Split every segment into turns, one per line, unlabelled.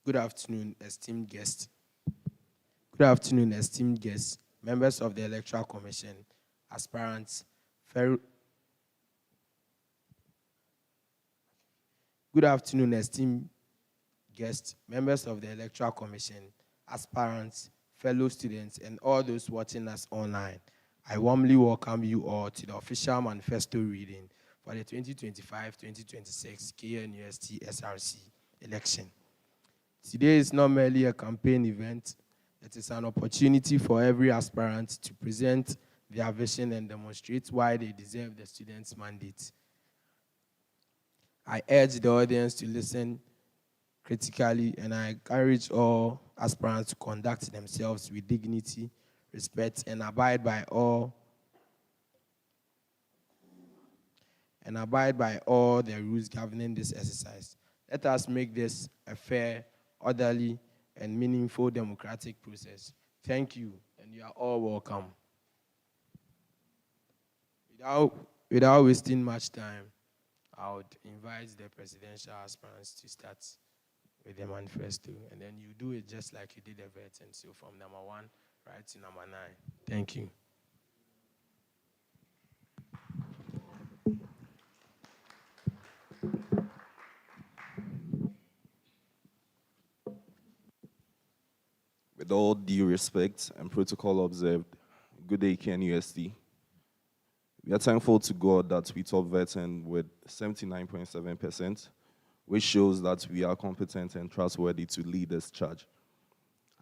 Good afternoon, esteemed guests. Good afternoon, esteemed guests, members of the Electoral Commission, aspirants, fellow. Good afternoon, esteemed guests, members of the Electoral Commission, aspirants, fellow students, and all those watching us online. I warmly welcome you all to the official manifesto reading for the 2025-2026 KNUST SRC election. Today is not merely a campaign event, it is an opportunity for every aspirant to present their vision and demonstrate why they deserve the students' mandate. I urge the audience to listen critically, and I encourage all aspirants to conduct themselves with dignity, respect, and abide by all the rules governing this exercise. Let us make this a fair, orderly, and meaningful democratic process. Thank you, and you are all welcome. Without wasting much time, I would invite the presidential aspirants to start with the manifesto, and then you do it just like you did the veteran. So from number 1 right to number 9. Thank you.
With all due respect and protocol observed, good day, KNUST. We are thankful to God that we top veteran with 79.7%, which shows that we are competent and trustworthy to lead this charge.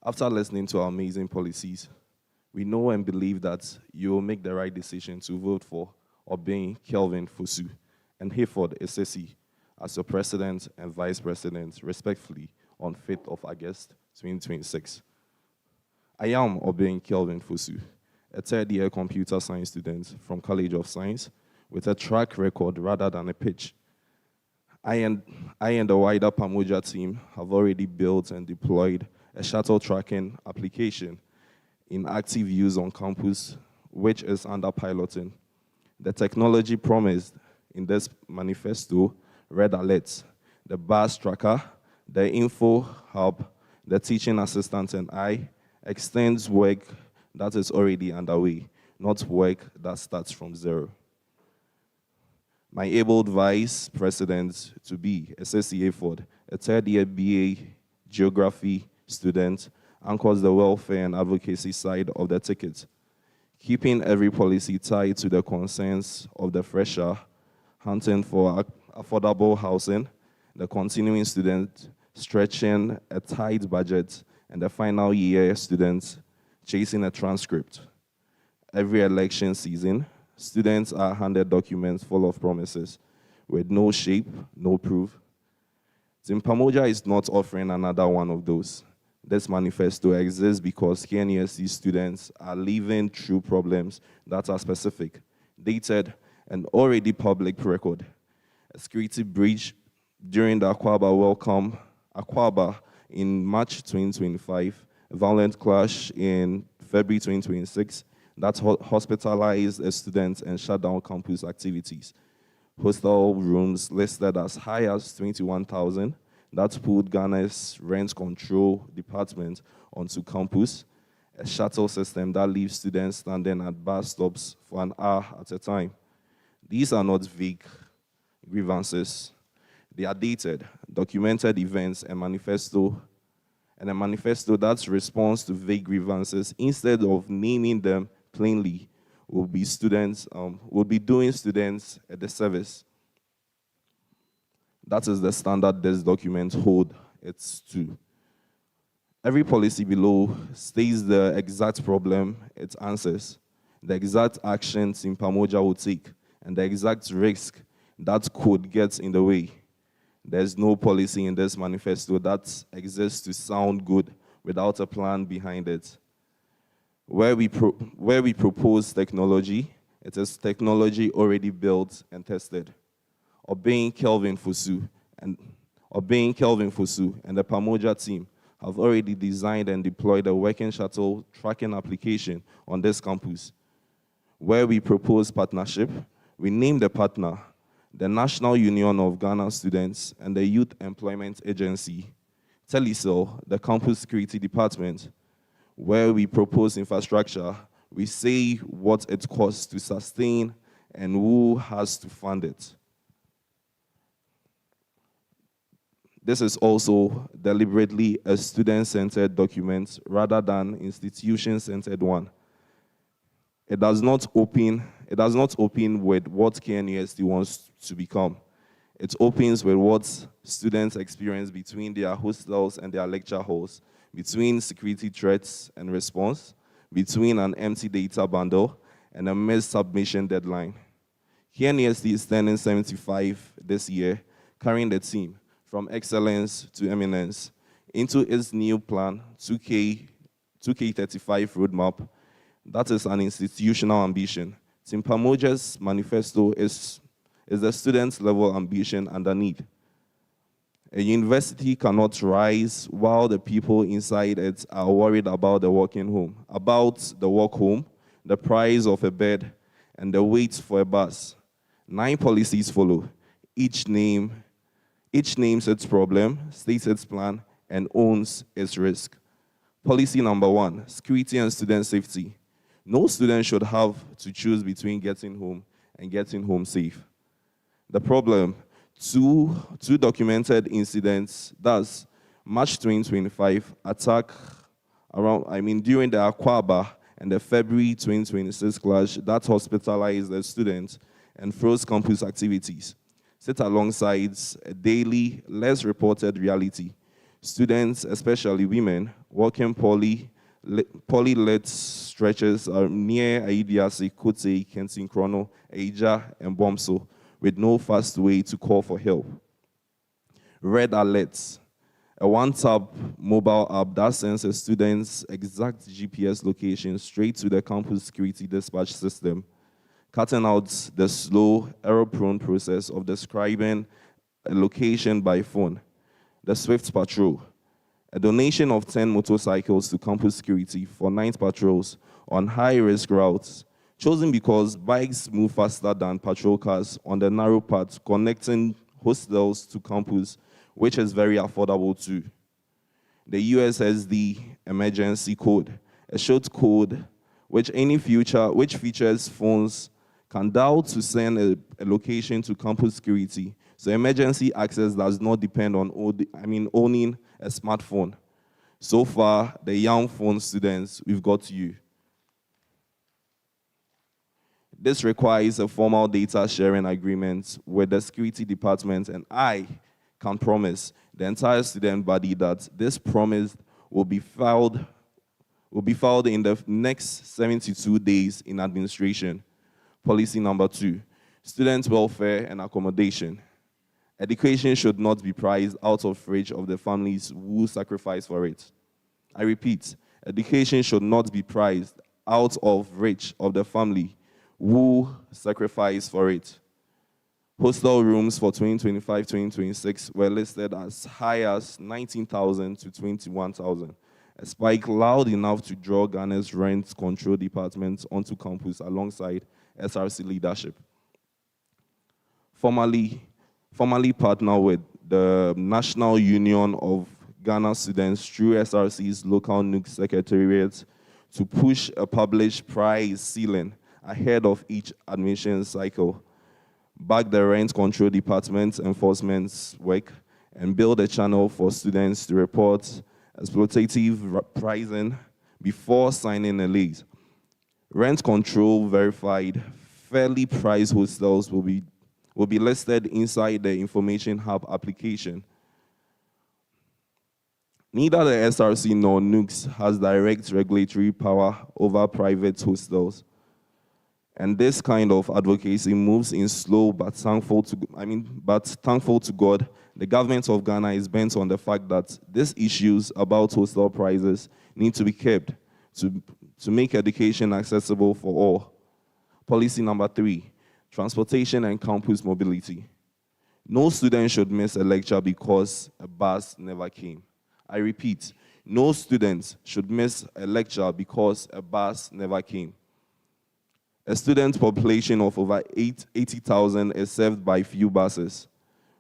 After listening to our amazing policies, we know and believe that you will make the right decision to vote for obeying Kelvin Fosu and Hayford Esesi as your president and vice president, respectfully, on 5th of August 2026. I am obeying Kelvin Fosu, a third-year computer science student from College of Science with a track record rather than a pitch. I and the wider Pamoja team have already built and deployed a shuttle tracking application in active use on campus, which is under piloting. The technology promised in this manifesto, red alerts, the bus tracker, the info hub, the teaching assistant, and I extends work that is already underway, not work that starts from zero. My abled vice president to be, SSE Ford, a third-year BA geography student, anchors the welfare and advocacy side of the ticket, keeping every policy tied to the concerns of the fresher, hunting for affordable housing, the continuing student stretching a tight budget, and the final year students chasing a transcript. Every election season, students are handed documents full of promises with no shape, no proof. Team Pamoja is not offering another one of those. This manifesto exists because KNUST students are living through problems that are specific, dated, and already public record. A security breach during the Akwaba in March 2025, a violent clash in February 2026 that hospitalized a student and shut down campus activities. Hostel rooms listed as high as 21,000 that pulled Ghana's rent control department onto campus, a shuttle system that leaves students standing at bus stops for an hour at a time. These are not vague grievances. They are dated, documented events, and a manifesto that responds to vague grievances instead of naming them plainly will be doing students a disservice. That is the standard this document holds it to. Every policy below states the exact problem it answers, the exact actions Team Pamoja will take, and the exact risk that could get in the way. There's no policy in this manifesto that exists to sound good without a plan behind it. Where we propose technology, it is technology already built and tested. Obeying Kelvin Fosu and the Pamoja team have already designed and deployed a working shuttle tracking application on this campus. Where we propose partnership, we name the partner the National Union of Ghana Students and the Youth Employment Agency, Telecell, the campus security department, where we propose infrastructure, we say what it costs to sustain and who has to fund it. This is also deliberately a student-centered document rather than institution-centered one. It does not open with what KNUST wants to become. It opens with what students experience between their hostels and their lecture halls, between security threats and response, between an empty data bundle and a missed submission deadline. KNUST is turning 75 this year, carrying the team from excellence to eminence into its new plan, 2K35 roadmap. That is an institutional ambition. Team Pamoja's manifesto is the student level ambition and a need. A university cannot rise while the people inside it are worried about the walk home, the price of a bed, and the wait for a bus. 9 policies follow. Each names its problem, states its plan, and owns its risk. Policy number 1, security and student safety. No student should have to choose between getting home and getting home safe. The problem, two documented incidents, thus March 2025 attack during the Akwaba and the February 2026 clash that hospitalized the students and froze campus activities, sit alongside a daily, less reported reality. Students, especially women, working poly-lit stretches are near Aidiasi, Kote, Kentin Krono, Eija, and Bomso, with no fast way to call for help. Red alerts, a one-tap mobile app that sends a student's exact GPS location straight to the campus security dispatch system, cutting out the slow, error-prone process of describing a location by phone. The Swift Patrol, a donation of 10 motorcycles to campus security for night patrols on high-risk routes, chosen because bikes move faster than patrol cars on the narrow path connecting hostels to campus, which is very affordable too. The USSD emergency code, a short code which features phones can dial to send a location to campus security. So emergency access does not depend on owning a smartphone. So far, the young phone students, we've got you. This requires a formal data sharing agreement with the security department, and I can promise the entire student body that this promise will be filed in the next 72 days in administration. Policy number 2, student welfare and accommodation. Education should not be priced out of reach of the families who sacrifice for it. I repeat, education should not be priced out of reach of the family who sacrifice for it. Hostel rooms for 2025-2026 were listed as high as 19,000 to 21,000, a spike loud enough to draw Ghana's rent control department onto campus alongside SRC leadership. Formally partner with the National Union of Ghana Students through SRC's local NUC secretariat to push a published price ceiling ahead of each admission cycle, back the rent control department's enforcement work, and build a channel for students to report exploitative pricing before signing a lease. Rent control verified, fairly priced hostels will be listed inside the Information Hub application. Neither the SRC nor NUCS has direct regulatory power over private hostels. And this kind of advocacy moves in slow, but thankful to God, the government of Ghana is bent on the fact that these issues about hostel prices need to be kept to make education accessible for all. Policy number 3, transportation and campus mobility. No student should miss a lecture because a bus never came. I repeat, no student should miss a lecture because a bus never came. A student population of over 80,000 is served by few buses,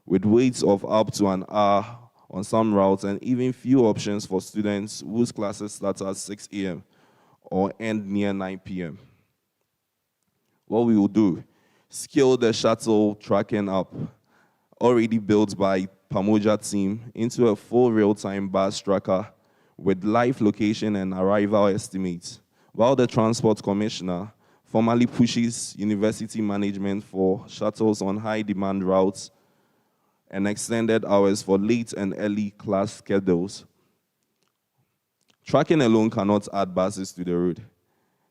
with waits of up to an hour on some routes, and even few options for students whose classes start at 6 a.m. or end near 9 p.m. What we will do, scale the shuttle tracking app already built by Pamoja team into a full real-time bus tracker with live location and arrival estimates, while the Transport Commissioner formally pushes university management for shuttles on high-demand routes and extended hours for late and early class schedules. Tracking alone cannot add buses to the road.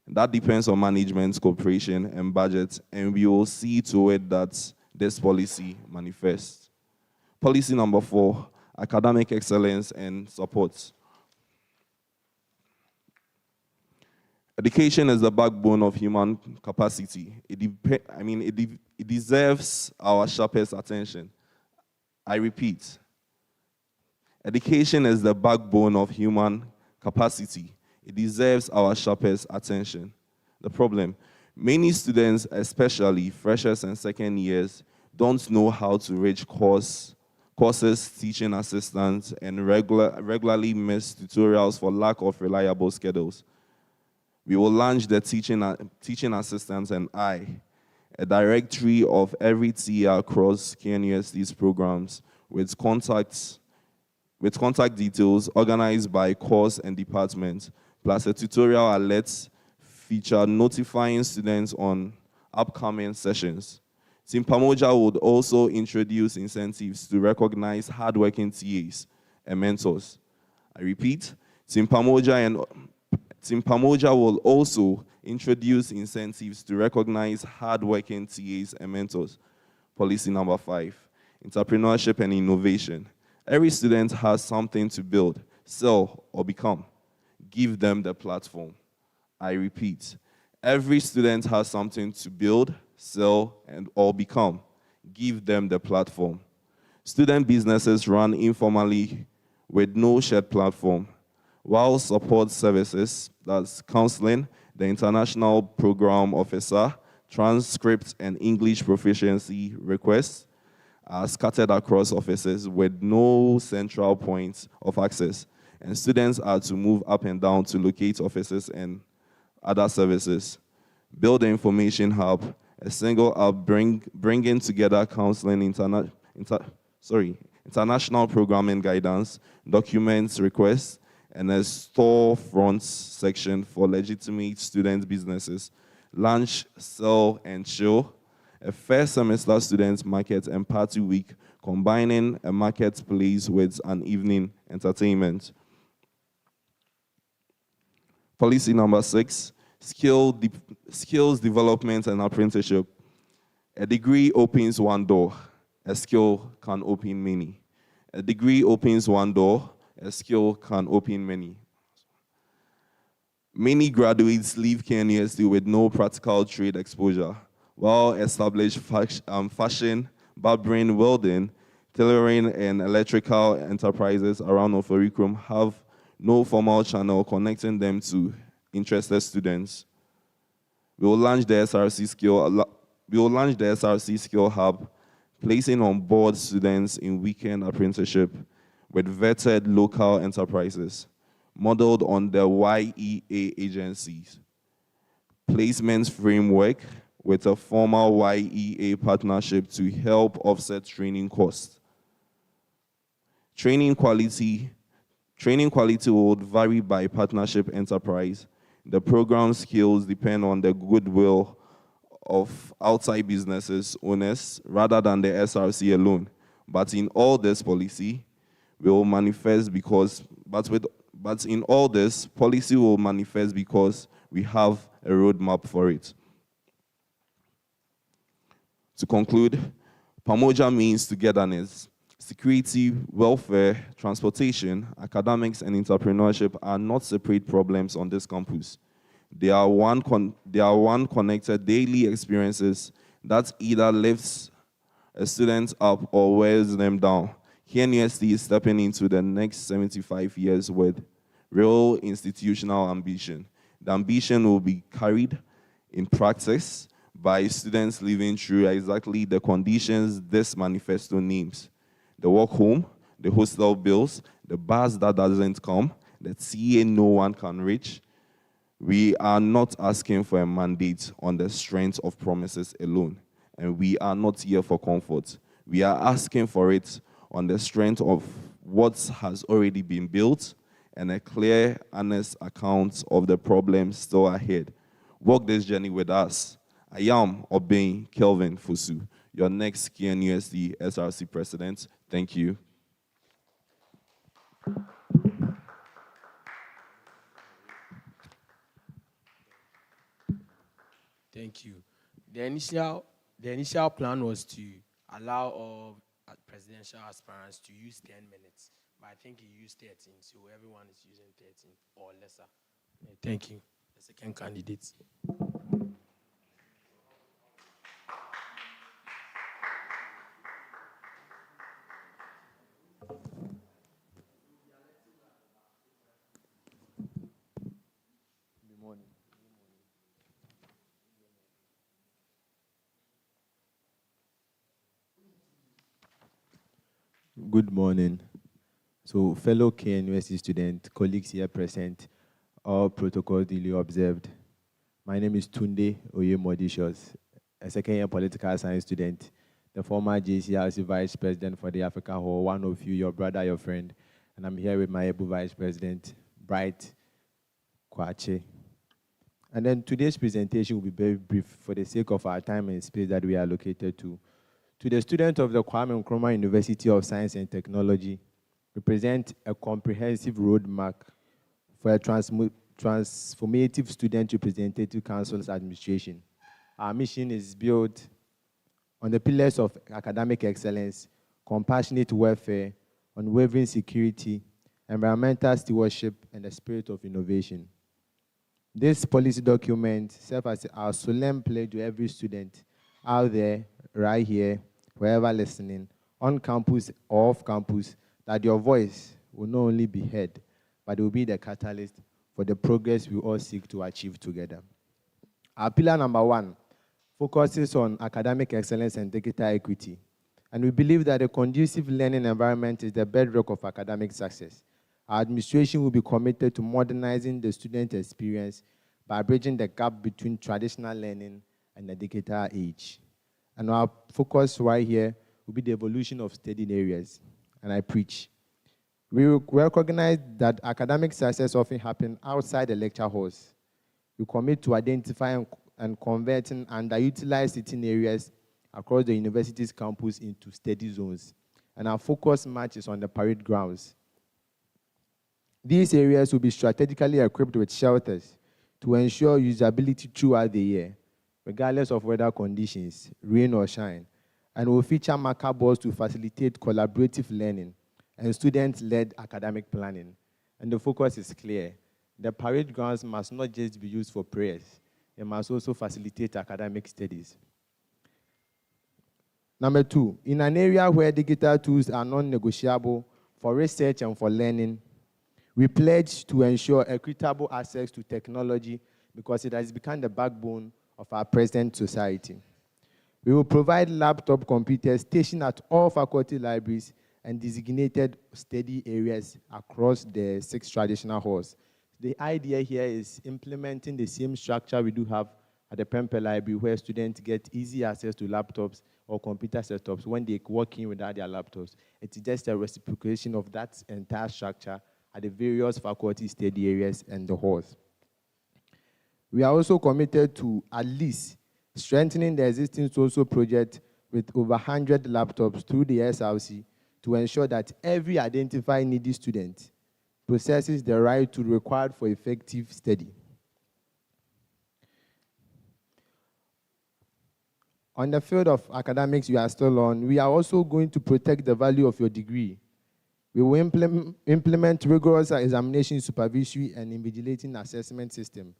That depends on management's cooperation and budget, and we will see to it that this policy manifests. Policy number 4, academic excellence and support. Education is the backbone of human capacity. It deserves our sharpest attention. I repeat, education is the backbone of human capacity. It deserves our sharpest attention. The problem, many students, especially freshers and second years, don't know how to reach courses, teaching assistants, and regularly miss tutorials for lack of reliable schedules. We will launch the teaching assistants and a directory of every TR across KNUST's programs with contact details organized by course and department, plus a tutorial alert feature notifying students on upcoming sessions. Team Pamoja would also introduce incentives to recognize hardworking TAs and mentors. I repeat, Team Pamoja will also introduce incentives to recognize hardworking TAs and mentors. Policy number 5, entrepreneurship and innovation. Every student has something to build, sell, or become. Give them the platform. I repeat, every student has something to build, sell, or become. Give them the platform. Student businesses run informally with no shared platform, while support services, that's counseling, the international program officer, transcript, and English proficiency requests, are scattered across offices with no central point of access, and students are to move up and down to locate offices and other services. Build an information hub, a single app bringing together counseling, international programming guidance, documents requests, and a storefront section for legitimate student businesses. Lunch, sell, and chill. A first semester student market and party week, combining a marketplace with an evening entertainment. Policy number 6, skills development and apprenticeship. A degree opens one door, a skill can open many. A degree opens one door, a skill can open many. Many graduates leave KNUST with no practical trade exposure, while established fashion, barbering, welding, tailoring, and electrical enterprises around Oforikrom have no formal channel connecting them to interested students. We will launch the SRC Skill Hub, placing on board students in weekend apprenticeship with vetted local enterprises, modeled on the YEA agencies. Placements framework with a formal YEA partnership to help offset training costs. Training quality would vary by partnership enterprise. The program skills depend on the goodwill of outside businesses owners rather than the SRC alone. But in all this policy will manifest because we have a roadmap for it. To conclude, Pamoja means togetherness. Security, welfare, transportation, academics, and entrepreneurship are not separate problems on this campus. They are one connected daily experiences that either lifts a student up or wears them down. KNUST is stepping into the next 75 years with real institutional ambition. The ambition will be carried in practice by students living through exactly the conditions this manifesto names: the walk home, the hostel bills, the bus that doesn't come, the TA no one can reach. We are not asking for a mandate on the strength of promises alone, and we are not here for comfort. We are asking for it on the strength of what has already been built and a clear, honest account of the problems still ahead. Walk this journey with us. I am obeying Kelvin Fusu, your next KNUST SRC president. Thank you.
Thank you. The initial plan was to allow all presidential aspirants to use 10 minutes, but I think he used 13, so everyone is using 13 or lesser. Thank you. The second candidate.
Good morning. So, fellow KNUST students, colleagues here present, all protocols duly observed. My name is Tunde Oyemodishos, a second-year political science student, the former JCRC Vice President for the Africa Hall, one of you, your brother, your friend, and I'm here with my able Vice President, Bright Kwache. And then today's presentation will be very brief for the sake of our time and space that we are allocated to. To the students of the Kwame Nkrumah University of Science and Technology, we present a comprehensive roadmap for a transformative student representative council's administration. Our mission is built on the pillars of academic excellence, compassionate welfare, unwavering security, environmental stewardship, and the spirit of innovation. This policy document serves as our solemn pledge to every student out there, right here, wherever listening, on campus or off campus, that your voice will not only be heard, but it will be the catalyst for the progress we all seek to achieve together. Our pillar number 1 focuses on academic excellence and digital equity. And we believe that a conducive learning environment is the bedrock of academic success. Our administration will be committed to modernizing the student experience by bridging the gap between traditional learning and the digital age. And our focus right here will be the evolution of studying areas. And I preach. We recognize that academic success often happens outside the lecture halls. We commit to identifying and converting underutilized sitting areas across the university's campus into study zones. And our focus matches on the parade grounds. These areas will be strategically equipped with shelters to ensure usability throughout the year, regardless of weather conditions, rain or shine, and will feature marker boards to facilitate collaborative learning and student-led academic planning. And the focus is clear. The parade grounds must not just be used for prayers, it must also facilitate academic studies. Number 2, in an area where digital tools are non-negotiable for research and for learning, we pledge to ensure equitable access to technology because it has become the backbone of our present society. We will provide laptop computers stationed at all faculty libraries and designated study areas across the 6 traditional halls. The idea here is implementing the same structure we do have at the Pempe Library, where students get easy access to laptops or computer setups when they walk in without their laptops. It's just a reciprocation of that entire structure at the various faculty study areas and the halls. We are also committed to at least strengthening the existing social project with over 100 laptops through the SRC to ensure that every identified needy student possesses the right to required for effective study. On the field of academics we are still on, we are also going to protect the value of your degree. We will implement rigorous examination, supervisory, and invigilating assessment system.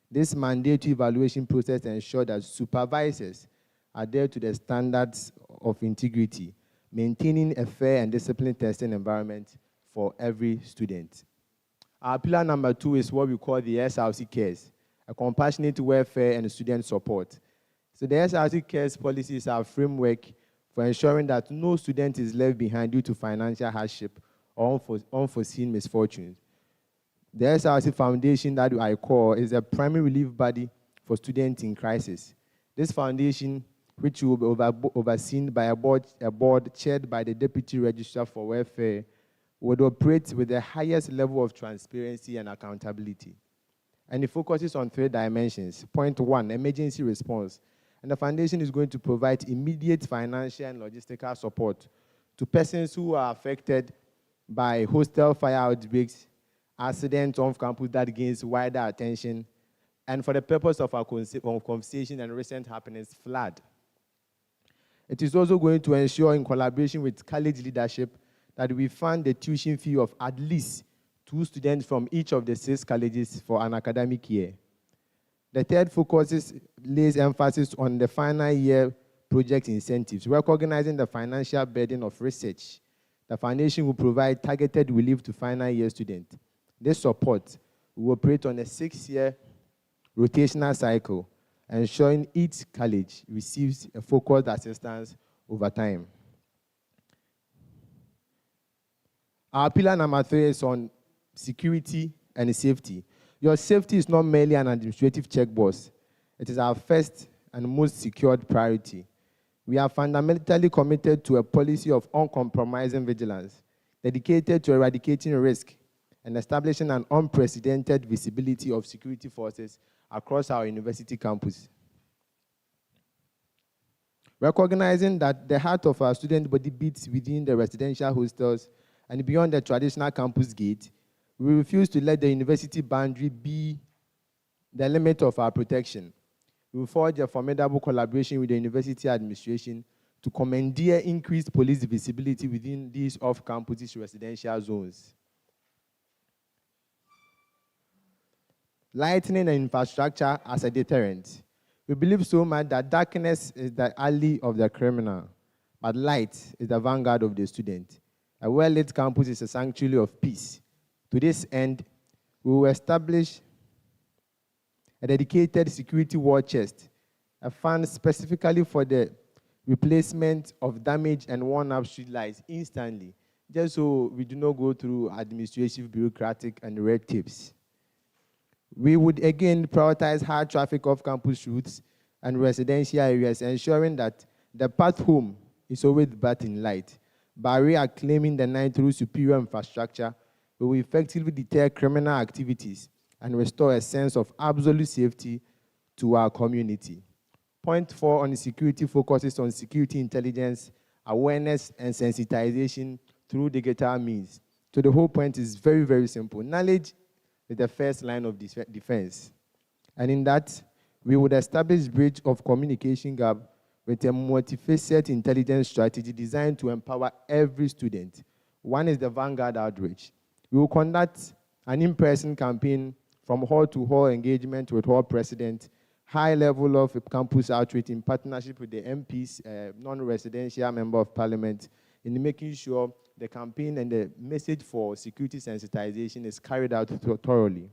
This mandatory evaluation process ensures that supervisors adhere to the standards of integrity, maintaining a fair and disciplined testing environment for every student. Our pillar number 2 is what we call the SRC Cares, a compassionate welfare and student support. So the SRC Cares policy is our framework for ensuring that no student is left behind due to financial hardship or unforeseen misfortunes. The SRC Foundation that I call is a primary relief body for students in crisis. This foundation, which will be overseen by a board chaired by the Deputy Registrar for Welfare, would operate with the highest level of transparency and accountability. And it focuses on 3 dimensions. Point 1, emergency response. And the foundation is going to provide immediate financial and logistical support to persons who are affected by hostel fire outbreaks, accidents on campus that gains wider attention, and for the purpose of our conversation and recent happenings, flood. It is also going to ensure, in collaboration with college leadership, that we fund the tuition fee of at least 2 students from each of the 6 colleges for an academic year. The third lays emphasis on the final year project incentives, recognizing the financial burden of research. The foundation will provide targeted relief to final year students. This support will operate on a 6-year rotational cycle, ensuring each college receives a focused assistance over time. Our pillar number 3 is on security and safety. Your safety is not merely an administrative checkbox. It is our first and most secured priority. We are fundamentally committed to a policy of uncompromising vigilance, dedicated to eradicating risk and establishing an unprecedented visibility of security forces across our university campus. Recognizing that the heart of our student body beats within the residential hostels and beyond the traditional campus gate, we refuse to let the university boundary be the limit of our protection. We will forge a formidable collaboration with the university administration to commandeer increased police visibility within these off-campus residential zones. Lightening the infrastructure as a deterrent. We believe so much that darkness is the ally of the criminal, but light is the vanguard of the student. A well-lit campus is a sanctuary of peace. To this end, we will establish a dedicated security war chest, a fund specifically for the replacement of damaged and worn-out street lights instantly, just so we do not go through administrative, bureaucratic, and red tapes. We would again prioritize high traffic off-campus routes and residential areas, ensuring that the path home is always bathed in light. By reclaiming the night through superior infrastructure, we will effectively deter criminal activities and restore a sense of absolute safety to our community. Point 4 on security focuses on security intelligence, awareness, and sensitization through digital means. So the whole point is very, very simple. Knowledge is the first line of defense. And in that, we would establish bridge of communication gap with a multifaceted intelligence strategy designed to empower every student. One is the Vanguard outreach. We will conduct an in-person campaign from hall to hall engagement with hall president, high level of campus outreach in partnership with the MPs, non-residential member of parliament, in making sure the campaign and the message for security sensitization is carried out thoroughly.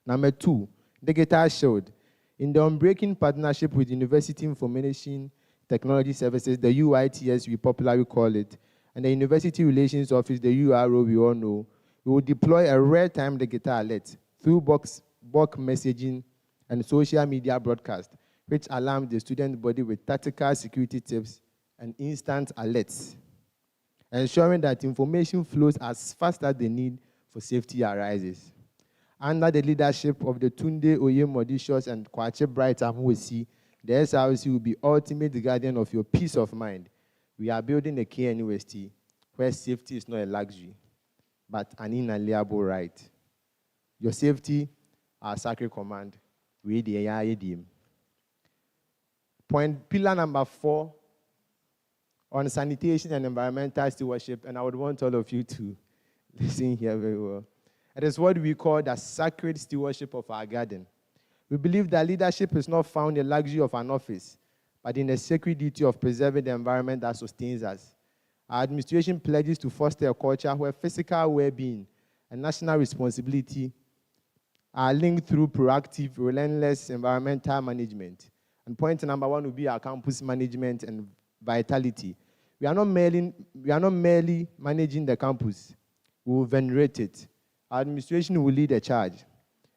Number 2, digital shield. In the unbreaking partnership with University Information Technology Services, the UITS we popularly call it, and the University Relations Office, the URO we all know, we will deploy a real-time digital alert through bulk messaging and social media broadcast, which alarms the student body with tactical security tips and instant alerts, ensuring that information flows as fast as the need for safety arises. Under the leadership of the Tunde Oyemodishos and Kwache Bright Amuwesi, the SRC will be ultimate guardian of your peace of mind. We are building a KNUST where safety is not a luxury, but an inalienable right. Your safety, our sacred command. We the AIADM. Pillar number 4 on sanitation and environmental stewardship, and I would want all of you to listen here very well. It is what we call the sacred stewardship of our garden. We believe that leadership is not found in the luxury of an office, but in the sacred duty of preserving the environment that sustains us. Our administration pledges to foster a culture where physical well-being and national responsibility are linked through proactive, relentless environmental management. And point number 1 will be our campus management and vitality. We are not merely managing the campus. We will venerate it. Our administration will lead the charge.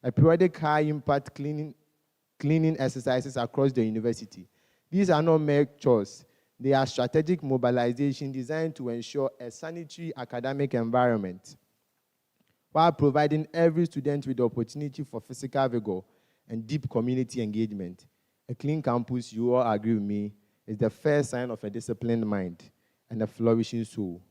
A periodic high-impact cleaning exercises across the university. These are not mere chores. They are strategic mobilization designed to ensure a sanitary academic environment while providing every student with the opportunity for physical vigor and deep community engagement. A clean campus, you all agree with me, is the first sign of a disciplined mind and a flourishing soul.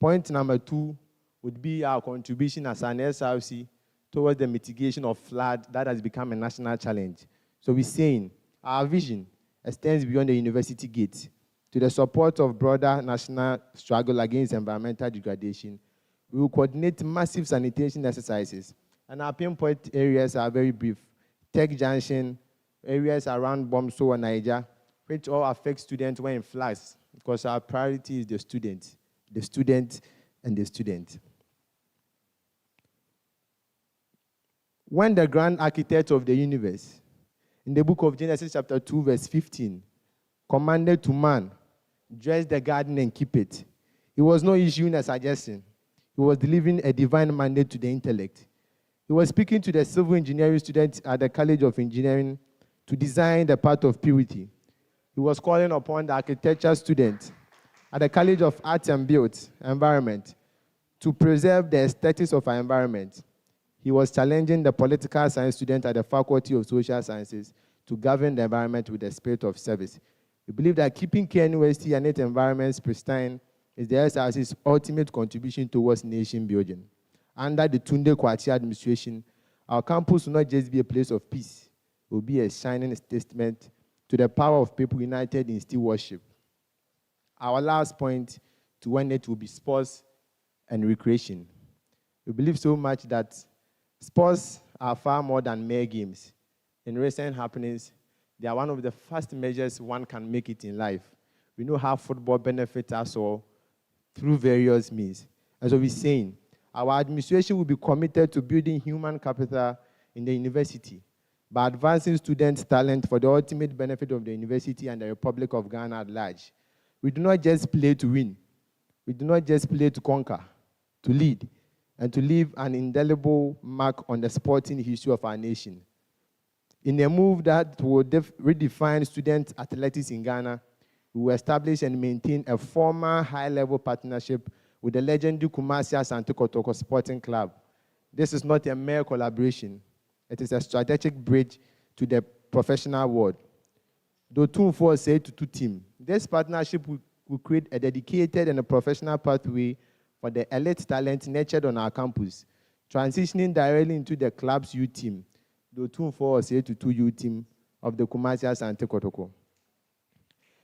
Point number 2 would be our contribution as an SRC towards the mitigation of flood that has become a national challenge. So we're saying our vision extends beyond the university gate to the support of broader national struggle against environmental degradation. We will coordinate massive sanitation exercises, and our pinpoint areas are very brief. Tech Junction, areas around Bomso and Niger, which all affect students when in floods, because our priority is the student, and the student. When the grand architect of the universe, in the book of Genesis chapter 2, verse 15, commanded to man, dress the garden and keep it, he was not issuing a suggestion. He was delivering a divine mandate to the intellect. He was speaking to the civil engineering students at the College of Engineering to design the path of purity. He was calling upon the architecture student at the College of Arts and Built Environment to preserve the aesthetics of our environment. He was challenging the political science student at the Faculty of Social Sciences to govern the environment with the spirit of service. We believe that keeping KNUST and its environments pristine is the SRC's ultimate contribution towards nation building. Under the Tunde Kwachi administration, our campus will not just be a place of peace, it will be a shining testament to the power of people united in still worship. Our last point to when it will be sports and recreation. We believe so much that sports are far more than mere games. In recent happenings, they are one of the first measures one can make it in life. We know how football benefits us all through various means. As we're saying, our administration will be committed to building human capital in the university by advancing students' talent for the ultimate benefit of the university and the Republic of Ghana at large. We do not just play to win. We do not just play to conquer, to lead, and to leave an indelible mark on the sporting history of our nation. In a move that will redefine student athletics in Ghana, we will establish and maintain a formal high-level partnership with the legendary Kumasi Asante Kotoko Sporting Club. This is not a mere collaboration. It is a strategic bridge to the professional world. The 2-4-2 team. This partnership will create a dedicated and a professional pathway for the elite talent nurtured on our campus, transitioning directly into the club's youth team, the 2-4-2 youth team of the Kumasi Asante Kotoko.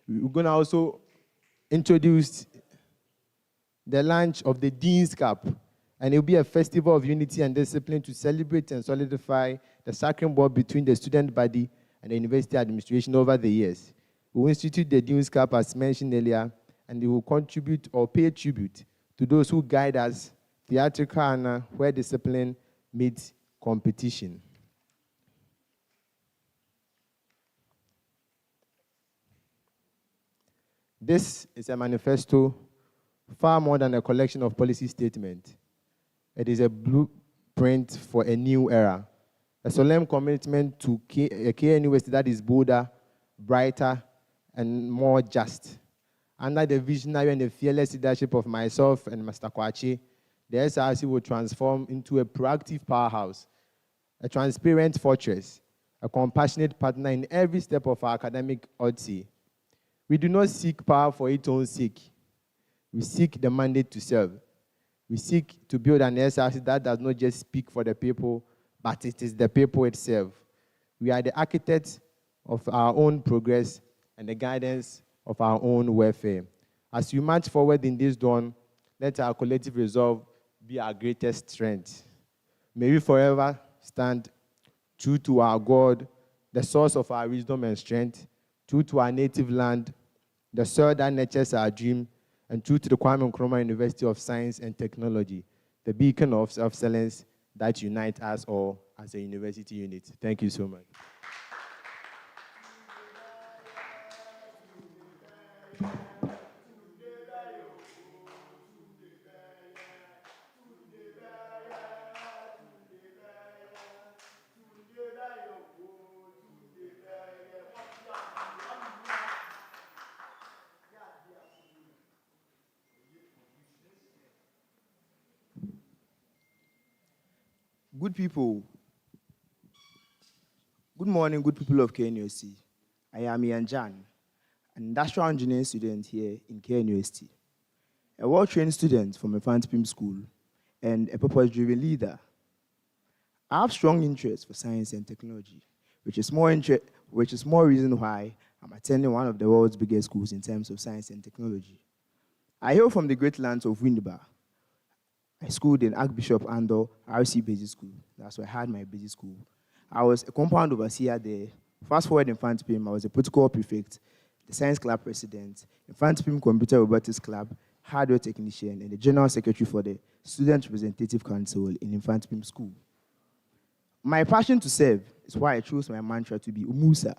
We're going to also introduce the launch of the Dean's Cup, and it will be a festival of unity and discipline to celebrate and solidify the sacred bond between the student body and the university administration over the years. We will institute the Dean's Cup, as mentioned earlier, and it will contribute or pay tribute to those who guide us theatrical and where discipline meets competition. This is a manifesto far more than a collection of policy statements. It is a blueprint for a new era, a solemn commitment to a KNUST that is bolder, brighter, and more just. Under the visionary and the fearless leadership of myself and Mr. Kwachi, the SRC will transform into a proactive powerhouse, a transparent fortress, a compassionate partner in every step of our academic odyssey. We do not seek power for its own sake. We seek the mandate to serve. We seek to build an SRC that does not just speak for the people, but it is the people itself. We are the architects of our own progress and the guidance of our own welfare. As we march forward in this dawn, let our collective resolve be our greatest strength. May we forever stand true to our God, the source of our wisdom and strength, true to our native land, the soil that nurtures our dream, and true to the Kwame Nkrumah University of Science and Technology, the beacon of excellence that unites us all as a university unit. Thank you so much.
Good people, good morning, good people of KNUST. I am Ian Jan, an industrial engineering student here in KNUST, a well-trained student from a Pim school, and a purpose-driven leader. I have strong interest for science and technology, which is more reason why I'm attending one of the world's biggest schools in terms of science and technology. I hail from the great lands of Windba. I schooled in Archbishop Ando RC Basic School. That's where I had my basic school. I was a compound overseer there. Fast forward in Pim, I was a protocol prefect, the science club president, in Pim Computer Robotics Club, hardware technician, and the general secretary for the Student Representative Council in Pim School. My passion to serve is why I chose my mantra to be Umusa,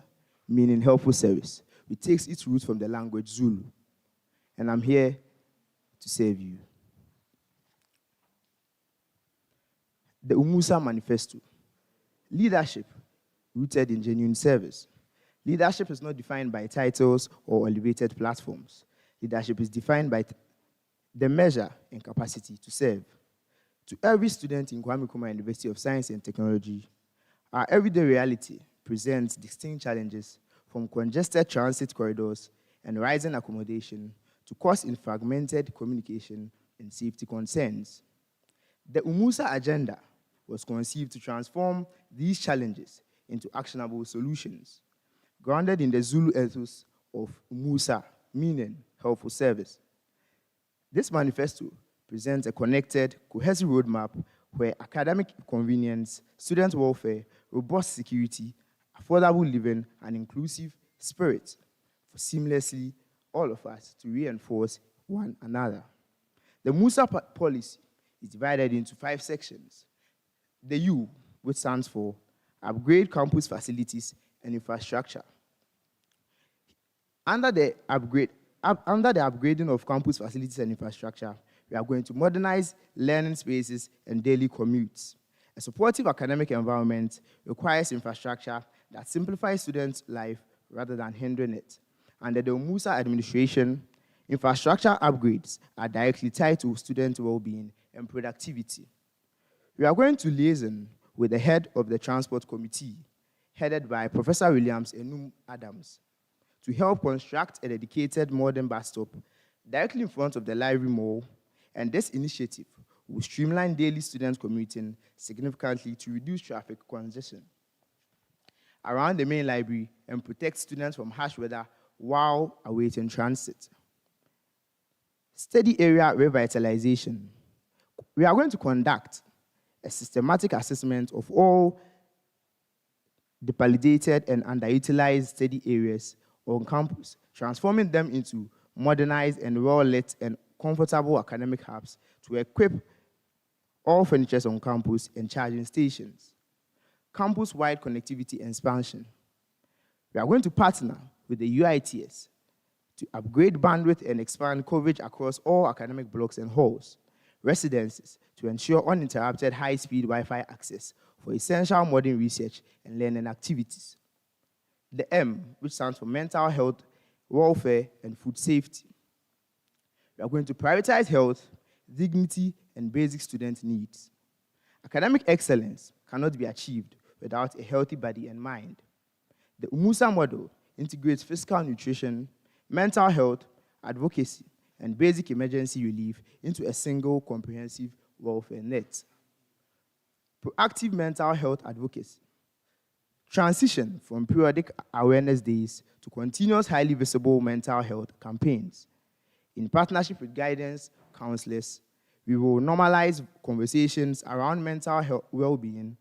meaning helpful service, which takes its roots from the language Zulu. And I'm here to serve you. The Umusa Manifesto. Leadership rooted in genuine service. Leadership is not defined by titles or elevated platforms. Leadership is defined by the measure and capacity to serve. To every student in Kwame Nkrumah University of Science and Technology, our everyday reality presents distinct challenges from congested transit corridors and rising accommodation to cost in fragmented communication and safety concerns. The Umusa agenda was conceived to transform these challenges into actionable solutions, grounded in the Zulu ethos of Umusa, meaning helpful service. This manifesto presents a connected, cohesive roadmap where academic convenience, student welfare, robust security, affordable living, and inclusive spirit for seamlessly all of us to reinforce one another. The Musa policy is divided into 5 sections. The U, which stands for upgrade campus facilities and infrastructure. Under the upgrading of campus facilities and infrastructure, we are going to modernize learning spaces and daily commutes. A supportive academic environment requires infrastructure that simplifies students' life rather than hindering it. Under the Umusa administration, infrastructure upgrades are directly tied to student well-being and productivity. We are going to liaison with the head of the Transport Committee, headed by Professor Williams Enum Adams, to help construct a dedicated modern bus stop directly in front of the library mall, and this initiative will streamline daily student commuting significantly to reduce traffic congestion around the main library and protect students from harsh weather while awaiting transit. Steady area revitalization. We are going to conduct a systematic assessment of all dilapidated and underutilized steady areas on campus, transforming them into modernized and well-lit and comfortable academic hubs to equip all furniture on campus and charging stations. Campus-wide connectivity expansion. We are going to partner with the UITS to upgrade bandwidth and expand coverage across all academic blocks and halls, residences, to ensure uninterrupted high-speed Wi-Fi access for essential modern research and learning activities. The M, which stands for mental health, welfare, and food safety. We are going to prioritize health, dignity, and basic student needs. Academic excellence cannot be achieved without a healthy body and mind. The Umusa model integrates physical nutrition, mental health, advocacy, and basic emergency relief into a single comprehensive welfare net. Proactive mental health advocacy. Transition from periodic awareness days to continuous highly visible mental health campaigns. In partnership with guidance counselors, we will normalize conversations around mental health well-being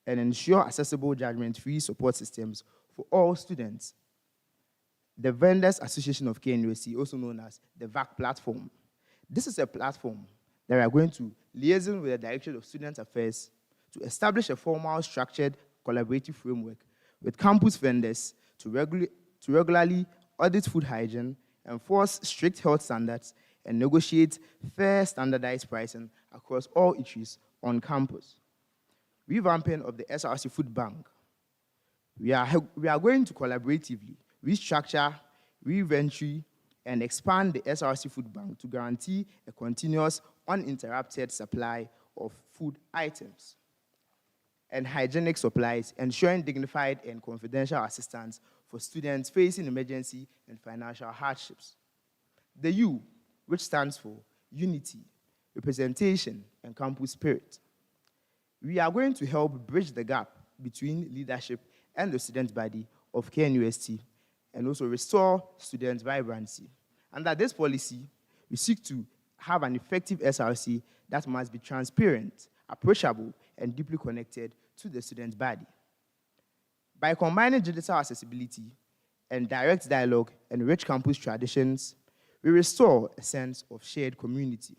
and ensure accessible judgment-free support systems for all students. The Vendors Association of KNUST, also known as the VAC platform. This is a platform that we are going to liaison with the Directorate of Student Affairs to establish a formal, structured, collaborative framework with campus vendors to regularly audit food hygiene, enforce strict health standards, and negotiate fair standardized pricing across all issues on campus. Revamping of the SRC Food Bank. We are going to collaboratively restructure, re-inventory, and expand the SRC Food Bank to guarantee a continuous, uninterrupted supply of food items. and hygienic supplies, ensuring dignified and confidential assistance for students facing emergency and financial hardships. The U, which stands for Unity, Representation, and Campus Spirit. We are going to help bridge the gap between leadership and the student body of KNUST and also restore student vibrancy. Under this policy, we seek to have an effective SRC that must be transparent, approachable, and deeply connected to the student body. By combining digital accessibility and direct dialogue and rich campus traditions, we restore a sense of shared community.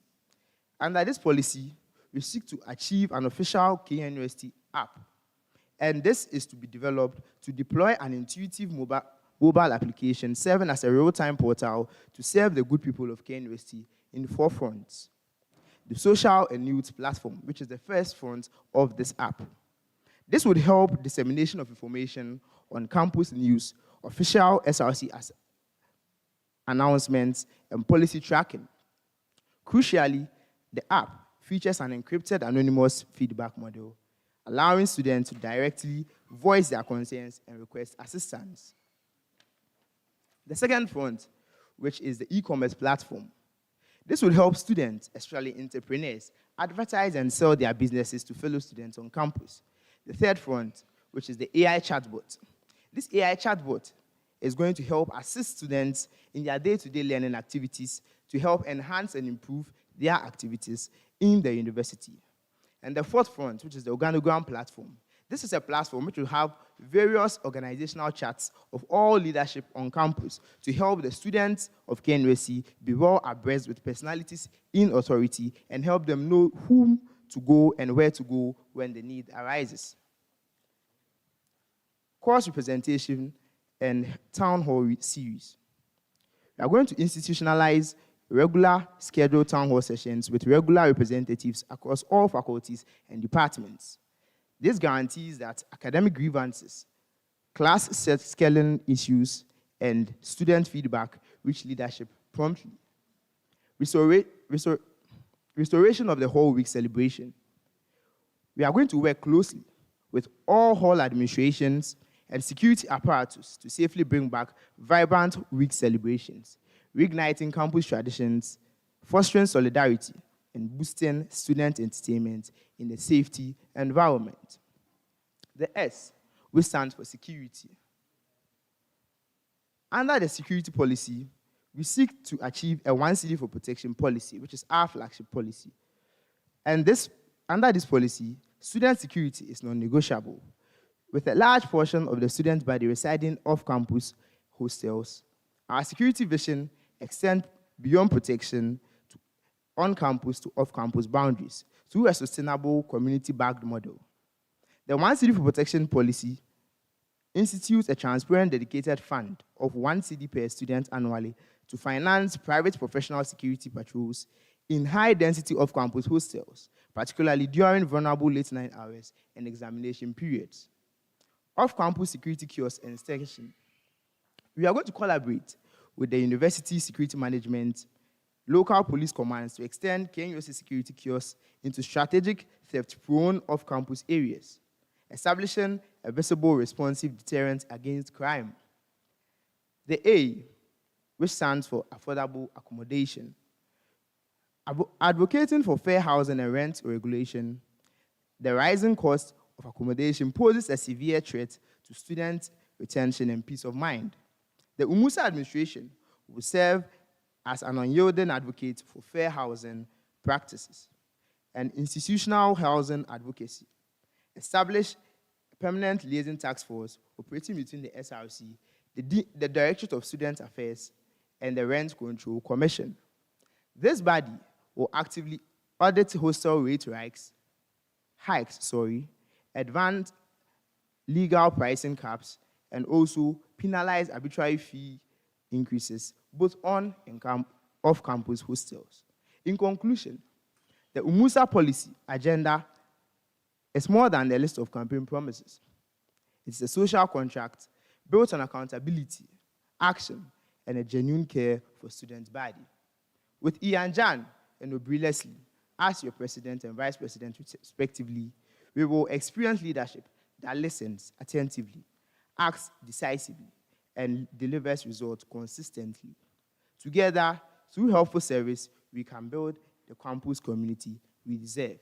Under this policy, we seek to achieve an official KNUST app, and this is to be developed to deploy an intuitive mobile application serving as a real-time portal to serve the good people of KNUST in 4 fronts. The social and youth platform, which is the first front of this app. This would help dissemination of information on campus news, official SRC announcements, and policy tracking. Crucially, the app features an encrypted anonymous feedback model, allowing students to directly voice their concerns and request assistance. The second front, which is the e-commerce platform. This will help students, especially entrepreneurs, advertise and sell their businesses to fellow students on campus. The third front, which is the AI chatbot. This AI chatbot is going to help assist students in their day-to-day learning activities to help enhance and improve their activities in the university. And the fourth front, which is the organogram platform. This is a platform which will have various organizational charts of all leadership on campus to help the students of KNUST be well abreast with personalities in authority and help them know whom to go and where to go when the need arises. Course representation and town hall series. We are going to institutionalize regular scheduled town hall sessions with regular representatives across all faculties and departments. This guarantees that academic grievances, class scaling issues, and student feedback reach leadership promptly. Restoration of the whole week celebration. We are going to work closely with all hall administrations and security apparatus to safely bring back vibrant week celebrations, reigniting campus traditions, fostering solidarity, and boosting student entertainment in a safety environment. The S, which stands for security. Under the security policy, we seek to achieve a one city for protection policy, which is our flagship policy. And under this policy, student security is non-negotiable. With a large portion of the student body residing off-campus hostels, our security vision extends beyond protection to on-campus to off-campus boundaries through a sustainable community-backed model. The One City for Protection policy institutes a transparent dedicated fund of 1 cedi per student annually to finance private professional security patrols in high-density off-campus hostels, particularly during vulnerable late-night hours and examination periods. Off-campus security kiosks and extension. We are going to collaborate with the university security management, local police commands to extend KNUST security kiosks into strategic theft-prone off-campus areas, establishing a visible responsive deterrent against crime. The A, which stands for affordable accommodation. Advocating for fair housing and rent regulation, the rising cost of accommodation poses a severe threat to student retention and peace of mind. The UMUSA administration will serve as an unyielding advocate for fair housing practices and institutional housing advocacy. Establish a permanent liaison task force operating between the SRC, the Directorate of Student Affairs, and the Rent Control Commission. This body will actively audit hostel rate hikes, advance legal pricing caps, and also penalize arbitrary fee increases both on and off-campus hostels. In conclusion, the UMUSA policy agenda is more than a list of campaign promises. It's a social contract built on accountability, action, and a genuine care for students' body. With Ian Jan and Aubrey Leslie as your president and vice president respectively, We will experience leadership that listens attentively, acts decisively, and delivers results consistently. Together, through helpful service, we can build the campus community we deserve.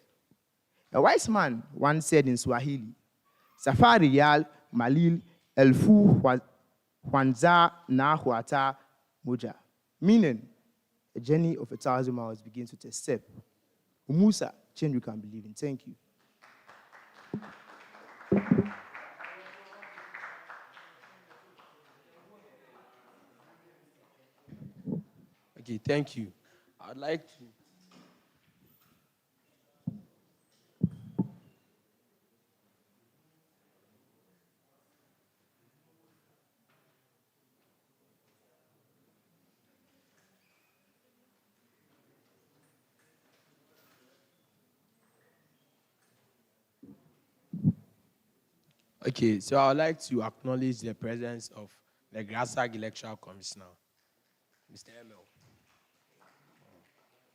A wise man once said in Swahili, Safari yal malil elfu Huanza na huata moja. Meaning, a journey of 1,000 miles begins with a step. Umusa, change you can believe in. Thank you.
Okay, thank you. I'd like to. Okay, so I would like to acknowledge the presence of the Grasag Electoral Commissioner, Mr. Emil.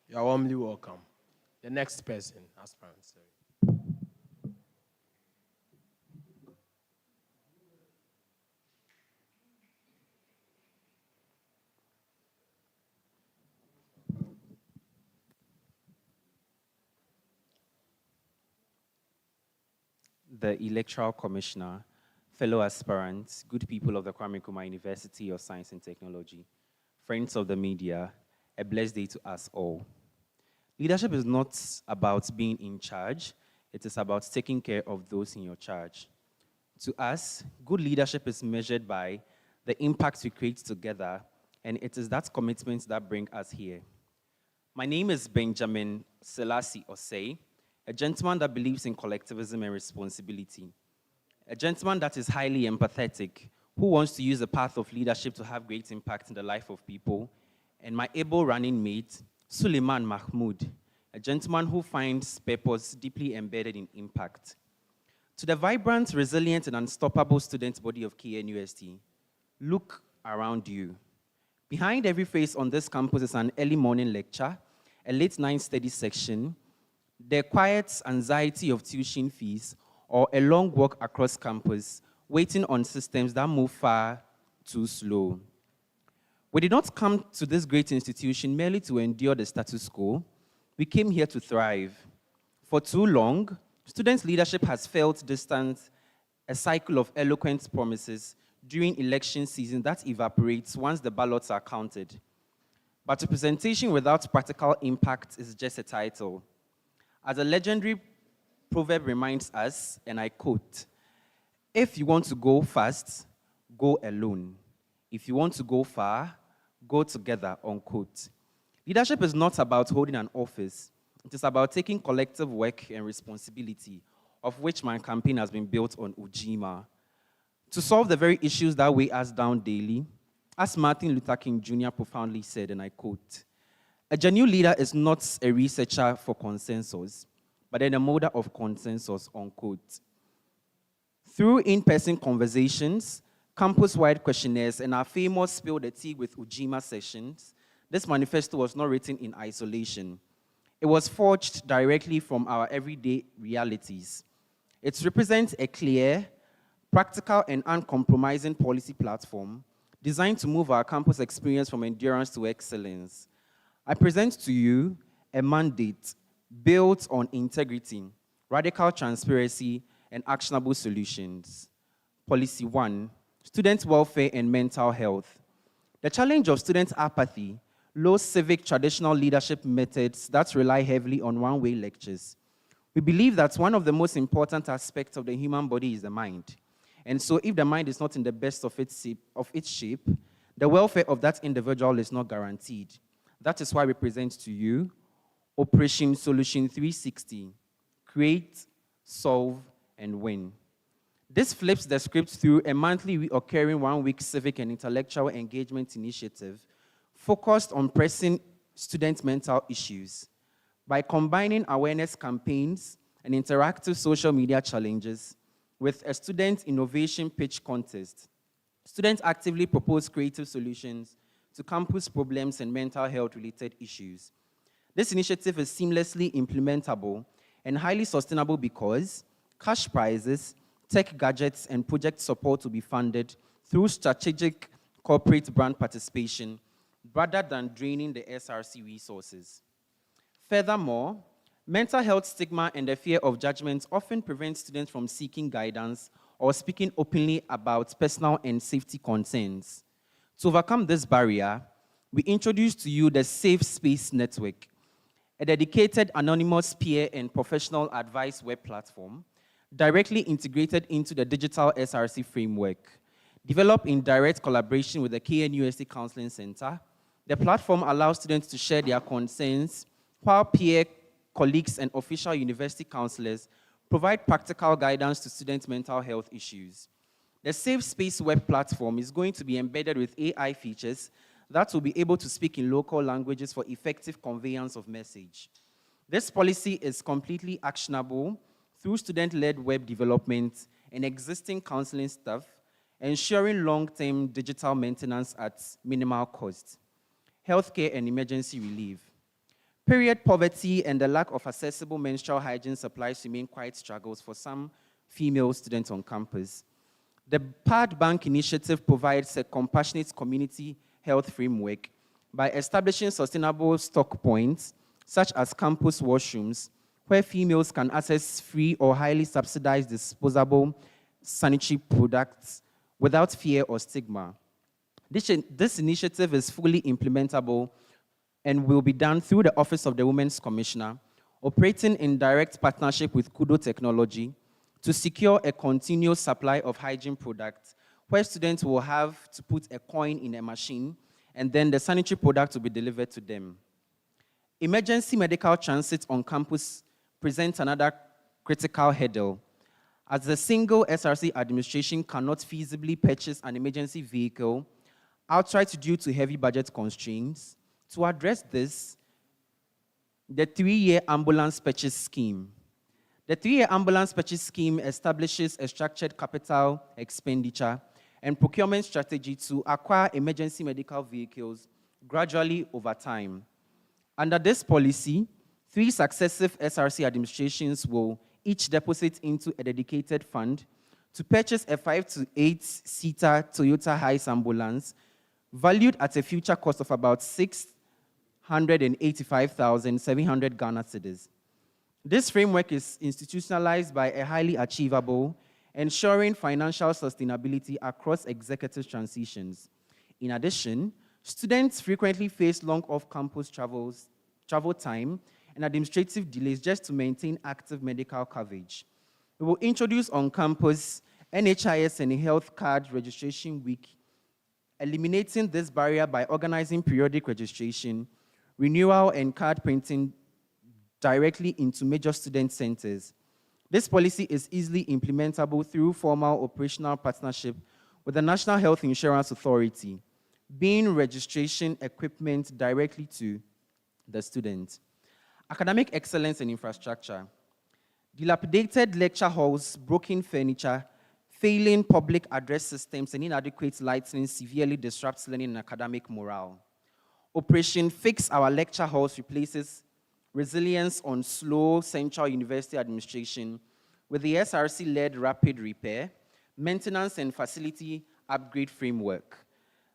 You are warmly welcome. The next person, aspirant, sorry.
The Electoral Commissioner, fellow aspirants, good people of the Kwame Nkrumah University of Science and Technology, friends of the media, a blessed day to us all. Leadership is not about being in charge, it is about taking care of those in your charge. To us, good leadership is measured by the impact we create together, and it is that commitment that brings us here. My name is Benjamin Selassie Osei, a gentleman that believes in collectivism and responsibility, a gentleman that is highly empathetic, who wants to use the path of leadership to have great impact in the life of people, and my able running mate, Suleiman Mahmoud, a gentleman who finds purpose deeply embedded in impact. To the vibrant, resilient, and unstoppable student body of KNUST, look around you. Behind every face on this campus is an early morning lecture, a late night study section, the quiet anxiety of tuition fees, or a long walk across campus, waiting on systems that move far too slow. We did not come to this great institution merely to endure the status quo. We came here to thrive. For too long, student leadership has felt distant, a cycle of eloquent promises during election season that evaporates once the ballots are counted. But representation without practical impact is just a title. As a legendary proverb reminds us, and I quote, if you want to go fast, go alone. If you want to go far, go together, unquote. Leadership is not about holding an office. It is about taking collective work and responsibility, of which my campaign has been built on Ujima. To solve the very issues that weigh us down daily, as Martin Luther King Jr. profoundly said, and I quote, a genuine leader is not a researcher for consensus, but then a molder of consensus, unquote. Through in-person conversations, campus-wide questionnaires, and our famous Spill the Tea with Ujima sessions, this manifesto was not written in isolation. It was forged directly from our everyday realities. It represents a clear, practical, and uncompromising policy platform designed to move our campus experience from endurance to excellence. I present to you a mandate built on integrity, radical transparency, and actionable solutions. Policy 1, student welfare and mental health. The challenge of student apathy, low civic traditional leadership methods that rely heavily on one-way lectures. We believe that one of the most important aspects of the human body is the mind. And so if the mind is not in the best of its shape, the welfare of that individual is not guaranteed. That is why we present to you Operation Solution 360, create, solve, and win. This flips the script through a monthly reoccurring one-week civic and intellectual engagement initiative focused on pressing student mental issues. By combining awareness campaigns and interactive social media challenges with a student innovation pitch contest, students actively propose creative solutions to campus problems and mental health-related issues. This initiative is seamlessly implementable and highly sustainable because cash prizes, tech gadgets, and project support will be funded through strategic corporate brand participation rather than draining the SRC resources. Furthermore, mental health stigma and the fear of judgment often prevent students from seeking guidance or speaking openly about personal and safety concerns. To overcome this barrier, we introduce to you the Safe Space Network, a dedicated anonymous peer and professional advice web platform directly integrated into the digital SRC framework. Developed in direct collaboration with the KNUST Counseling Center, the platform allows students to share their concerns, while peer colleagues and official university counselors provide practical guidance to students' mental health issues. The Safe Space web platform is going to be embedded with AI features that will be able to speak in local languages for effective conveyance of message. This policy is completely actionable through student-led web development and existing counseling staff, ensuring long-term digital maintenance at minimal cost. Healthcare and emergency relief. Period poverty and the lack of accessible menstrual hygiene supplies remain quite struggles for some female students on campus. The Pad Bank initiative provides a compassionate community health framework by establishing sustainable stock points, such as campus washrooms, where females can access free or highly subsidized disposable sanitary products without fear or stigma. This initiative is fully implementable and will be done through the Office of the Women's Commissioner, operating in direct partnership with Kudo Technology to secure a continuous supply of hygiene products, where students will have to put a coin in a machine and then the sanitary product will be delivered to them. Emergency medical transit on campus presents another critical hurdle, as the single SRC administration cannot feasibly purchase an emergency vehicle outright due to heavy budget constraints. To address this, the 3-year ambulance purchase scheme. The 3-year ambulance purchase scheme establishes a structured capital expenditure and procurement strategy to acquire emergency medical vehicles gradually over time. Under this policy, 3 successive SRC administrations will each deposit into a dedicated fund to purchase a 5 to 8-seater Toyota Hiace ambulance valued at a future cost of about 685,700 Ghana cedis. This framework is institutionalized by a highly achievable, ensuring financial sustainability across executive transitions. In addition, students frequently face long off-campus travel time and administrative delays just to maintain active medical coverage. We will introduce on campus NHIS and Health Card Registration Week, eliminating this barrier by organizing periodic registration, renewal, and card printing directly into major student centers. This policy is easily implementable through formal operational partnership with the National Health Insurance Authority, being registration equipment directly to the student. Academic excellence and infrastructure. Dilapidated lecture halls, broken furniture, failing public address systems, and inadequate lighting severely disrupts learning and academic morale. Operation Fix Our Lecture Halls replaces resilience on slow central university administration with the SRC-led rapid repair, maintenance, and facility upgrade framework.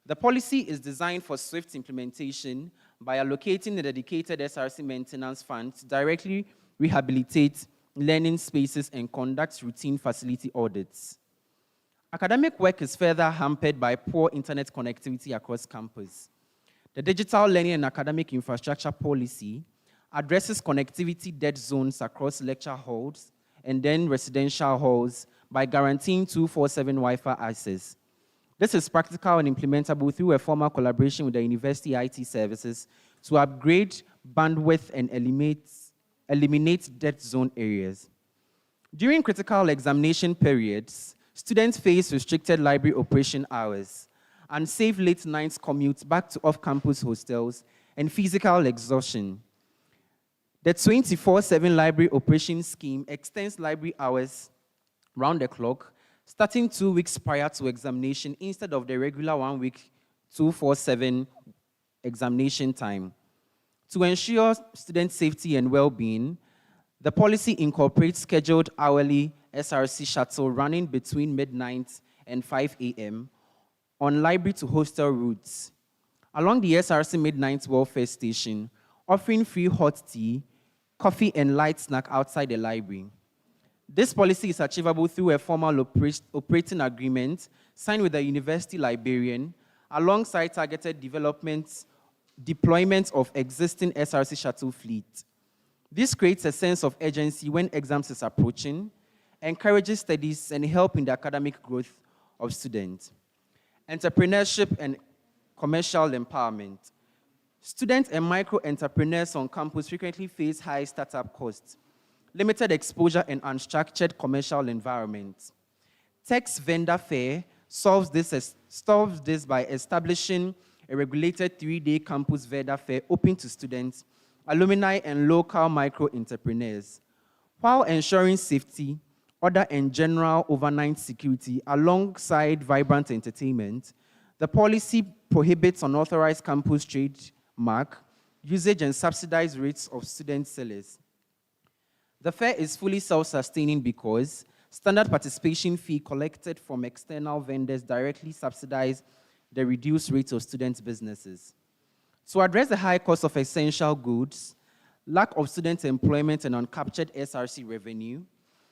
The policy is designed for swift implementation by allocating a dedicated SRC maintenance fund to directly rehabilitate learning spaces and conduct routine facility audits. Academic work is further hampered by poor internet connectivity across campus. The Digital Learning and Academic Infrastructure Policy addresses connectivity dead zones across lecture halls and then residential halls by guaranteeing 24/7 Wi-Fi access. This is practical and implementable through a formal collaboration with the university IT services to upgrade bandwidth and eliminate dead zone areas. During critical examination periods, students face restricted library operation hours, unsafe late night commutes back to off-campus hostels, and physical exhaustion. The 24/7 library operation scheme extends library hours round the clock, starting 2 weeks prior to examination instead of the regular 1 week 24/7 examination time. To ensure student safety and well-being, the policy incorporates scheduled hourly SRC shuttle running between midnight and 5 a.m. on library to hostel routes. Along the SRC Midnight Welfare Station, offering free hot tea, coffee, and light snack outside the library. This policy is achievable through a formal operating agreement signed with the university librarian alongside targeted deployment of existing SRC shuttle fleet. This creates a sense of urgency when exams is approaching, encourages studies, and help in the academic growth of students. Entrepreneurship and commercial empowerment. Students and micro-entrepreneurs on campus frequently face high startup costs, limited exposure, and unstructured commercial environments. Text Vendor Fair solves this by establishing a regulated 3-day campus vendor fair open to students, alumni, and local micro-entrepreneurs, while ensuring safety, order, and general overnight security alongside vibrant entertainment. The policy prohibits unauthorized campus trademark usage and subsidized rates of student sellers. The fair is fully self-sustaining because standard participation fee collected from external vendors directly subsidize the reduced rates of students' businesses. To address the high cost of essential goods, lack of student employment, and uncaptured SRC revenue,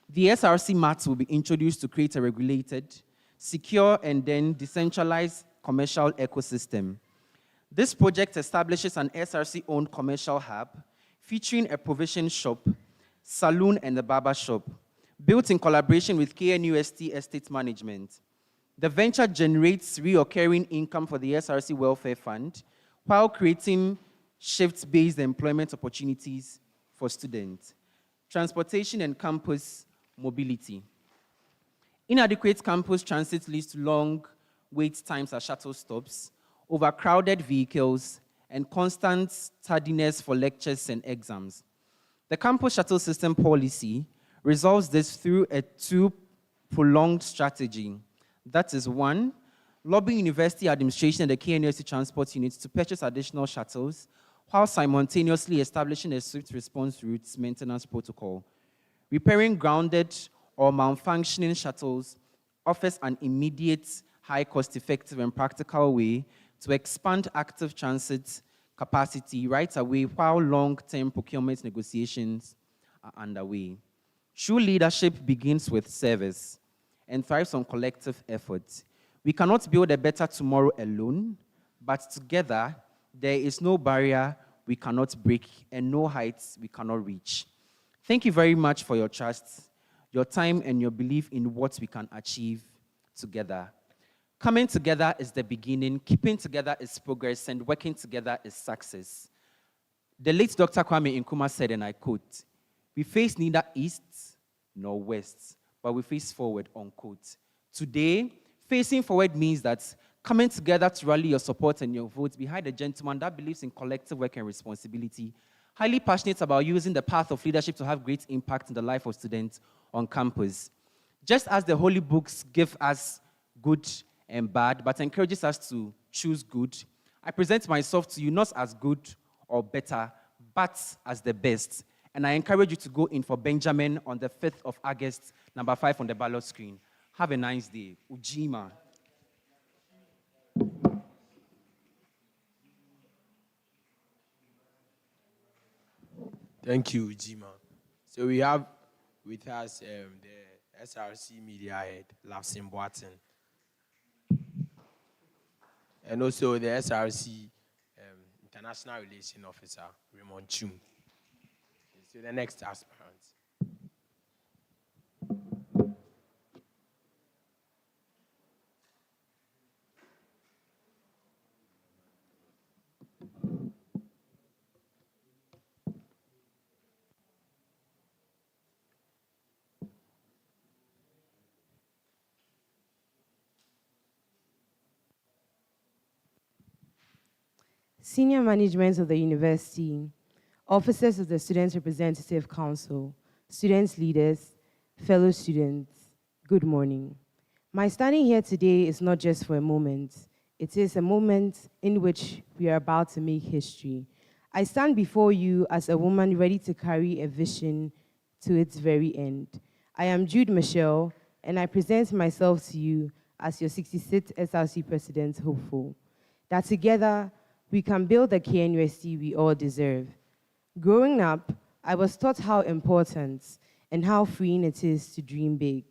the SRC MATs will be introduced to create a regulated, secure, and then decentralized commercial ecosystem. This project establishes an SRC-owned commercial hub featuring a provision shop, salon, and a barber shop, built in collaboration with KNUST Estate Management. The venture generates recurring income for the SRC Welfare Fund while creating shift-based employment opportunities for students. Transportation and campus mobility. Inadequate campus transit leads to long wait times at shuttle stops, overcrowded vehicles, and constant tardiness for lectures and exams. The campus shuttle system policy resolves this through a two-pronged strategy. That is, one, lobbying university administration and the KNUST transport units to purchase additional shuttles, while simultaneously establishing a swift response routes maintenance protocol. Repairing grounded or malfunctioning shuttles offers an immediate, high cost-effective, and practical way to expand active transit capacity right away while long-term procurement negotiations are underway. True leadership begins with service and thrives on collective effort. We cannot build a better tomorrow alone, but together, there is no barrier we cannot break and no heights we cannot reach. Thank you very much for your trust, your time, and your belief in what we can achieve together. Coming together is the beginning, keeping together is progress, and working together is success. The late Dr. Kwame Nkrumah said, and I quote, "We face neither east nor west, but we face forward," unquote. Today, facing forward means that coming together to rally your support and your votes behind a gentleman that believes in collective work and responsibility, highly passionate about using the path of leadership to have great impact in the life of students on campus. Just as the holy books give us good and bad, but encourages us to choose good, I present myself to you not as good or better, but as the best. And I encourage you to go in for Benjamin on the 5th of August, number 5 on the ballot screen. Have a nice day. Ujima.
Thank you, Ujima. So we have with us the SRC media head, Lafsin Boatin, and also the SRC international relations officer, Raymond Chum. So the next aspirant.
Senior management of the university, officers of the Students' Representative Council, students' leaders, fellow students, good morning. My standing here today is not just for a moment. It is a moment in which we are about to make history. I stand before you as a woman ready to carry a vision to its very end. I am Jude Michelle, and I present myself to you as your 66th SRC President hopeful, that together we can build the KNUST we all deserve. Growing up, I was taught how important and how freeing it is to dream big,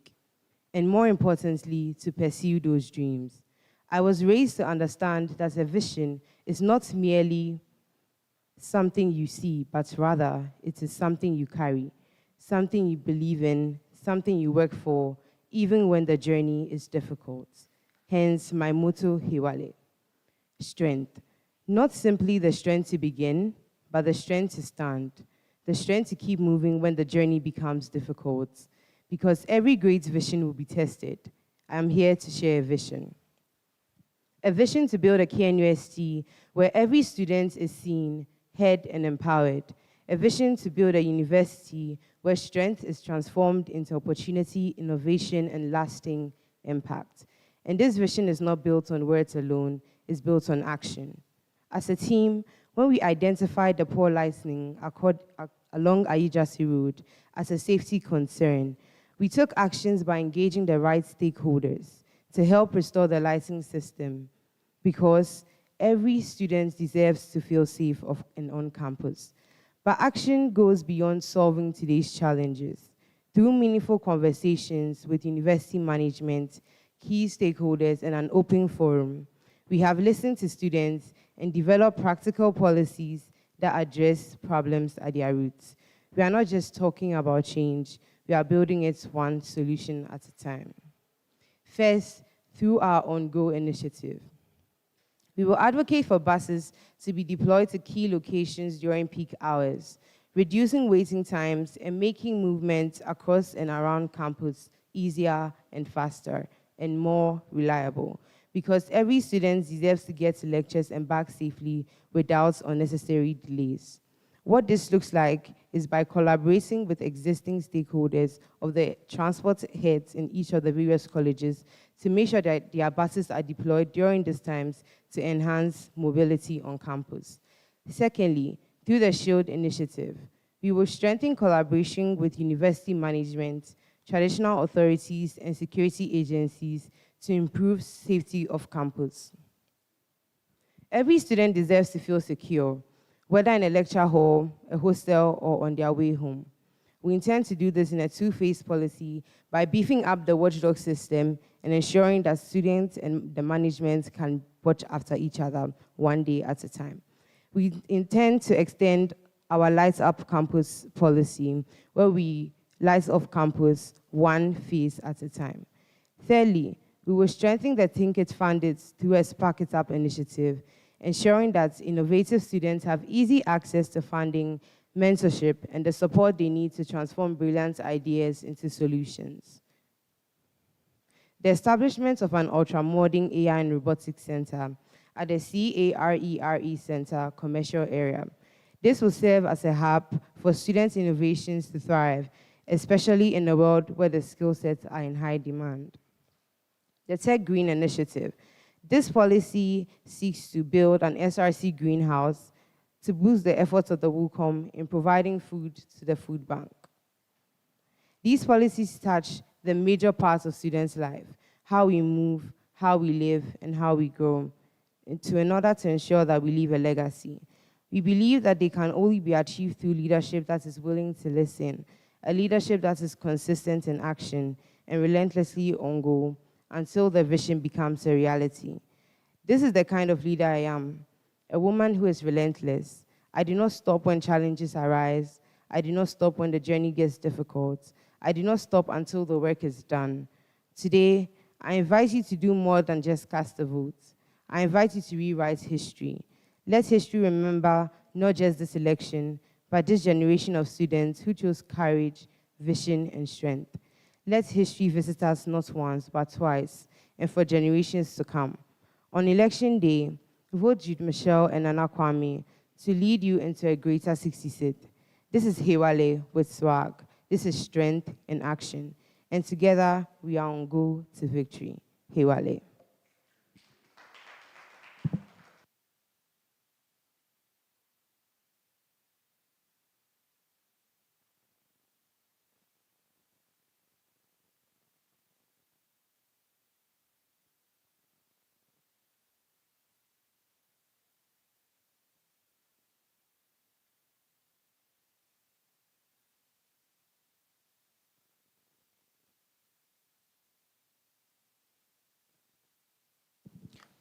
and more importantly, to pursue those dreams. I was raised to understand that a vision is not merely something you see, but rather it is something you carry, something you believe in, something you work for, even when the journey is difficult. Hence my motto, Hiwale. Strength. Not simply the strength to begin, but the strength to stand, the strength to keep moving when the journey becomes difficult. Because every great vision will be tested. I am here to share a vision. A vision to build a KNUST where every student is seen, heard, and empowered. A vision to build a university where strength is transformed into opportunity, innovation, and lasting impact. And this vision is not built on words alone, it's built on action. As a team, when we identified the poor lighting along Ayijasi Road as a safety concern, we took actions by engaging the right stakeholders to help restore the lighting system, because every student deserves to feel safe and on campus. But action goes beyond solving today's challenges. Through meaningful conversations with university management, key stakeholders, and an open forum, we have listened to students and developed practical policies that address problems at their roots. We are not just talking about change, we are building it one solution at a time. First, through our On-Go initiative. We will advocate for buses to be deployed to key locations during peak hours, reducing waiting times and making movement across and around campus easier and faster and more reliable, because every student deserves to get to lectures and back safely without unnecessary delays. What this looks like is by collaborating with existing stakeholders of the transport heads in each of the various colleges to make sure that their buses are deployed during these times to enhance mobility on campus. Secondly, through the SHIELD initiative, we will strengthen collaboration with university management, traditional authorities, and security agencies to improve safety of campus. Every student deserves to feel secure, whether in a lecture hall, a hostel, or on their way home. We intend to do this in a two-phase policy by beefing up the watchdog system and ensuring that students and the management can watch after each other one day at a time. We intend to extend our Lights Up Campus policy, where we light up campus one phase at a time. Thirdly, we will strengthen the Think It Fund It through a Spark It Up initiative, ensuring that innovative students have easy access to funding, mentorship, and the support they need to transform brilliant ideas into solutions. The establishment of an ultra-modern AI and robotics center at the CARERE Center commercial area. This will serve as a hub for student innovations to thrive, especially in a world where the skill sets are in high demand. The Tech Green Initiative. This policy seeks to build an SRC greenhouse to boost the efforts of the WUCOM in providing food to the food bank. These policies touch the major parts of students' life, how we move, how we live, and how we grow, in order to ensure that we leave a legacy. We believe that they can only be achieved through leadership that is willing to listen, a leadership that is consistent in action and relentlessly on goal, until the vision becomes a reality. This is the kind of leader I am, a woman who is relentless. I do not stop when challenges arise. I do not stop when the journey gets difficult. I do not stop until the work is done. Today, I invite you to do more than just cast a vote. I invite you to rewrite history. Let history remember not just this election, but this generation of students who chose courage, vision, and strength. Let history visit us not once, but twice, and for generations to come. On election day, vote Jude Michelle and Nana Kwame to lead you into a greater 66th. This is Hewale with swag. This is strength in action. And together, we are on go to victory. Hewale.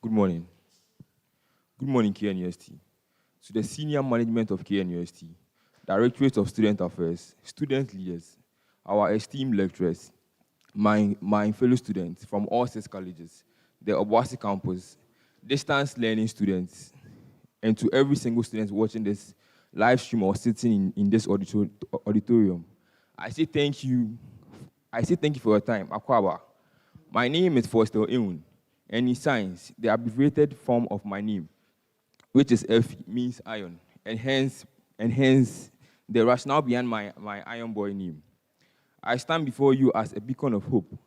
Good morning. Good morning, KNUST. To the senior management of KNUST, Directorate of Student Affairs, student leaders, our esteemed lecturers, my fellow students from all 6 colleges, the Obuasi campus, distance learning students, and to every single student watching this live stream or sitting in this auditorium, I say thank you. I say thank you for your time. Akwaba. My name is Foster Eun, and in science, the abbreviated form of my name, which is F, means iron, and hence the rationale behind my Iron Boy name. I stand before you as a beacon of hope,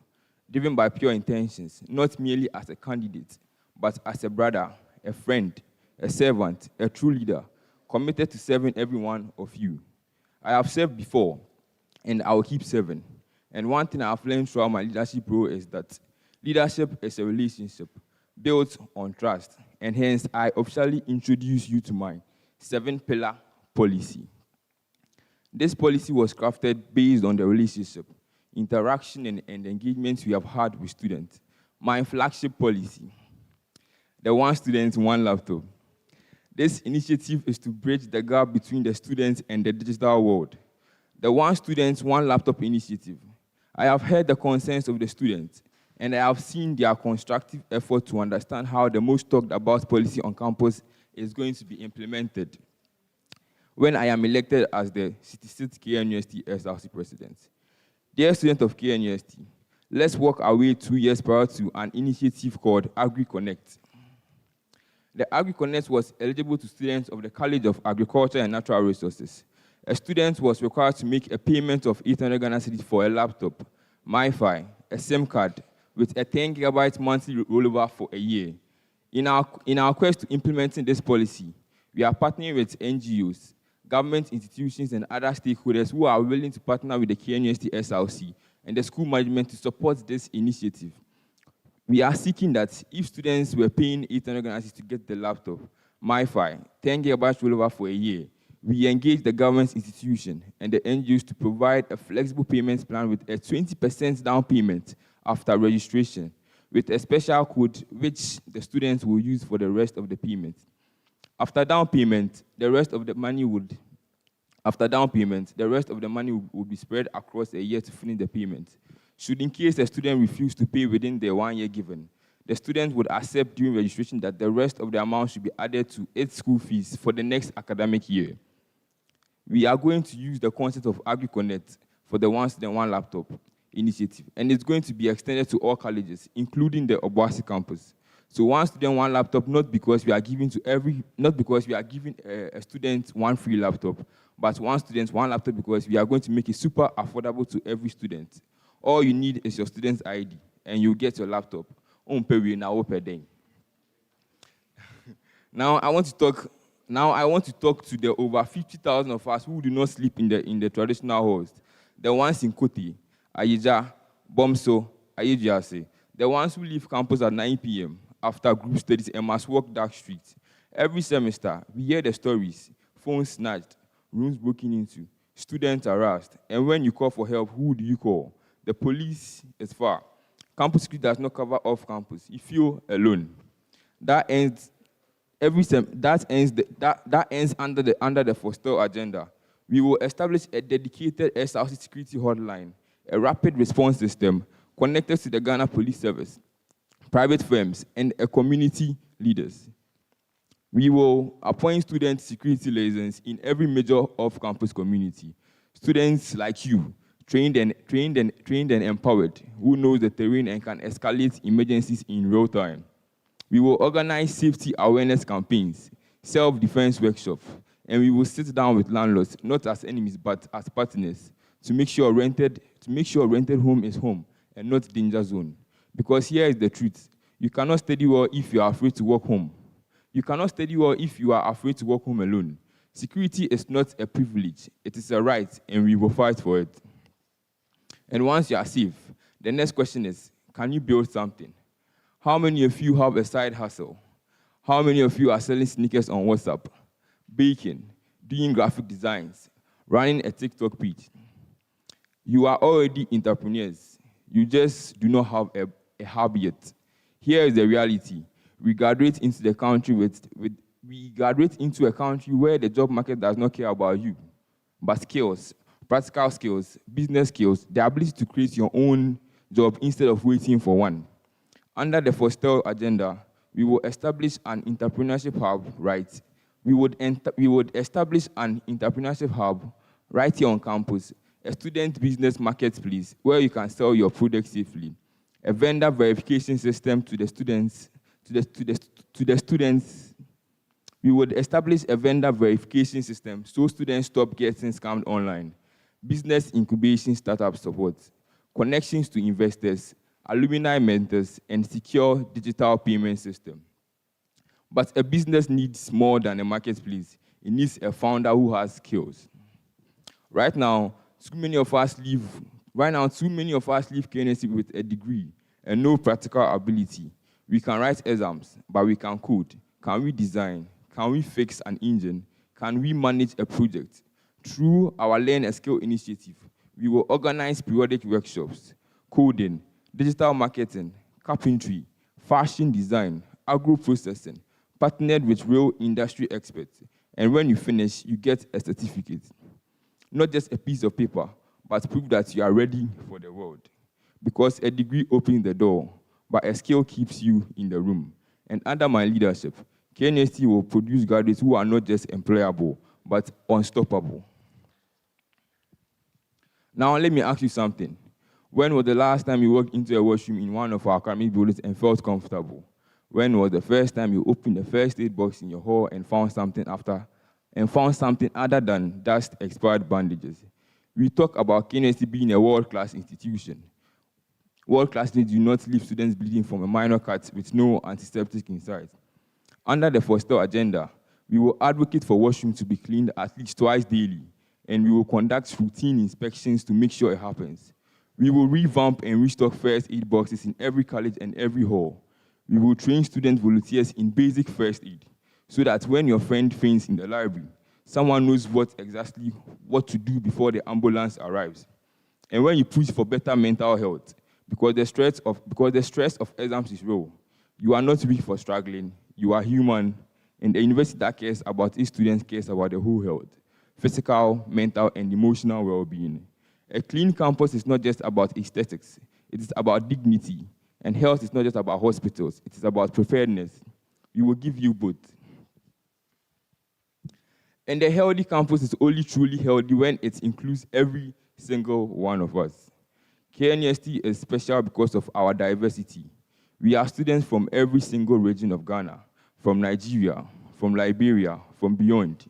driven by pure intentions, not merely as a candidate, but as a brother, a friend, a servant, a true leader, committed to serving every one of you. I have served before, and I will keep serving. And one thing I have learned throughout my leadership role is that leadership is a relationship built on trust, and hence I officially introduce you to my 7-pillar policy. This policy was crafted based on the relationship, interaction, and engagement we have had with students. My flagship policy, the one student, one laptop. This initiative is to bridge the gap between the students and the digital world. The one student, one laptop initiative. I have heard the concerns of the students, and I have seen their constructive effort to understand how the most talked about policy on campus is going to be implemented when I am elected as the 66th KNUST SRC president. Dear students of KNUST, let's walk our way 2 years prior to an initiative called AgriConnect. The AgriConnect was eligible to students of the College of Agriculture and Natural Resources. A student was required to make a payment of 800 Ghana cedis for a laptop, MiFi, a SIM card, with a 10 gigabyte monthly rollover for a year. In our quest to implementing this policy, we are partnering with NGOs, government institutions, and other stakeholders who are willing to partner with the KNUST SRC and the school management to support this initiative. We are seeking that if students were paying 800 Ghana cedis to get the laptop, MiFi, 10 gigabyte rollover for a year, we engage the government institution and the NGOs to provide a flexible payment plan with a 20% down payment after registration, with a special code which the students will use for the rest of the payment. After down payment, the rest of the money would be spread across a year to finish the payment. Should in case a student refuse to pay within the 1 year given, the student would accept during registration that the rest of the amount should be added to its school fees for the next academic year. We are going to use the concept of AgriConnect for the one student, one laptop initiative, and it's going to be extended to all colleges, including the Obuasi campus. So one student, one laptop, not because we are giving a student one free laptop, but one student, one laptop because we are going to make it super affordable to every student. All you need is your student's ID, and you get your laptop. Now I want to talk to the over 50,000 of us who do not sleep in the traditional halls. The ones in Koti, Ayija, Bomso, Ayejiase. The ones who leave campus at 9 p.m. after group studies and must walk dark streets. Every semester, we hear the stories: phones snatched, rooms broken into, students harassed. And when you call for help, who do you call? The police is far. Campus security does not cover off campus. You feel alone. That ends under the Foster agenda. We will establish a dedicated SRC security hotline, a rapid response system connected to the Ghana Police Service, private firms, and community leaders. We will appoint student security liaisons in every major off-campus community. Students like you, trained and empowered, who knows the terrain and can escalate emergencies in real time. We will organize safety awareness campaigns, self-defense workshops, and we will sit down with landlords, not as enemies, but as partners, to make sure rented home is home and not danger zone. Because here is the truth: you cannot study well if you are afraid to walk home. You cannot study well if you are afraid to walk home alone. Security is not a privilege; it is a right, and we will fight for it. And once you are safe, the next question is: can you build something? How many of you have a side hustle? How many of you are selling sneakers on WhatsApp, baking, doing graphic designs, running a TikTok page? You are already entrepreneurs. You just do not have a hub yet. Here is the reality: We graduate into the country we graduate into a country where the job market does not care about you, but skills, practical skills, business skills, the ability to create your own job instead of waiting for one. Under the Foster agenda, we will establish an entrepreneurship hub, right? We would establish an entrepreneurship hub right here on campus, a student business marketplace where you can sell your products safely, a vendor verification system to the students. We would establish a vendor verification system so students stop getting scammed online, business incubation startup support, connections to investors, alumni mentors, and secure digital payment system. But a business needs more than a marketplace. It needs a founder who has skills. Right now, too many of us leave KNSC with a degree and no practical ability. We can write exams, but we can code. Can we design? Can we fix an engine? Can we manage a project? Through our Learn a Skill initiative, we will organize periodic workshops, coding, digital marketing, carpentry, fashion design, agro-processing, partnered with real industry experts. And when you finish, you get a certificate. Not just a piece of paper, but proof that you are ready for the world. Because a degree opens the door, but a skill keeps you in the room. And under my leadership, KNST will produce graduates who are not just employable, but unstoppable. Now, let me ask you something. When was the last time you walked into a washroom in one of our academic buildings and felt comfortable? When was the first time you opened the first aid box in your hall and found something other than dust expired bandages? We talk about KNST being a world-class institution. World-class needs do not leave students bleeding from a minor cut with no antiseptic inside. Under the Foster agenda, we will advocate for washrooms to be cleaned at least twice daily, and we will conduct routine inspections to make sure it happens. We will revamp and restock first aid boxes in every college and every hall. We will train student volunteers in basic first aid, so that when your friend faints in the library, someone knows exactly what to do before the ambulance arrives. And when you push for better mental health, because the stress of exams is real, you are not weak for struggling, you are human, and the university that cares about its students cares about the whole health, physical, mental, and emotional well-being. A clean campus is not just about aesthetics, it is about dignity, and health is not just about hospitals, it is about preparedness. We will give you both. And a healthy campus is only truly healthy when it includes every single one of us. KNST is special because of our diversity. We are students from every single region of Ghana, from Nigeria, from Liberia, from beyond.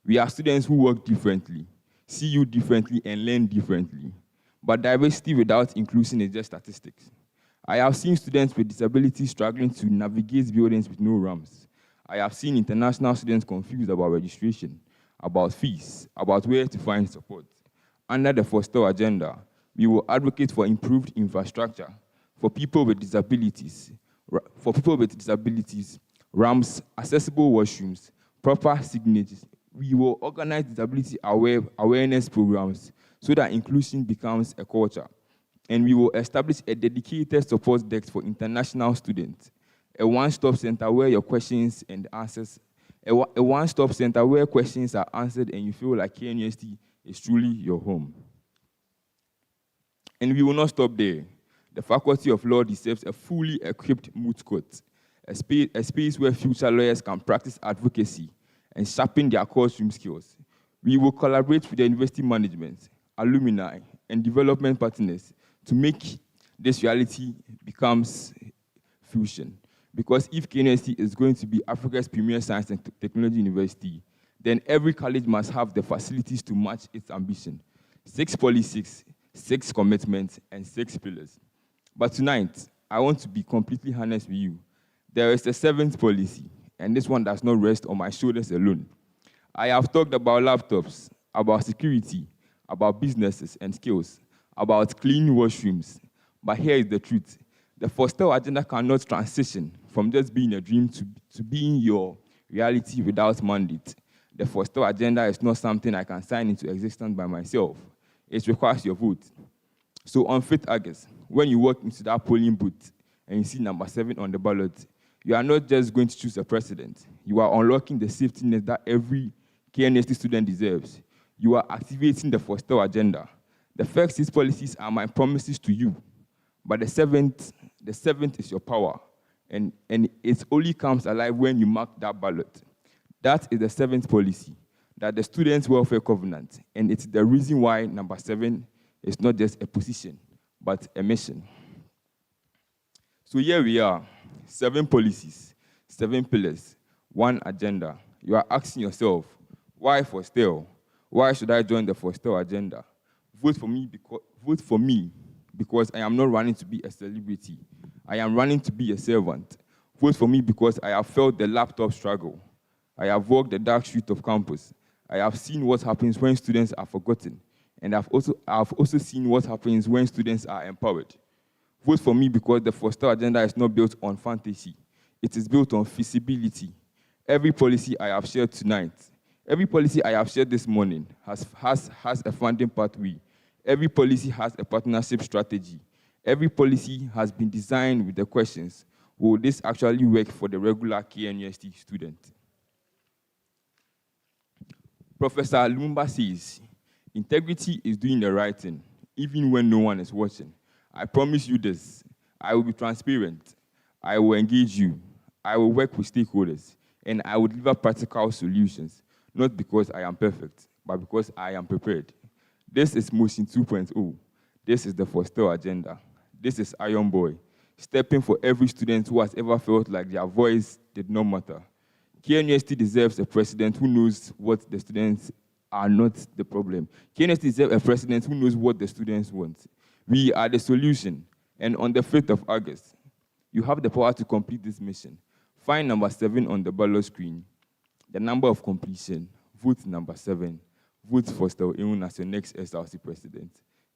We are students who work differently, see you differently, and learn differently. But diversity without inclusion is just statistics. I have seen students with disabilities struggling to navigate buildings with no ramps. I have seen international students confused about registration, about fees, about where to find support. Under the Foster agenda, we will advocate for improved infrastructure for people with disabilities, ramps, accessible washrooms, proper signatures. We will organize disability awareness programs so that inclusion becomes a culture. And we will establish a dedicated support desk for international students, a one-stop center where your questions and answers, a one-stop center where questions are answered and you feel like KNUST is truly your home. And we will not stop there. The Faculty of Law deserves a fully equipped moot court, a space where future lawyers can practice advocacy and sharpen their courtroom skills. We will collaborate with the university management, alumni, and development partners to make this reality becomes fusion. Because if KNUST is going to be Africa's premier science and technology university, then every college must have the facilities to match its ambition. 6 policies, 6 commitments, and 6 pillars. But tonight, I want to be completely honest with you. There is a 7th policy, and this one does not rest on my shoulders alone. I have talked about laptops, about security, about businesses and skills, about clean washrooms. But here is the truth. The Foster agenda cannot transition from just being a dream to being your reality without mandate. The Foster agenda is not something I can sign into existence by myself. It requires your vote. So on 5th August, when you walk into that polling booth and you see number 7 on the ballot, You are not just going to choose a president. You are unlocking the safety net that every KNST student deserves. You are activating the Foster agenda. The first 6 policies are my promises to you, but the seventh is your power, and it only comes alive when you mark that ballot. That is the 7th policy, that the Students' Welfare Covenant, and it's the reason why number 7 is not just a position, but a mission. So here we are, 7 policies, 7 pillars, 1 agenda. You are asking yourself, why Foster? Why should I join the Foster agenda? Vote for me because I am not running to be a celebrity. I am running to be a servant. Vote for me because I have felt the laptop struggle. I have walked the dark street of campus. I have seen what happens when students are forgotten. And I've also seen what happens when students are empowered. Vote for me because the Foster agenda is not built on fantasy. It is built on feasibility. Every policy I have shared tonight, every policy I have shared this morning has a funding pathway. Every policy has a partnership strategy. Every policy has been designed with the questions, will this actually work for the regular KNUST student? Professor Lumumba says, integrity is doing the right thing, even when no one is watching. I promise you this, I will be transparent, I will engage you, I will work with stakeholders, and I will deliver practical solutions, not because I am perfect, but because I am prepared. This is Motion 2.0. This is the Foster agenda. This is Iron Boy, stepping for every student who has ever felt like their voice did not matter. KNUST deserves a president who knows what the students are not the problem. KNUST deserves a president who knows what the students want. We are the solution. And on the 5th of August, you have the power to complete this mission. Find number 7 on the ballot screen. The number of completion. Vote number 7. Vote for Foster Eun as your next SRC president.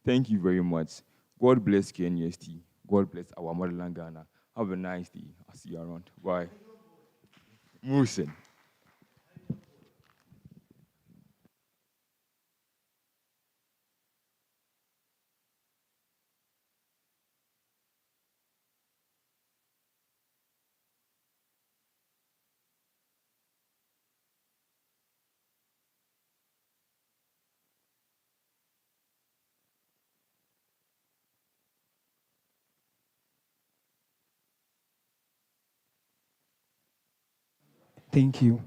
Thank you very much. God bless KNUST. God bless our motherland Ghana. Have a nice day. I'll see you around. Bye. Musin.
Thank you.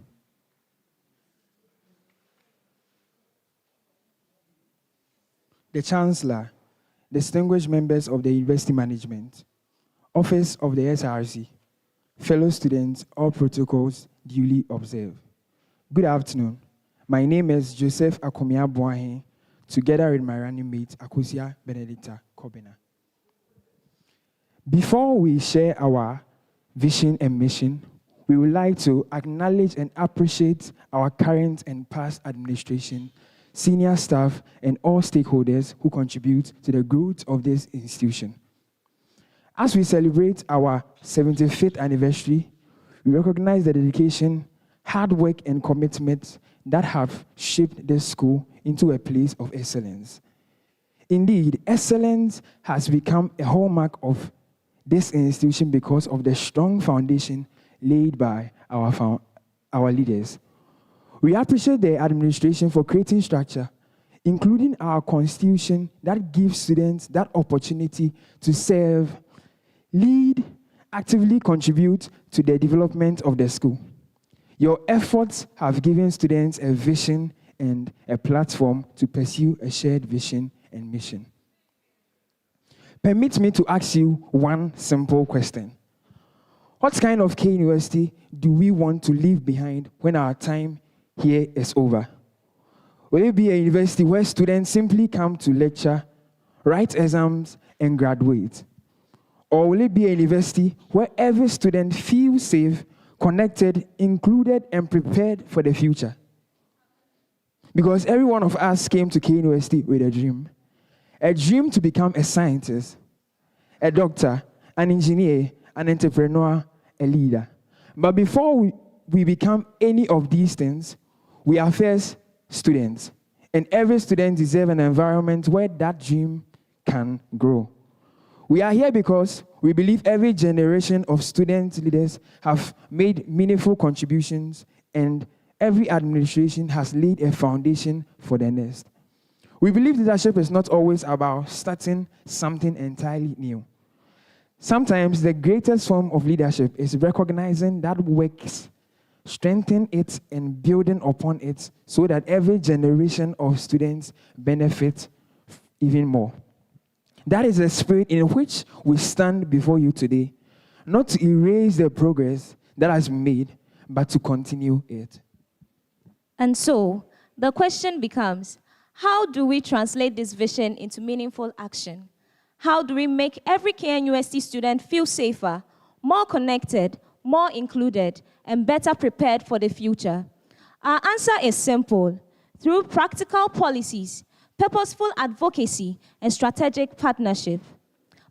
The Chancellor, distinguished members of the University Management, Office of the SRC, fellow students, all protocols duly observed. Good afternoon. My name is Joseph Akomia Boahe, together with my running mate, Akosia Benedicta Kobina. Before we share our vision and mission, we would like to acknowledge and appreciate our current and past administration, senior staff, and all stakeholders who contribute to the growth of this institution. As we celebrate our 75th anniversary, we recognize the dedication, hard work, and commitment that have shaped this school into a place of excellence. Indeed, excellence has become a hallmark of this institution because of the strong foundation laid by our leaders. We appreciate the administration for creating structure, including our constitution that gives students that opportunity to serve, lead, actively contribute to the development of the school. Your efforts have given students a vision and a platform to pursue a shared vision and mission. Permit me to ask you one simple question. What kind of KNUST do we want to leave behind when our time here is over? Will it be a university where students simply come to lecture, write exams, and graduate? Or will it be a university where every student feels safe, connected, included, and prepared for the future? Because every one of us came to KNUST with a dream to become a scientist, a doctor, an engineer, an entrepreneur, a leader. But before we become any of these things, we are first students. And every student deserves an environment where that dream can grow. We are here because we believe every generation of student leaders have made meaningful contributions, and every administration has laid a foundation for the next. We believe leadership is not always about starting something entirely new. Sometimes the greatest form of leadership is recognizing that works, strengthening it, and building upon it so that every generation of students benefit even more. That is the spirit in which we stand before you today, not to erase the progress that has been made, but to continue it.
And so, the question becomes, how do we translate this vision into meaningful action? How do we make every KNUST student feel safer, more connected, more included, and better prepared for the future? Our answer is simple: through practical policies, purposeful advocacy, and strategic partnership.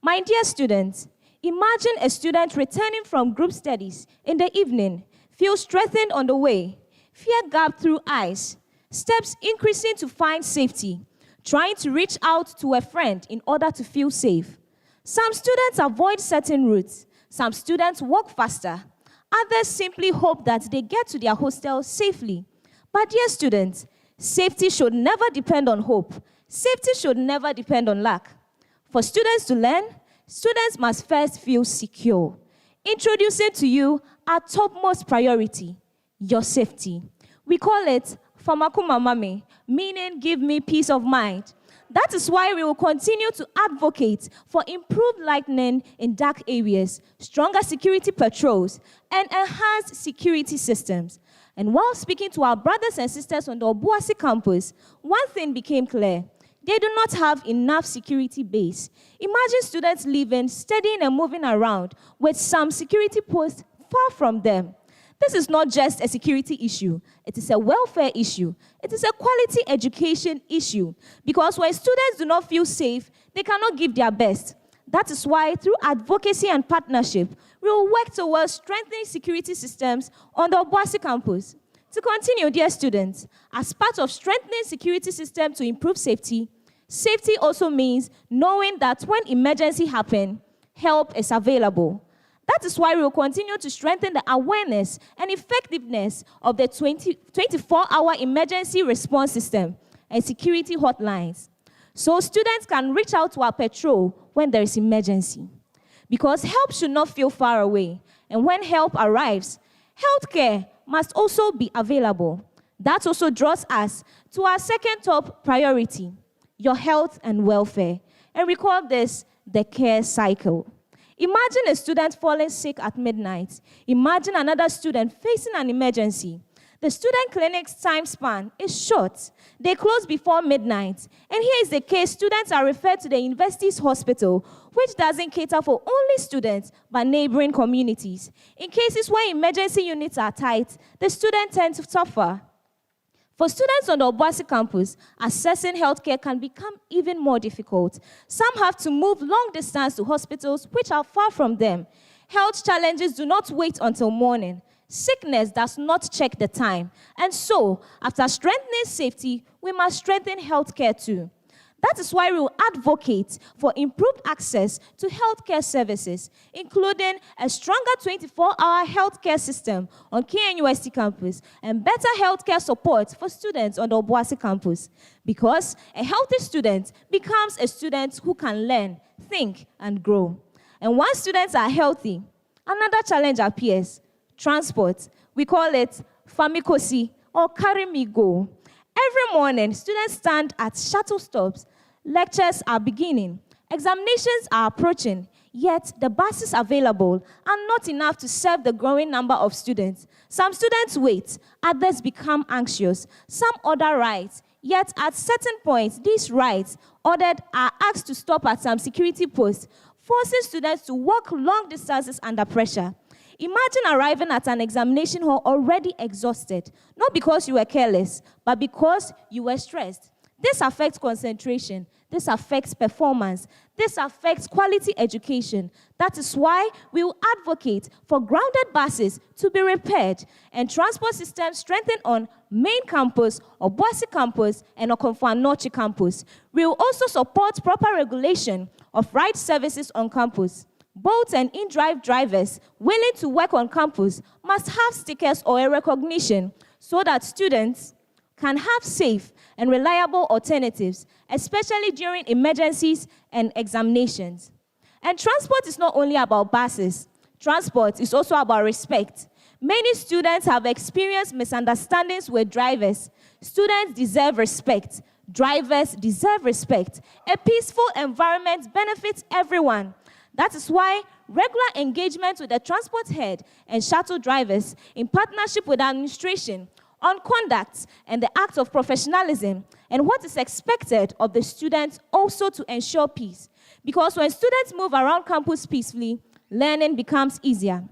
My dear students, imagine a student returning from group studies in the evening, feels strengthened on the way, fear gapped through eyes, steps increasing to find safety, trying to reach out to a friend in order to feel safe. Some students avoid certain routes. Some students walk faster. Others simply hope that they get to their hostels safely. But dear students, safety should never depend on hope. Safety should never depend on luck. For students to learn, students must first feel secure. Introducing to you our topmost priority, your safety. We call it Famakuma Mame, meaning give me peace of mind. That is why we will continue to advocate for improved lighting in dark areas, stronger security patrols, and enhanced security systems. And while speaking to our brothers and sisters on the Obuasi campus, one thing became clear: they do not have enough security base. Imagine students living, studying, and moving around with some security posts far from them. This is not just a security issue. It is a welfare issue. It is a quality education issue. Because when students do not feel safe, they cannot give their best. That is why, through advocacy and partnership, we will work towards strengthening security systems on the Obuasi campus. To continue, dear students, as part of strengthening security systems to improve safety, safety also means knowing that when emergency happens, help is available. That is why we will continue to strengthen the awareness and effectiveness of the 24-hour emergency response system and security hotlines, so students can reach out to our patrol when there is emergency. Because help should not feel far away, and when help arrives, healthcare must also be available. That also draws us to our second top priority, your health and welfare, and we call this the care cycle. Imagine a student falling sick at midnight. Imagine another student facing an emergency. The student clinic's time span is short. They close before midnight. And here is the case: students are referred to the university's hospital, which doesn't cater for only students, but neighboring communities. In cases where emergency units are tight, the students tend to suffer. For students on the Obuasi campus, accessing healthcare can become even more difficult. Some have to move long distance to hospitals which are far from them. Health challenges do not wait until morning. Sickness does not check the time. And so, after strengthening safety, we must strengthen healthcare too. That is why we will advocate for improved access to healthcare services, including a stronger 24-hour healthcare system on KNUST campus and better healthcare support for students on the Obuasi campus. Because a healthy student becomes a student who can learn, think, and grow. And once students are healthy, another challenge appears: transport. We call it Famikosi, or Carry Me Go. Every morning, students stand at shuttle stops. Lectures are beginning. Examinations are approaching. Yet, the buses available are not enough to serve the growing number of students. Some students wait. Others become anxious. Some order rides. Yet, at certain points, these rides ordered are asked to stop at some security posts, forcing students to walk long distances under pressure. Imagine arriving at an examination hall already exhausted, not because you were careless, but because you were stressed. This affects concentration. This affects performance. This affects quality education. That is why we will advocate for grounded buses to be repaired and transport systems strengthened on main campus, Obuasi campus, and Okomfo-Anokye campus. We will also support proper regulation of ride services on campus. Boat and in-drive drivers willing to work on campus must have stickers or a recognition so that students can have safe and reliable alternatives, especially during emergencies and examinations. And transport is not only about buses. Transport is also about respect. Many students have experienced misunderstandings with drivers. Students deserve respect. Drivers deserve respect. A peaceful environment benefits everyone. That is why regular engagement with the transport head and shuttle drivers in partnership with the administration on conduct and the act of professionalism and what is expected of the students also to ensure peace. Because when students move around campus peacefully, learning becomes easier.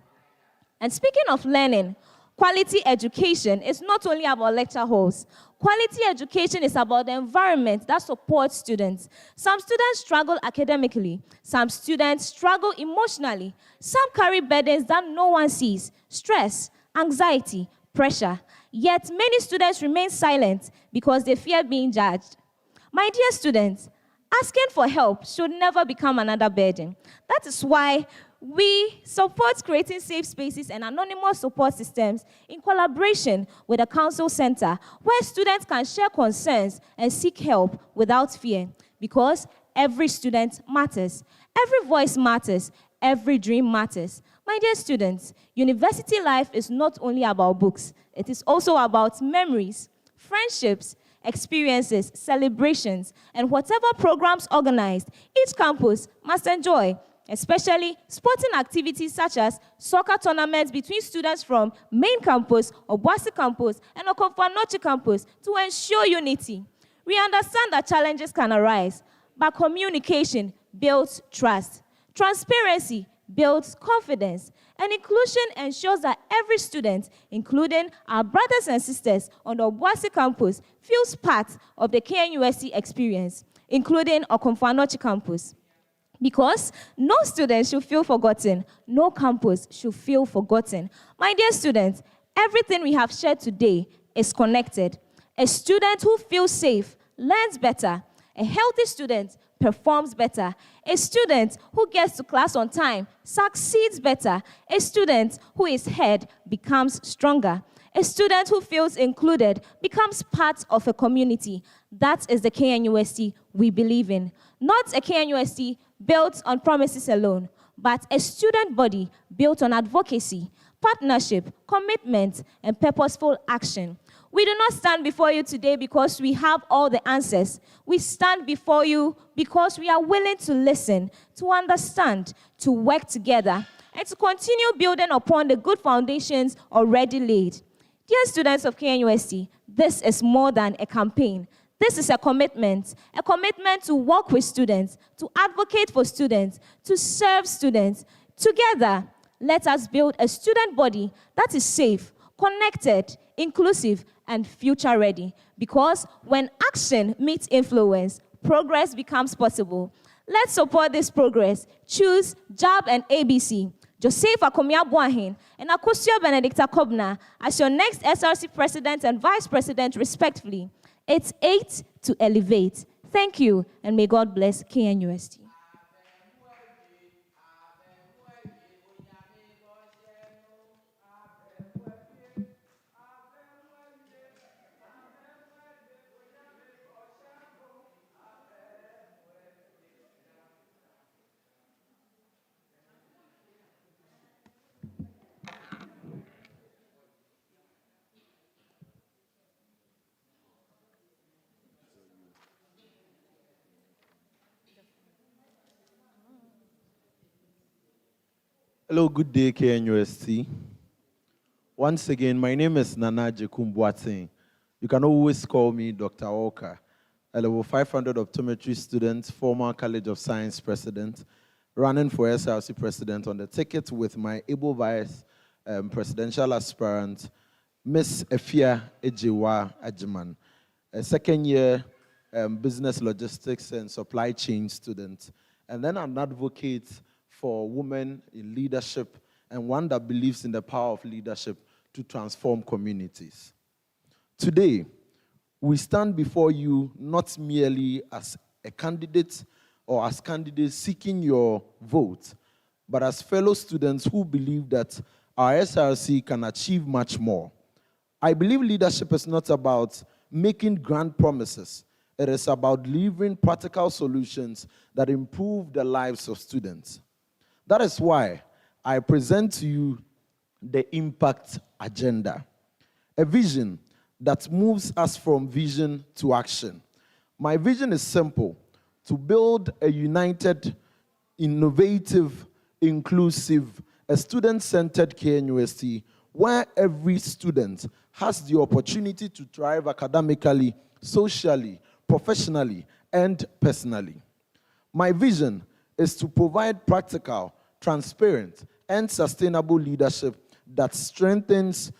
And speaking of learning, quality education is not only about lecture halls. Quality education is about the environment that supports students. Some students struggle academically. Some students struggle emotionally. Some carry burdens that no one sees: stress, anxiety, pressure. Yet many students remain silent because they fear being judged. My dear students, asking for help should never become another burden. That is why we support creating safe spaces and anonymous support systems in collaboration with the Council Center, where students can share concerns and seek help without fear, because every student matters, every voice matters, every dream matters. My dear students, university life is not only about books. It is also about memories, friendships, experiences, celebrations, and whatever programs organized, each campus must enjoy, especially sporting activities such as soccer tournaments between students from main campus, Obuasi campus, and Okomfo-Anokye campus to ensure unity. We understand that challenges can arise, but communication builds trust. Transparency builds confidence, and inclusion ensures that every student, including our brothers and sisters on the Obuasi campus, feels part of the KNUST experience, including Okomfo-Anokye campus. Because no student should feel forgotten, no campus should feel forgotten. My dear students, everything we have shared today is connected. A student who feels safe learns better. A healthy student performs better. A student who gets to class on time succeeds better. A student who is heard becomes stronger. A student who feels included becomes part of a community. That is the KNUST we believe in. Not a KNUST built on promises alone, but a student body built on advocacy, partnership, commitment, and purposeful action. We do not stand before you today because we have all the answers. We stand before you because we are willing to listen, to understand, to work together, and to continue building upon the good foundations already laid. Dear students of KNUST, this is more than a campaign. This is a commitment to work with students, to advocate for students, to serve students. Together, let us build a student body that is safe, connected, inclusive, and future-ready. Because when action meets influence, progress becomes possible. Let's support this progress. Choose JAB and ABC, Joseph Akomia Boahin, and Akosua Benedicta Kobna as your next SRC President and Vice President, respectively. It's 8 to elevate. Thank you, and may God bless KNUST.
Hello, good day, KNUST. Once again, my name is Nana Jekumbuating. You can always call me Dr. Walker, a level 500 optometry student, former College of Science president, running for SRC president on the ticket with my able vice presidential aspirant, Miss Efia Ejiwa Ajiman, a second-year business logistics and supply chain student, and then an advocate for women in leadership and one that believes in the power of leadership to transform communities. Today, we stand before you not merely as a candidate or as candidates seeking your vote, but as fellow students who believe that our SRC can achieve much more. I believe leadership is not about making grand promises. It is about delivering practical solutions that improve the lives of students. That is why I present to you the Impact Agenda, a vision that moves us from vision to action. My vision is simple: to build a united, innovative, inclusive, a student-centered KNUST where every student has the opportunity to thrive academically, socially, professionally, and personally. My vision is to provide practical, transparent, and sustainable leadership that strengthens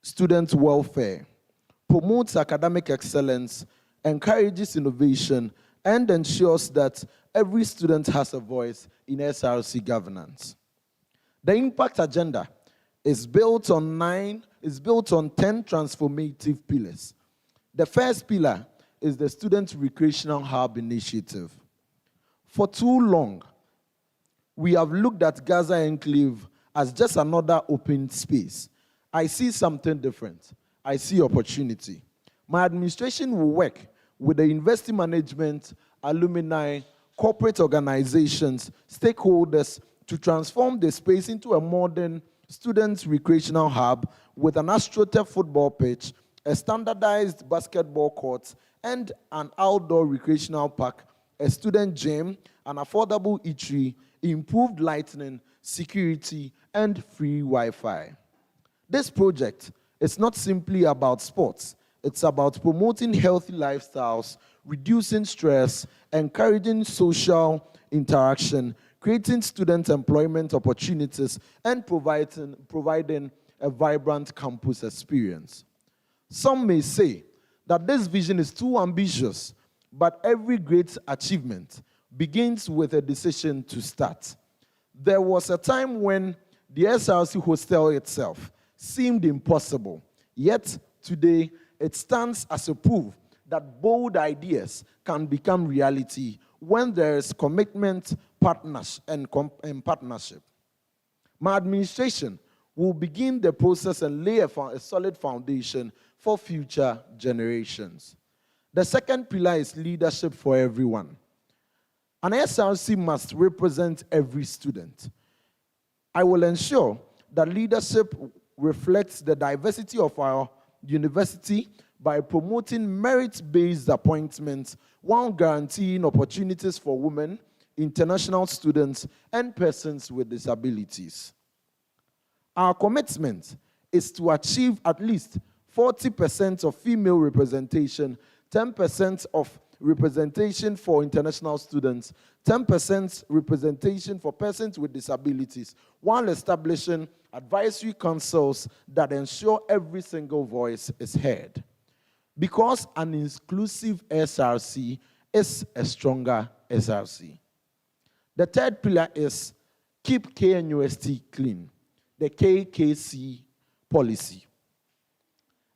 student welfare, promotes academic excellence, encourages innovation, and ensures that every student has a voice in SRC governance. The Impact Agenda is built on 10 transformative pillars. The first pillar is the Student Recreational Hub Initiative. For too long, we have looked at Gaza Enclave as just another open space. I see something different. I see opportunity. My administration will work with the university management, alumni, corporate organizations, stakeholders to transform the space into a modern student recreational hub with an AstroTurf football pitch, a standardized basketball court, and an outdoor recreational park, a student gym, an affordable eatery, improved lighting, security, and free Wi-Fi. This project is not simply about sports. It's about promoting healthy lifestyles, reducing stress, encouraging social interaction, creating student employment opportunities, and providing a vibrant campus experience. Some may say that this vision is too ambitious, but every great achievement begins with a decision to start. There was a time when the SRC hostel itself seemed impossible, yet today it stands as a proof that bold ideas can become reality when there is commitment, partnership. My administration will begin the process and lay a solid foundation for future generations. The second pillar is leadership for everyone. An SRC must represent every student. I will ensure that leadership reflects the diversity of our university by promoting merit-based appointments while guaranteeing opportunities for women, international students, and persons with disabilities. Our commitment is to achieve at least 40% of female representation, 10% of representation for international students, 10% representation for persons with disabilities, while establishing advisory councils that ensure every single voice is heard. Because an inclusive SRC is a stronger SRC. The third pillar is keep KNUST clean, the KKC policy.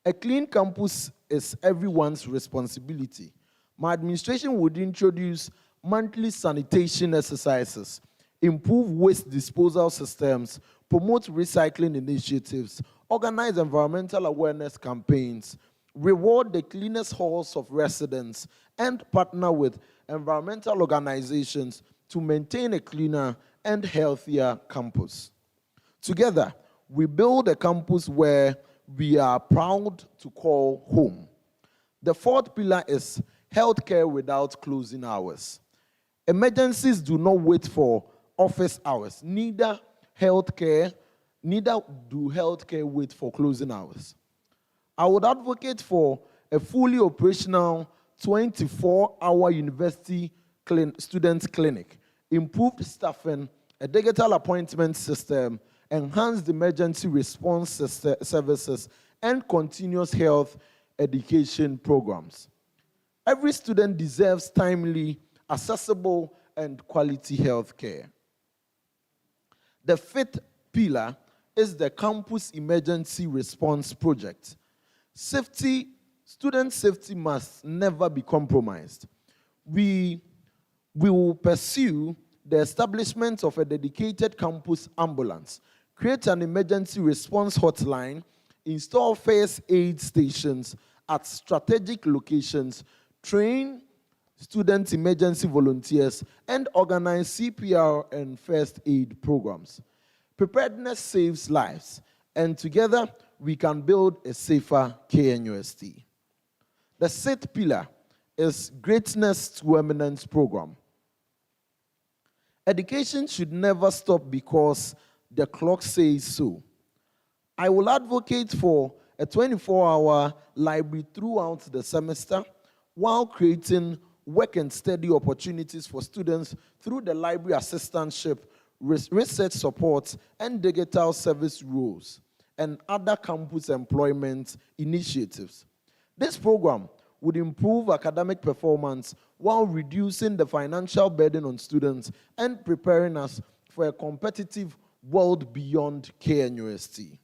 A clean campus is everyone's responsibility. My administration would introduce monthly sanitation exercises, improve waste disposal systems, promote recycling initiatives, organize environmental awareness campaigns, reward the cleanest halls of residence, and partner with environmental organizations to maintain a cleaner and healthier campus. Together, we build a campus where we are proud to call home. The fourth pillar is healthcare without closing hours. Emergencies do not wait for office hours. Neither do healthcare wait for closing hours. I would advocate for a fully operational 24-hour university student clinic, improved staffing, a digital appointment system, enhanced emergency response services, and continuous health education programs. Every student deserves timely, accessible, and quality health care. The fifth pillar is the Campus Emergency Response Project. Student safety must never be compromised. We will pursue the establishment of a dedicated campus ambulance, create an emergency response hotline, install first aid stations at strategic locations, train student emergency volunteers, and organize CPR and first aid programs. Preparedness saves lives, and together we can build a safer KNUST. The sixth pillar is Greatness to Eminence program. Education should never stop because the clock says so. I will advocate for a 24-hour library throughout the semester while creating work and study opportunities for students through the library assistantship, research support, and digital service roles, and other campus employment initiatives. This program would improve academic performance while reducing the financial burden on students and preparing us for a competitive world beyond KNUST.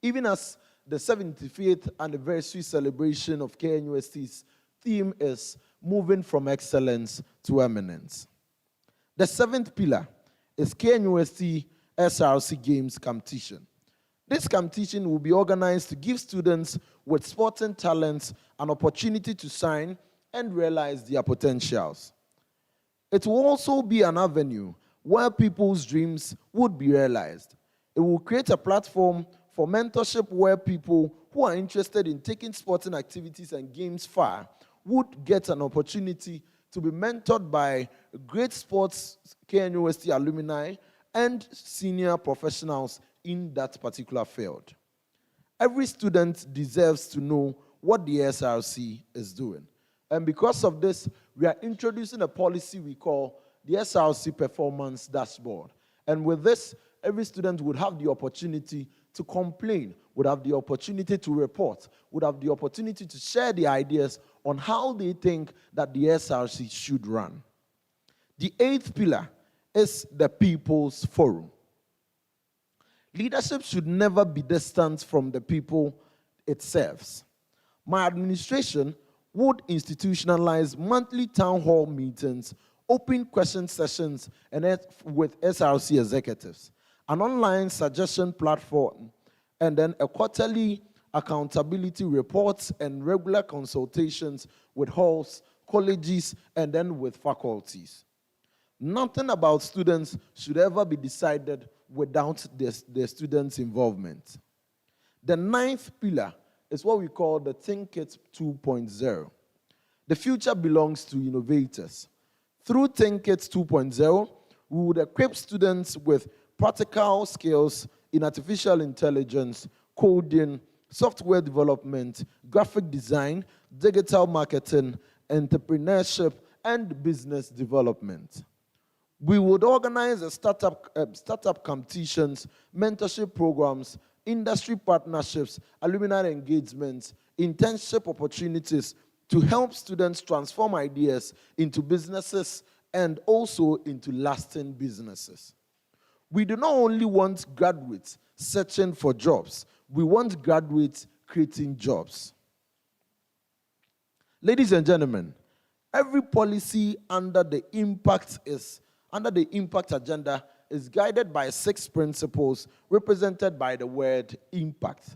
Even as the 75th anniversary celebration of KNUST's theme is moving from excellence to eminence. The seventh pillar is KNUST SRC Games Competition. This competition will be organized to give students with sporting talents an opportunity to shine and realize their potentials. It will also be an avenue where people's dreams would be realized. It will create a platform for mentorship where people who are interested in taking sporting activities and games far would get an opportunity to be mentored by great sports KNUST alumni and senior professionals in that particular field. Every student deserves to know what the SRC is doing. And because of this, we are introducing a policy we call the SRC Performance Dashboard. And with this, every student would have the opportunity to complain, would have the opportunity to report, would have the opportunity to share the ideas on how they think that the SRC should run. The eighth pillar is the People's Forum. Leadership should never be distant from the people it serves. My administration would institutionalize monthly town hall meetings, open question sessions, and with SRC executives, an online suggestion platform, and then a quarterly accountability reports and regular consultations with halls, colleges, and then with faculties. Nothing about students should ever be decided without the students' involvement. The ninth pillar is what we call the Think It 2.0. The future belongs to innovators. Through Think It 2.0, we would equip students with practical skills in artificial intelligence, coding, software development, graphic design, digital marketing, entrepreneurship, and business development. We would organize startup competitions, mentorship programs, industry partnerships, alumni engagements, internship opportunities to help students transform ideas into businesses and also into lasting businesses. We do not only want graduates searching for jobs, we want graduates creating jobs. Ladies and gentlemen, every policy under the impact agenda is guided by 6 principles represented by the word impact.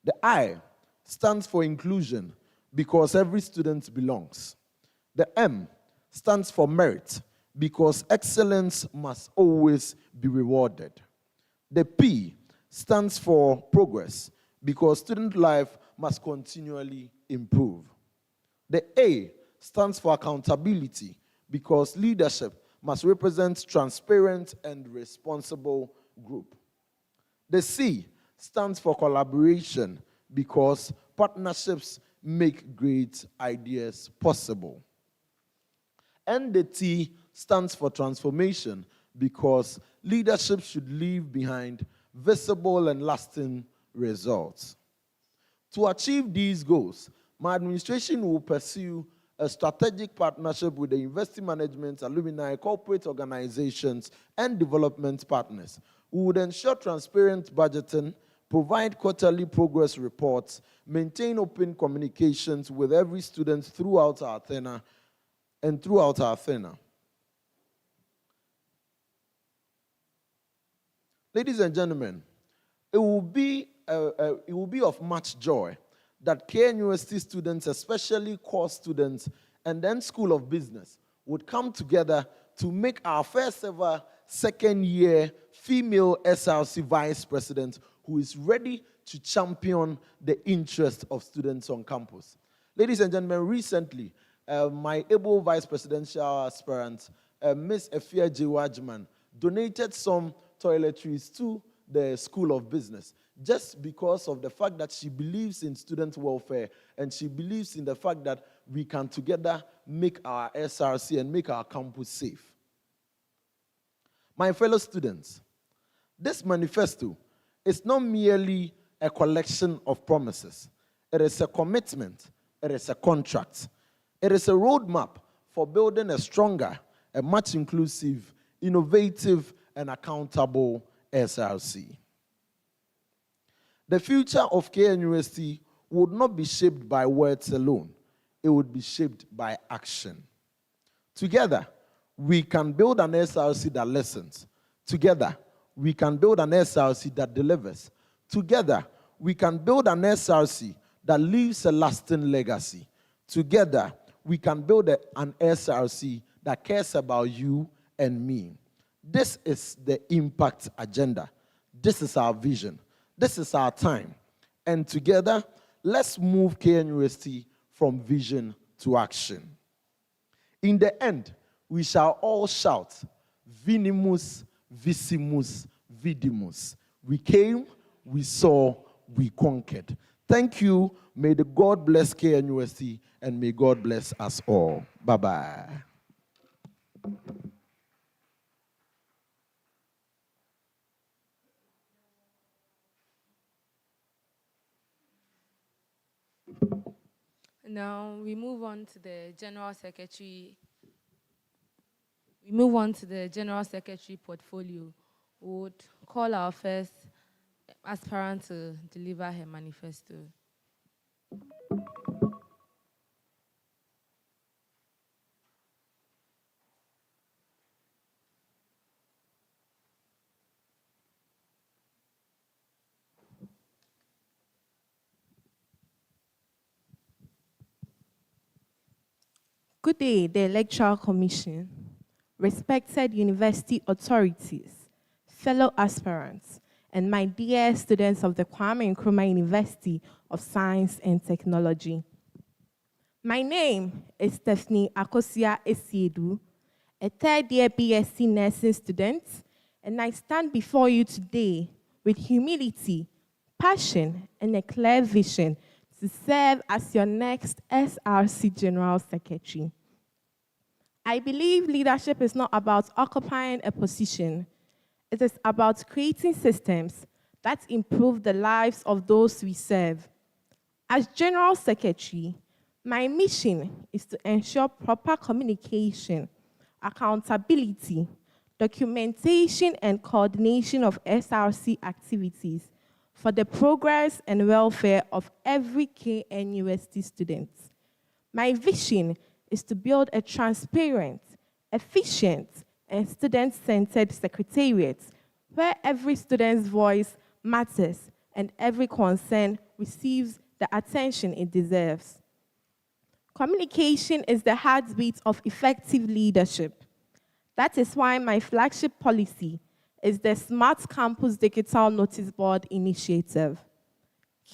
The I stands for inclusion because every student belongs. The M stands for merit because excellence must always be rewarded. The P stands for progress because student life must continually improve. The A stands for accountability because leadership must represent transparent and responsible group. The C stands for collaboration because partnerships make great ideas possible. And the T stands for transformation because leadership should leave behind visible and lasting results. To achieve these goals, my administration will pursue a strategic partnership with the university management, alumni, corporate organizations, and development partners. We would ensure transparent budgeting, provide quarterly progress reports, maintain open communications with every student throughout our tenure. Ladies and gentlemen, it will be of much joy that KNUST students, especially core students, and then School of Business, would come together to make our first ever second-year female SRC vice president who is ready to champion the interest of students on campus. Ladies and gentlemen, recently, my able vice presidential aspirant, Ms. Efia J. Wajman, donated some toiletries to the School of Business, just because of the fact that she believes in student welfare and she believes in the fact that we can together make our SRC and make our campus safe. My fellow students, this manifesto is not merely a collection of promises. It is a commitment. It is a contract. It is a roadmap for building a stronger, a much inclusive, innovative, and accountable SRC. The future of KNUST would not be shaped by words alone. It would be shaped by action. Together, we can build an SRC that listens. Together, we can build an SRC that delivers. Together, we can build an SRC that leaves a lasting legacy. Together, we can build an SRC that cares about you and me. This is the impact agenda. This is our vision. This is our time. And together, let's move KNUST from vision to action. In the end, we shall all shout, Vinimus, Visimus, Vidimus. We came, we saw, we conquered. Thank you. May the God bless KNUST and may God bless us all. Bye-bye.
Now we move on to the General Secretary. We move on to the General Secretary portfolio. We would call our first aspirant to deliver her manifesto. Good day, the Electoral Commission, respected university authorities, fellow aspirants, and my dear students of the Kwame Nkrumah University of Science and Technology. My name is Stephanie Akosia Esiedu, a third-year BSc nursing student, and I stand before you today with humility, passion, and a clear vision to serve as your next SRC General Secretary. I believe leadership is not about occupying a position. It is about creating systems that improve the lives of those we serve. As General Secretary, my mission is to ensure proper communication, accountability, documentation, and coordination of SRC activities for the progress and welfare of every KNUST student. My vision is to build a transparent, efficient, and student-centered secretariat where every student's voice matters and every concern receives the attention it deserves. Communication is the heartbeat of effective leadership. That is why my flagship policy is the Smart Campus Digital Notice Board Initiative.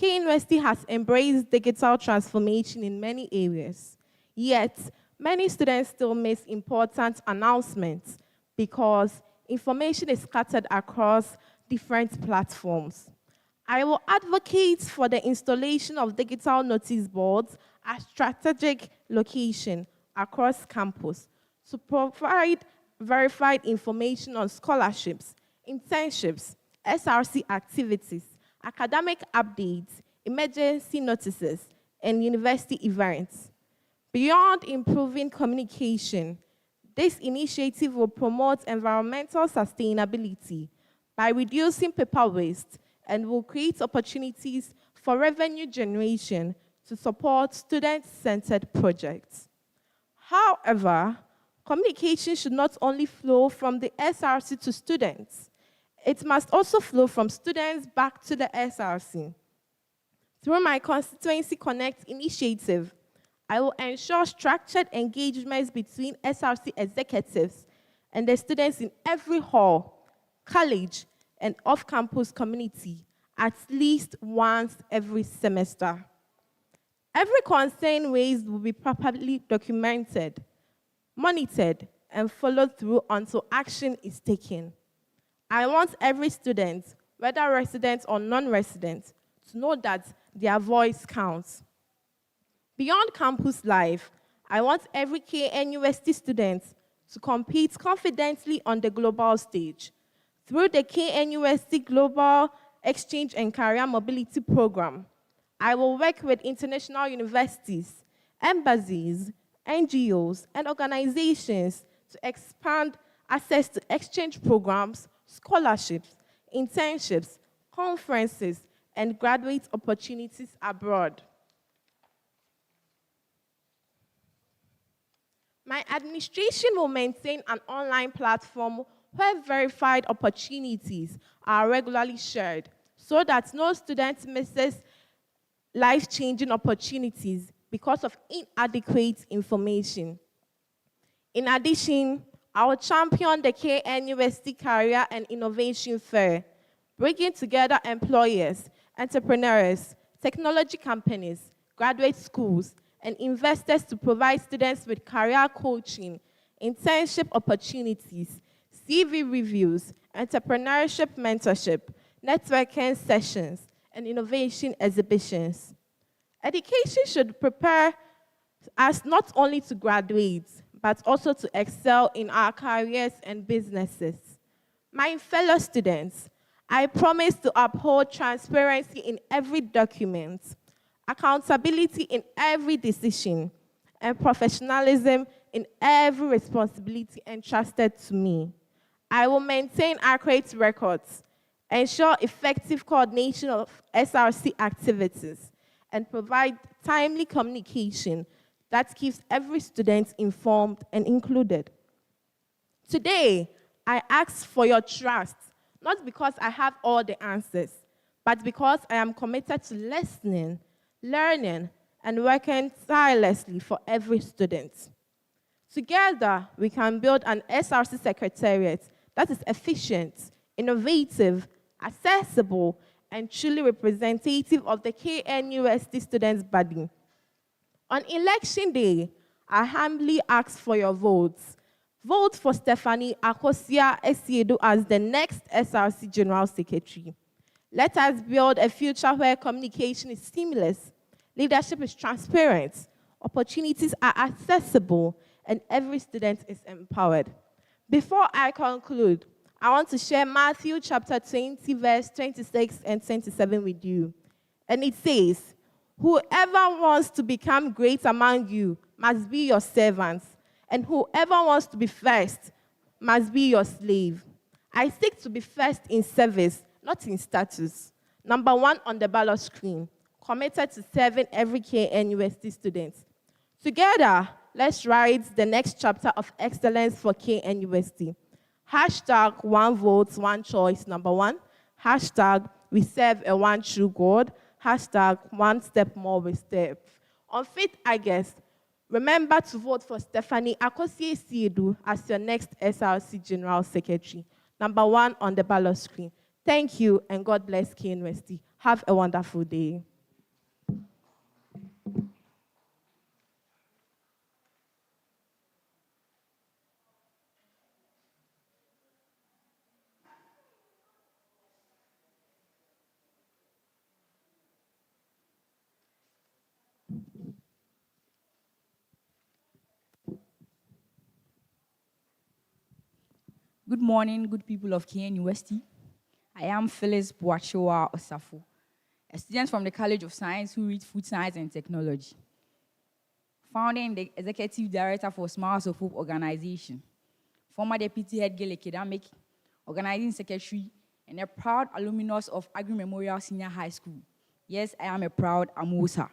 KNUST has embraced digital transformation in many areas, yet many students still miss important announcements because information is scattered across different platforms. I will advocate for the installation of digital notice boards at strategic locations across campus to provide verified information on scholarships, internships, SRC activities, academic updates, emergency notices,
and university events. Beyond improving communication, this initiative will promote environmental sustainability by reducing paper waste and will create opportunities for revenue generation to support student-centered projects. However, communication should not only flow from the SRC to students, it must also flow from students back to the SRC. Through my Constituency Connect initiative, I will ensure structured engagements between SRC executives and the students in every hall, college, and off-campus community at least once every semester. Every concern raised will be properly documented, monitored, and followed through until action is taken. I want every student, whether resident or non-resident, to know that their voice counts. Beyond campus life, I want every KNUST student to compete confidently on the global stage. Through the KNUST Global Exchange and Career Mobility Program, I will work with international universities, embassies, NGOs, and organizations to expand access to exchange programs, scholarships, internships, conferences, and graduate opportunities abroad. My administration will maintain an online platform where verified opportunities are regularly shared so that no student misses life-changing opportunities because of inadequate information. In addition, I will champion the KNUST Career and Innovation Fair, bringing together employers, entrepreneurs, technology companies, graduate schools, and investors to provide students with career coaching, internship opportunities, CV reviews, entrepreneurship mentorship, networking sessions, and innovation exhibitions. Education should prepare us not only to graduate, but also to excel in our careers and businesses. My fellow students, I promise to uphold transparency in every document, accountability in every decision, and professionalism in every responsibility entrusted to me. I will maintain accurate records, ensure effective coordination of SRC activities, and provide timely communication that keeps every student informed and included. Today, I ask for your trust, not because I have all the answers, but because I am committed to listening, learning, and working tirelessly for every student. Together, we can build an SRC secretariat that is efficient, innovative, accessible, and truly representative of the KNUST students' body. On election day, I humbly ask for your votes. Vote for Stephanie Akosia Esiedu as the next SRC General Secretary. Let us build a future where communication is seamless, leadership is transparent, opportunities are accessible, and every student is empowered. Before I conclude, I want to share Matthew chapter 20, verse 26 and 27 with you. And it says, "Whoever wants to become great among you must be your servants, and whoever wants to be first must be your slave." I seek to be first in service, not in status. Number one on the ballot screen, committed to serving every KNUST student. Together, let's write the next chapter of excellence for KNUST. Hashtag one vote, one choice, number one. Hashtag we serve a one true God. Hashtag one step more with step. On 5th August, remember to vote for Stephanie Akosie Siedu as your next SRC General Secretary. Number one on the ballot screen. Thank you, and God bless KNUST. Have a wonderful day.
Good morning, good people of KNUST. I am Phyllis Boachiwa Osafo, a student from the College of Science who reads Food Science and Technology. Founder and the Executive Director for Smiles of Hope Organization. Former Deputy Head Girl Academic, Organizing Secretary, and a proud alumnus of Agri Memorial Senior High School. Yes, I am a proud Amosa.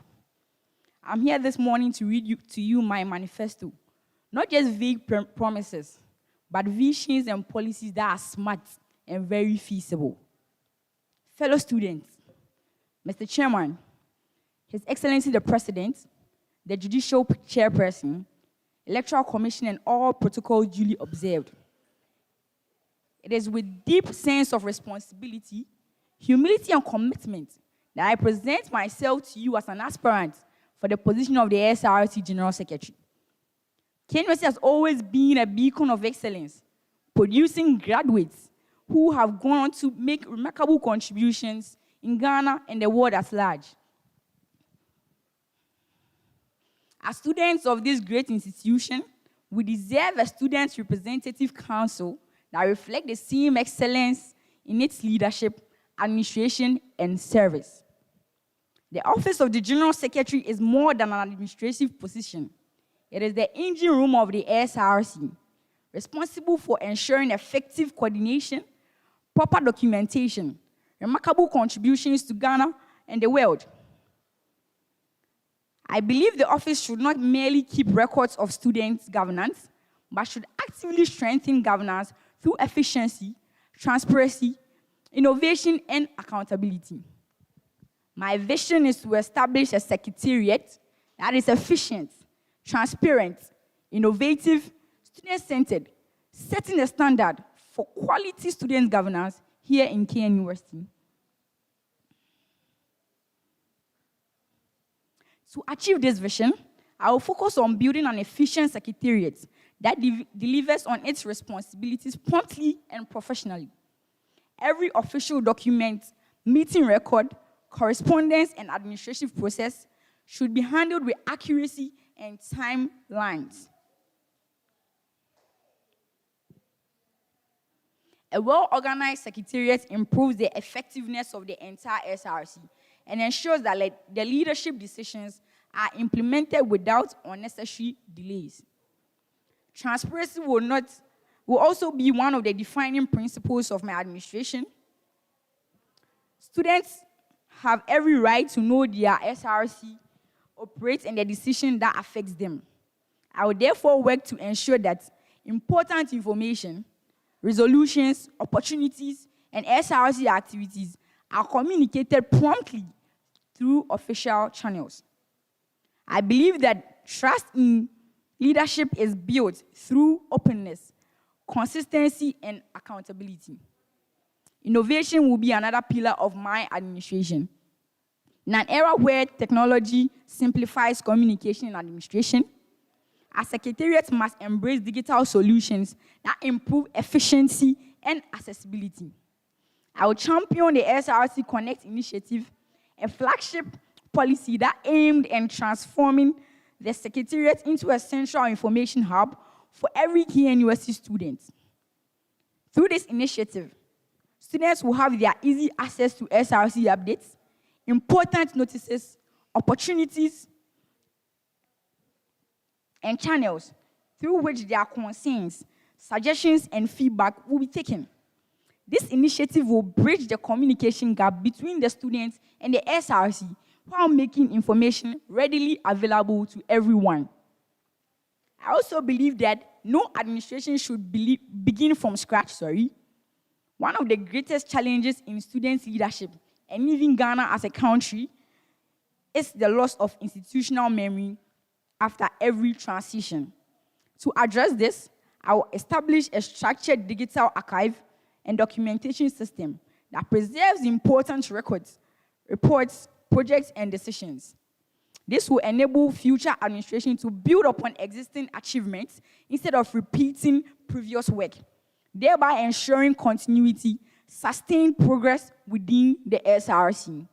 I'm here this morning to read to you my manifesto. Not just vague promises, but visions and policies that are smart and very feasible. Fellow students, Mr. Chairman, His Excellency the President, the Judicial Chairperson, Electoral Commission, and all protocols duly observed. It is with deep sense of responsibility, humility, and commitment that I present myself to you as an aspirant for the position of the SRC General Secretary. KNUST has always been a beacon of excellence, producing graduates who have gone on to make remarkable contributions in Ghana and the world at large. As students of this great institution, we deserve a Student Representative Council that reflects the same excellence in its leadership, administration, and service. The office of the General Secretary is more than an administrative position. It is the engine room of the SRC, responsible for ensuring effective coordination, proper documentation, remarkable contributions to Ghana and the world. I believe the office should not merely keep records of students' governance, but should actively strengthen governance through efficiency, transparency, innovation, and accountability. My vision is to establish a secretariat that is efficient, transparent, innovative, student-centered, setting a standard for quality student governance here in KNUST. To achieve this vision, I will focus on building an efficient secretariat that delivers on its responsibilities promptly and professionally. Every official document, meeting record, correspondence, and administrative process should be handled with accuracy and timelines. A well-organized secretariat improves the effectiveness of the entire SRC and ensures that the leadership decisions are implemented without unnecessary delays. Transparency will also be one of the defining principles of my administration. Students have every right to know their SRC operates and the decision that affects them. I will therefore work to ensure that important information, resolutions, opportunities, and SRC activities are communicated promptly through official channels. I believe that trust in leadership is built through openness, consistency, and accountability. Innovation will be another pillar of my administration. In an era where technology simplifies communication and administration, our secretariat must embrace digital solutions that improve efficiency and accessibility. I will champion the SRC Connect initiative, a flagship policy that aimed at transforming the secretariat into a central information hub for every KNUST student. Through this initiative, students will have their easy access to SRC updates, important notices, opportunities, and channels through which their concerns, suggestions, and feedback will be taken. This initiative will bridge the communication gap between the students and the SRC while making information readily available to everyone. I also believe that no administration should begin from scratch. One of the greatest challenges in students' leadership, and even Ghana as a country, is the loss of institutional memory after every transition. To address this, I will establish a structured digital archive and documentation system that preserves important records, reports, projects, and decisions. This will enable future administration to build upon existing achievements instead of repeating previous work, thereby ensuring continuity, sustained progress within the SRC.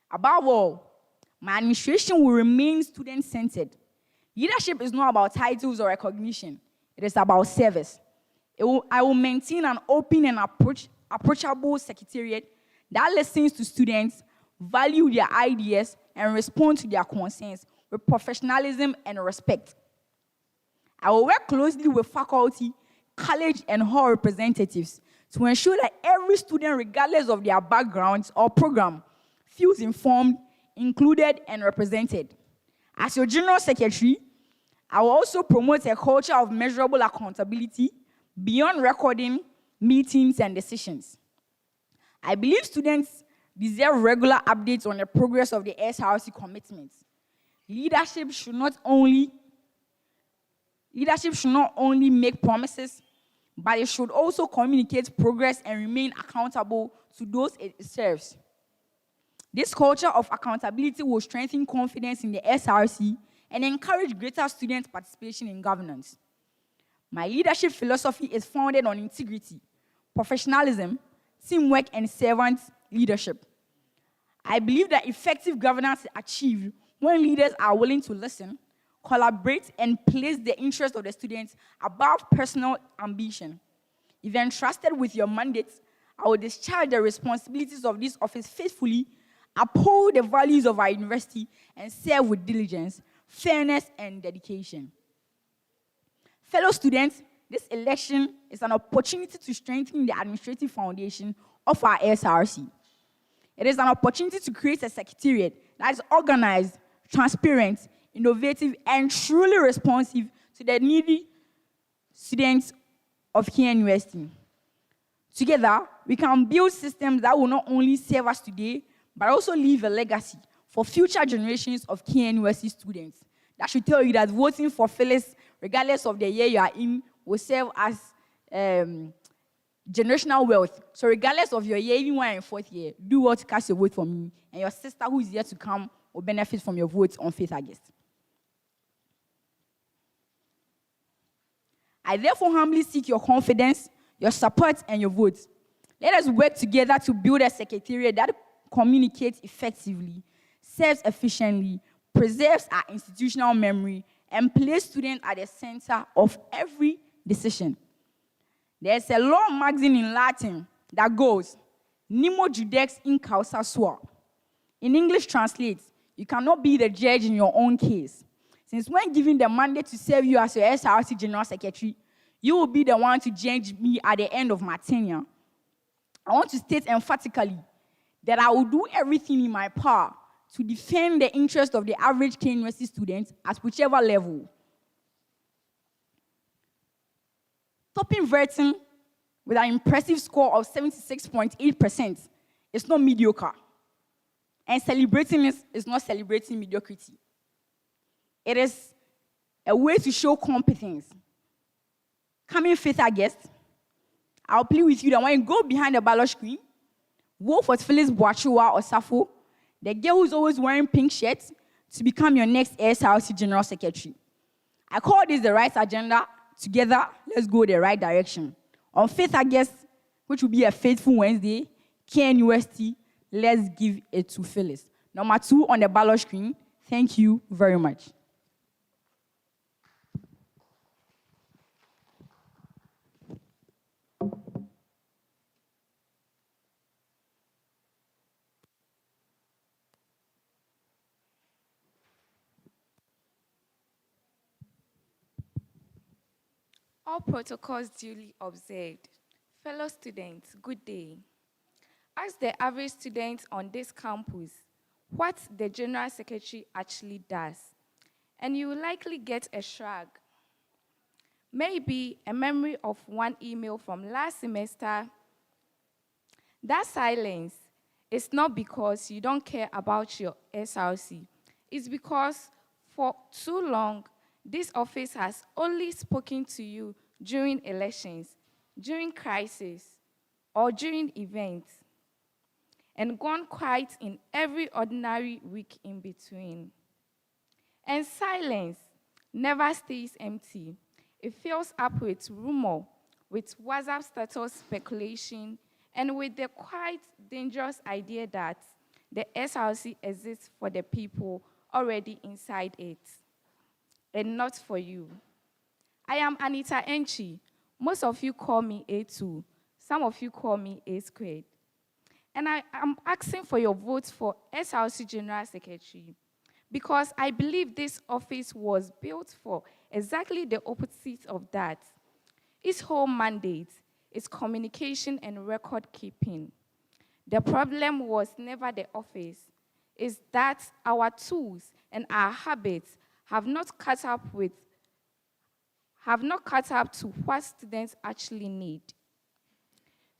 Above all, my administration will remain student-centered. Leadership is not about titles or recognition. It is about service. I will maintain an open and approachable secretariat that listens to students, value their ideas, and respond to their concerns with professionalism and respect. I will work closely with faculty, college, and hall representatives to ensure that every student, regardless of their backgrounds or program, feels informed, included, and represented. As your General Secretary, I will also promote a culture of measurable accountability beyond recording, meetings, and decisions. I believe students deserve regular updates on the progress of the SRC commitments. Leadership should not only make promises, but it should also communicate progress and remain accountable to those it serves. This culture of accountability will strengthen confidence in the SRC and encourage greater student participation in governance. My leadership philosophy is founded on integrity, professionalism, teamwork, and servant leadership. I believe that effective governance is achieved when leaders are willing to listen, collaborate, and place the interest of the students above personal ambition. If entrusted with your mandate, I will discharge the responsibilities of this office faithfully, uphold the values of our university, and serve with diligence, fairness, and dedication. Fellow students, this election is an opportunity to strengthen the administrative foundation of our SRC. It is an opportunity to create a secretariat that is organized, transparent, innovative, and truly responsive to the needy students of KNUST. Together, we can build systems that will not only serve us today, but also leave a legacy for future generations of KNUST students. That should tell you that voting for Phyllis, regardless of the year you are in, will serve as generational wealth. So regardless of your year, even when you're in fourth year, do what to cast your vote for me, and your sister who is yet to come will benefit from your vote on 5th August. I therefore humbly seek your confidence, your support, and your votes. Let us work together to build a secretariat that communicates effectively, serves efficiently, preserves our institutional memory, and places students at the center of every decision. There's a law magazine in Latin that goes, Nemo judex in causa sua. In English translates, you cannot be the judge in your own case. Since when given the mandate to serve you as your SRC General Secretary, you will be the one to judge me at the end of my tenure. I want to state emphatically that I will do everything in my power to defend the interest of the average KNUST student at whichever level. Topping Verton with an impressive score of 76.8% is not mediocre. And celebrating this is not celebrating mediocrity. It is a way to show competence. Coming 5th August, I'll plead with you that when you go behind the ballot screen, vote for Phyllis Boachua or Safo, the girl who's always wearing pink shirts, to become your next SRC General Secretary. I call this the right agenda. Together, let's go the right direction. On 5th August, which will be a faithful Wednesday, KNUST, let's give it to Phyllis. Number 2 on the ballot screen. Thank you very much.
All protocols duly observed. Fellow students, good day. Ask the average student on this campus what the General Secretary actually does, and you will likely get a shrug. Maybe a memory of one email from last semester. That silence is not because you don't care about your SRC. It's because for too long, this office has only spoken to you during elections, during crisis, or during events, and gone quiet in every ordinary week in between. And silence never stays empty. It fills up with rumor, with WhatsApp status speculation, and with the quite dangerous idea that the SRC exists for the people already inside it, and not for you. I am Anita Enchi. Most of you call me A2. Some of you call me A squared. And I am asking for your votes for SRC General Secretary because I believe this office was built for exactly the opposite of that. Its whole mandate is communication and record keeping. The problem was never the office, it's that our tools and our habits have not caught up to what students actually need.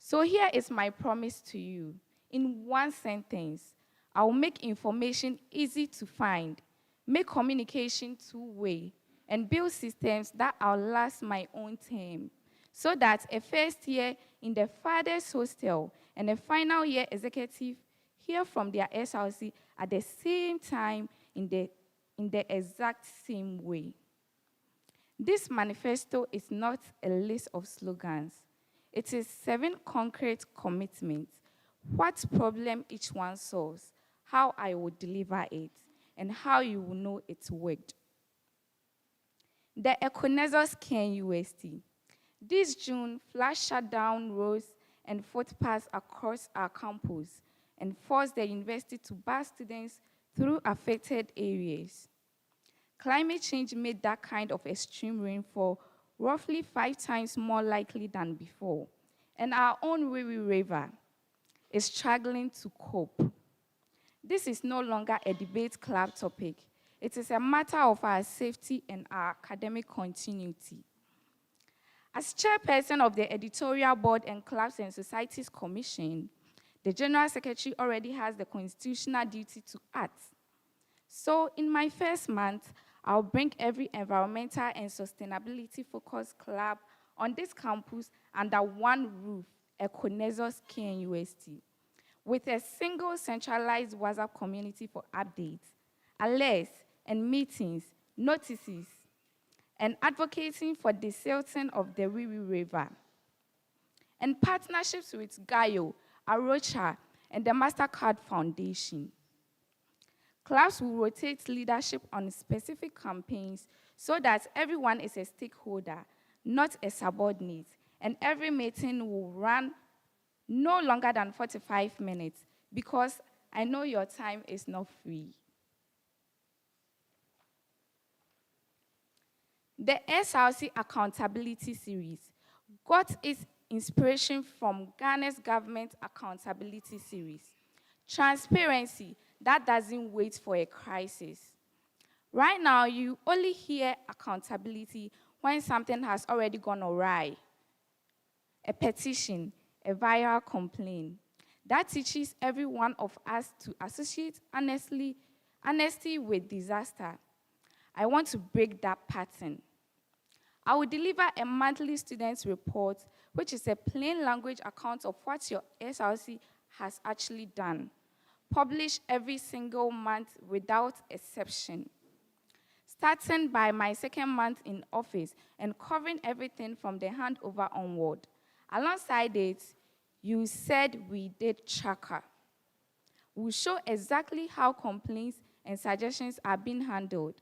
So here is my promise to you. In one sentence, I will make information easy to find, make communication two-way, and build systems that outlast my own term, so that a first year in the father's hostel and a final year executive hear from their SRC at the same time in the exact same way. This manifesto is not a list of slogans. It is 7 concrete commitments, what problem each one solves, how I will deliver it, and how you will know it worked. The Econesus KNUST. This June, flash shut down roads and footpaths across our campus and forced the university to bus students through affected areas. Climate change made that kind of extreme rainfall roughly 5 times more likely than before, and our own Wiri River is struggling to cope. This is no longer a debate club topic. It is a matter of our safety and our academic continuity. As chairperson of the Editorial Board and Clubs and Societies Commission, the General Secretary already has the constitutional duty to act. So in my first month, I'll bring every environmental and sustainability-focused club on this campus under one roof, Econesus KNUST, with a single centralized WhatsApp community for updates, alerts, and meetings, notices, and advocating for the silting of the Wiri River, and partnerships with Gaio, Arocha, and the MasterCard Foundation. Clubs will rotate leadership on specific campaigns so that everyone is a stakeholder, not a subordinate, and every meeting will run no longer than 45 minutes because I know your time is not free. The SRC Accountability Series got its inspiration from Ghana's Government Accountability Series. Transparency that doesn't wait for a crisis. Right now, you only hear accountability when something has already gone awry. A petition, a viral complaint. That teaches every one of us to associate honesty with disaster. I want to break that pattern. I will deliver a monthly students report, which is a plain language account of what your SRC has actually done. Published every single month without exception. Starting by my second month in office and covering everything from the handover onward. Alongside it, you said we did tracker. We'll show exactly how complaints and suggestions are being handled.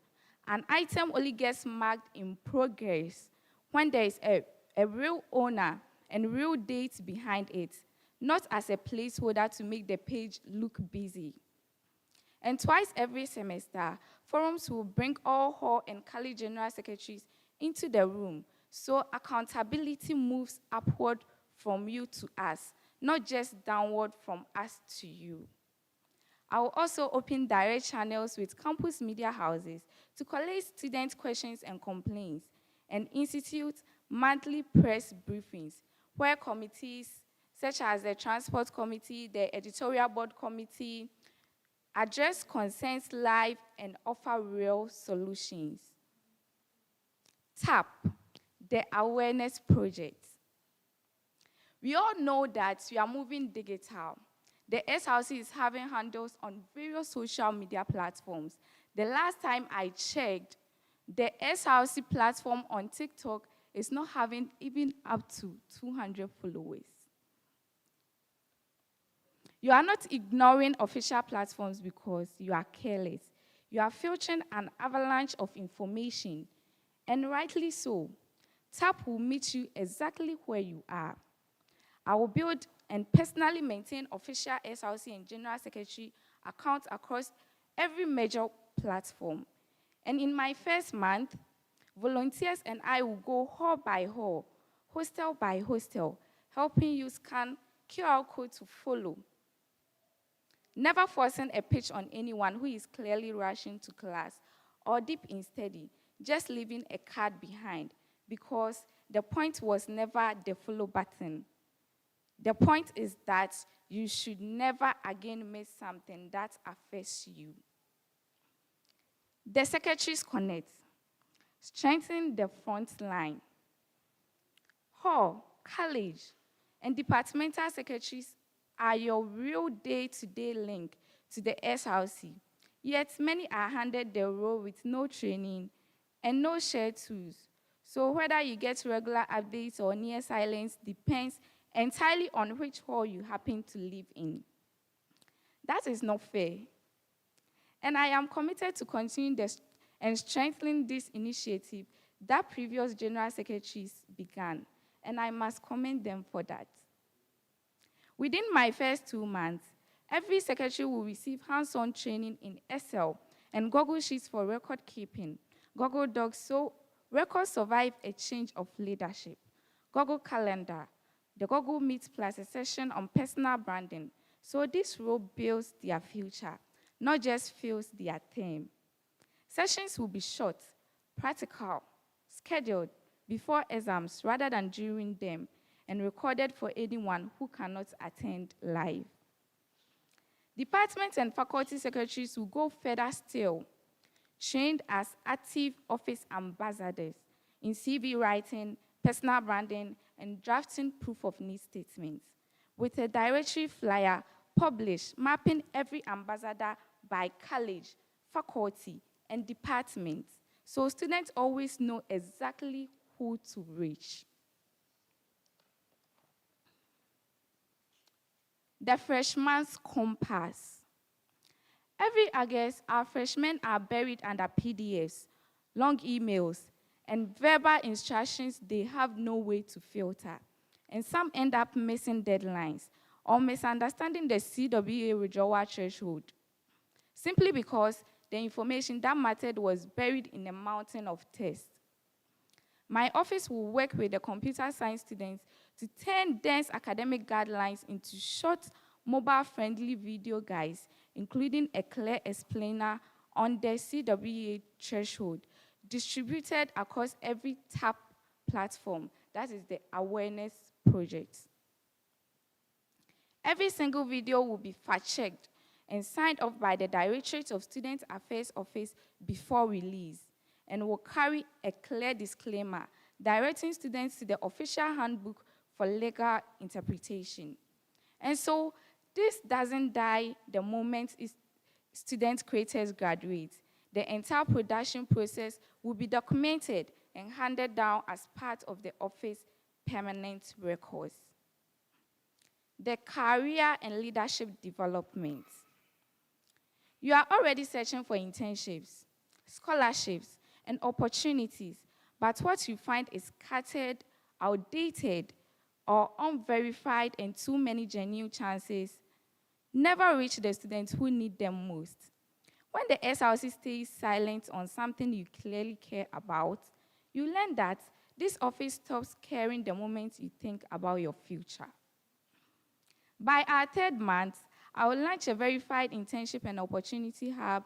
An item only gets marked in progress when there is a real owner and real date behind it, not as a placeholder to make the page look busy. And twice every semester, forums will bring all hall and college general secretaries into the room, so accountability moves upward from you to us, not just downward from us to you. I will also open direct channels with campus media houses to collate student questions and complaints, and institute monthly press briefings where committees such as the Transport Committee, the Editorial Board Committee, address concerns live and offer real solutions. TAP, the Awareness Project. We all know that we are moving digital. The SRC is having handles on various social media platforms. The last time I checked, the SRC platform on TikTok is not having even up to 200 followers. You are not ignoring official platforms because you are careless. You are filtering an avalanche of information, and rightly so. TAP will meet you exactly where you are. I will build and personally maintain official SRC and General Secretary accounts across every major platform. And in my first month, volunteers and I will go hall by hall, hostel by hostel, helping you scan QR code to follow. Never forcing a pitch on anyone who is clearly rushing to class or deep in study, just leaving a card behind, because the point was never the follow button. The point is that you should never again miss something that affects you. The Secretaries Connect. Strengthen the front line. Hall, college, and departmental secretaries are your real day-to-day link to the SRC. Yet many are handed the role with no training and no shared tools. So whether you get regular updates or near silence depends entirely on which hall you happen to live in. That is not fair. And I am committed to continuing and strengthening this initiative that previous general secretaries began, and I must commend them for that. Within my first 2 months, every secretary will receive hands-on training in Excel and Google Sheets for record keeping, Google Docs so records survive a change of leadership, Google Calendar, the Google Meet plus a session on personal branding. So this role builds their future, not just fills their term. Sessions will be short, practical, scheduled before exams rather than during them, and recorded for anyone who cannot attend live. Department and faculty secretaries will go further still, trained as active office ambassadors in CV writing, personal branding, and drafting proof of need statements, with a directory flyer published mapping every ambassador by college, faculty, and department, so students always know exactly who to reach. The freshman's compass. Every August, our freshmen are buried under PDFs, long emails, and verbal instructions they have no way to filter. And some end up missing deadlines or misunderstanding the CWA withdrawal threshold, simply because the information that mattered was buried in a mountain of text. My office will work with the computer science students to turn dense academic guidelines into short, mobile-friendly video guides, including a clear explainer on the CWA threshold, distributed across every TAP platform. That is the awareness project. Every single video will be fact-checked and signed off by the Directorate of Student Affairs Office before release, and will carry a clear disclaimer directing students to the official handbook for legal interpretation. And so this doesn't die the moment student creators graduate. The entire production process will be documented and handed down as part of the office permanent records. The career and leadership development. You are already searching for internships, scholarships, and opportunities, but what you find is scattered, outdated, or unverified, and too many genuine chances never reach the students who need them most. When the SRC stays silent on something you clearly care about, you learn that this office stops caring the moment you think about your future. By our 3rd month, I will launch a verified internship and opportunity hub.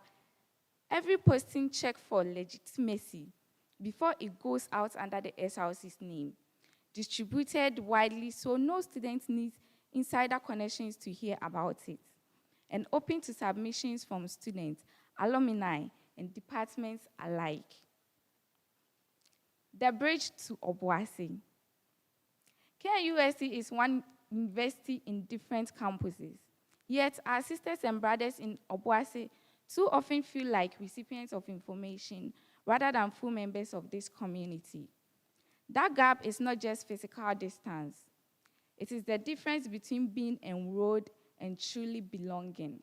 Every posting check for legitimacy before it goes out under the SRC's name, distributed widely so no student needs insider connections to hear about it, and open to submissions from students, alumni, and departments alike. The bridge to Obuasi. KNUST is one university in different campuses, yet our sisters and brothers in Obuasi too often feel like recipients of information rather than full members of this community. That gap is not just physical distance. It is the difference between being enrolled and truly belonging.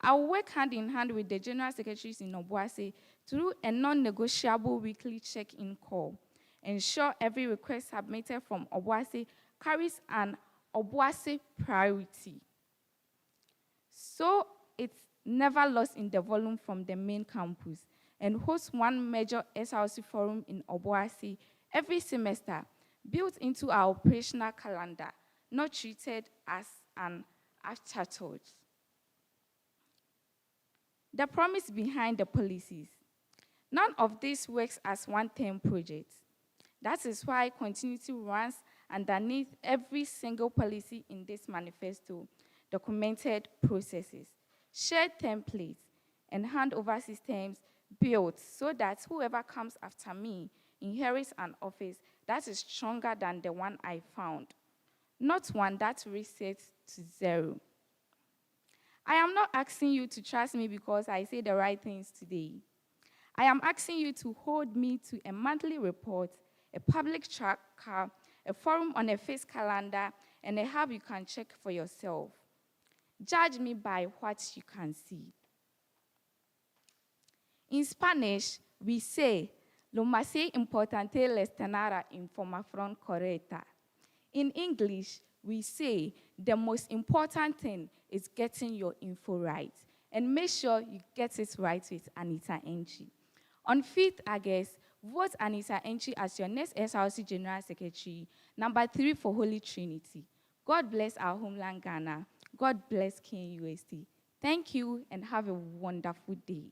I will work hand in hand with the general secretaries in Obuasi through a non-negotiable weekly check-in call ensure every request submitted from Obuasi carries an Obuasi priority, so it's never lost in the volume from the main campus, and hosts one major SRC forum in Obuasi every semester, built into our operational calendar, not treated as an afterthought. The promise behind the policies. None of this works as one-term projects. That is why continuity runs underneath every single policy in this manifesto, documented processes, shared templates, and handover systems built so that whoever comes after me inherits an office that is stronger than the one I found, not one that resets to zero. I am not asking you to trust me because I say the right things today. I am asking you to hold me to a monthly report, a public tracker, a forum on a face calendar, and a hub you can check for yourself. Judge me by what you can see. In Spanish, we say, lo más importante es tener información correcta. In English, we say, the most important thing is getting your info right. And make sure you get it right with Anita Enchi. On 5th August, vote Anita Enchi as your next SRC General Secretary, number 3 for Holy Trinity. God bless our homeland, Ghana. God bless KNUST. Thank you and have a wonderful day.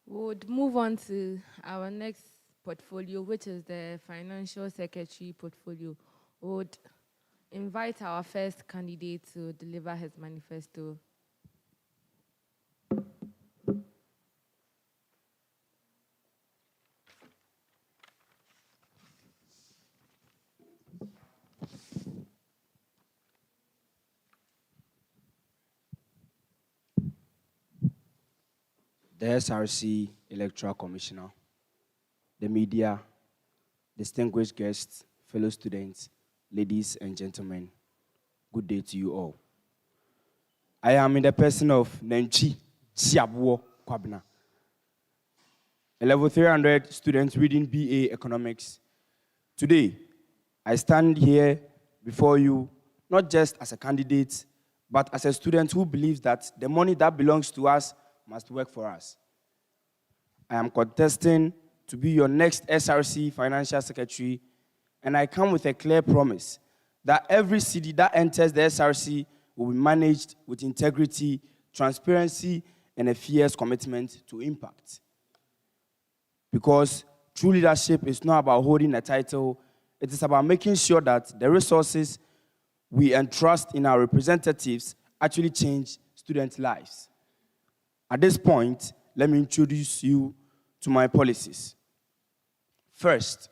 We would move on to our next portfolio, which is the Financial Secretary portfolio. We would invite our first candidate to deliver his manifesto.
The SRC Electoral Commissioner, the media, distinguished guests, fellow students, ladies and gentlemen, good day to you all. I am in the person of Nenchi Siabuo Kwabna, a level 300 student reading BA Economics. Today, I stand here before you not just as a candidate, but as a student who believes that the money that belongs to us must work for us. I am contesting to be your next SRC Financial Secretary, and I come with a clear promise that every cedi that enters the SRC will be managed with integrity, transparency, and a fierce commitment to impact. Because true leadership is not about holding a title, it is about making sure that the resources we entrust in our representatives actually change students' lives. At this point, let me introduce you to my policies. First,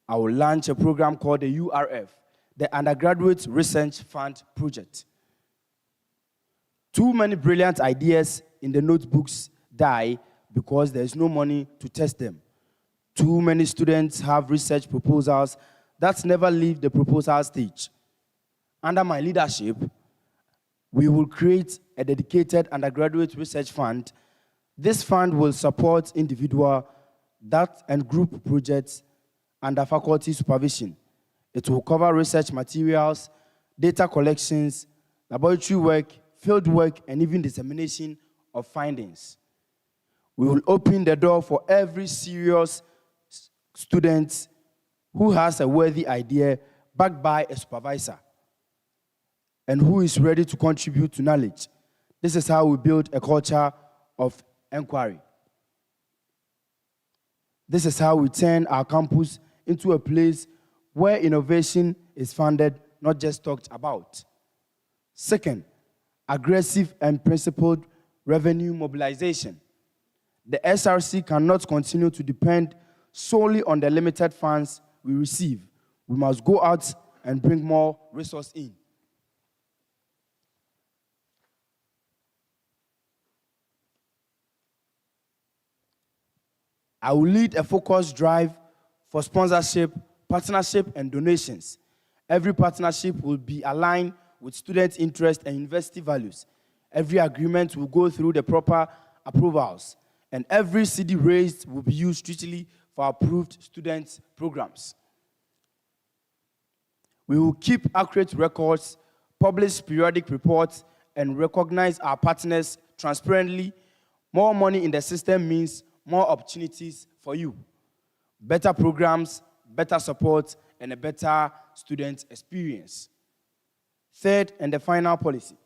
I will launch a program called the URF, the Undergraduate Research Fund Project. Too many brilliant ideas in the notebooks die because there is no money to test them. Too many students have research proposals that never leave the proposal stage. Under my leadership, we will create a dedicated undergraduate research fund. This fund will support individual and group projects under faculty supervision. It will cover research materials, data collections, laboratory work, field work, and even dissemination of findings. We will open the door for every serious student who has a worthy idea backed by a supervisor and who is ready to contribute to knowledge. This is how we build a culture of inquiry. This is how we turn our campus into a place where innovation is funded, not just talked about. Second, aggressive and principled revenue mobilization. The SRC cannot continue to depend solely on the limited funds we receive. We must go out and bring more resources in.
I will lead a focused drive for sponsorship, partnership, and donations. Every partnership will be aligned with student interest and university values. Every agreement will go through the proper approvals, and every CD raised will be used strictly for approved student programs. We will keep accurate records, publish periodic reports, and recognize our partners transparently. More money in the system means more opportunities for you. Better programs, better support, and a better student experience. Third, and the final policy,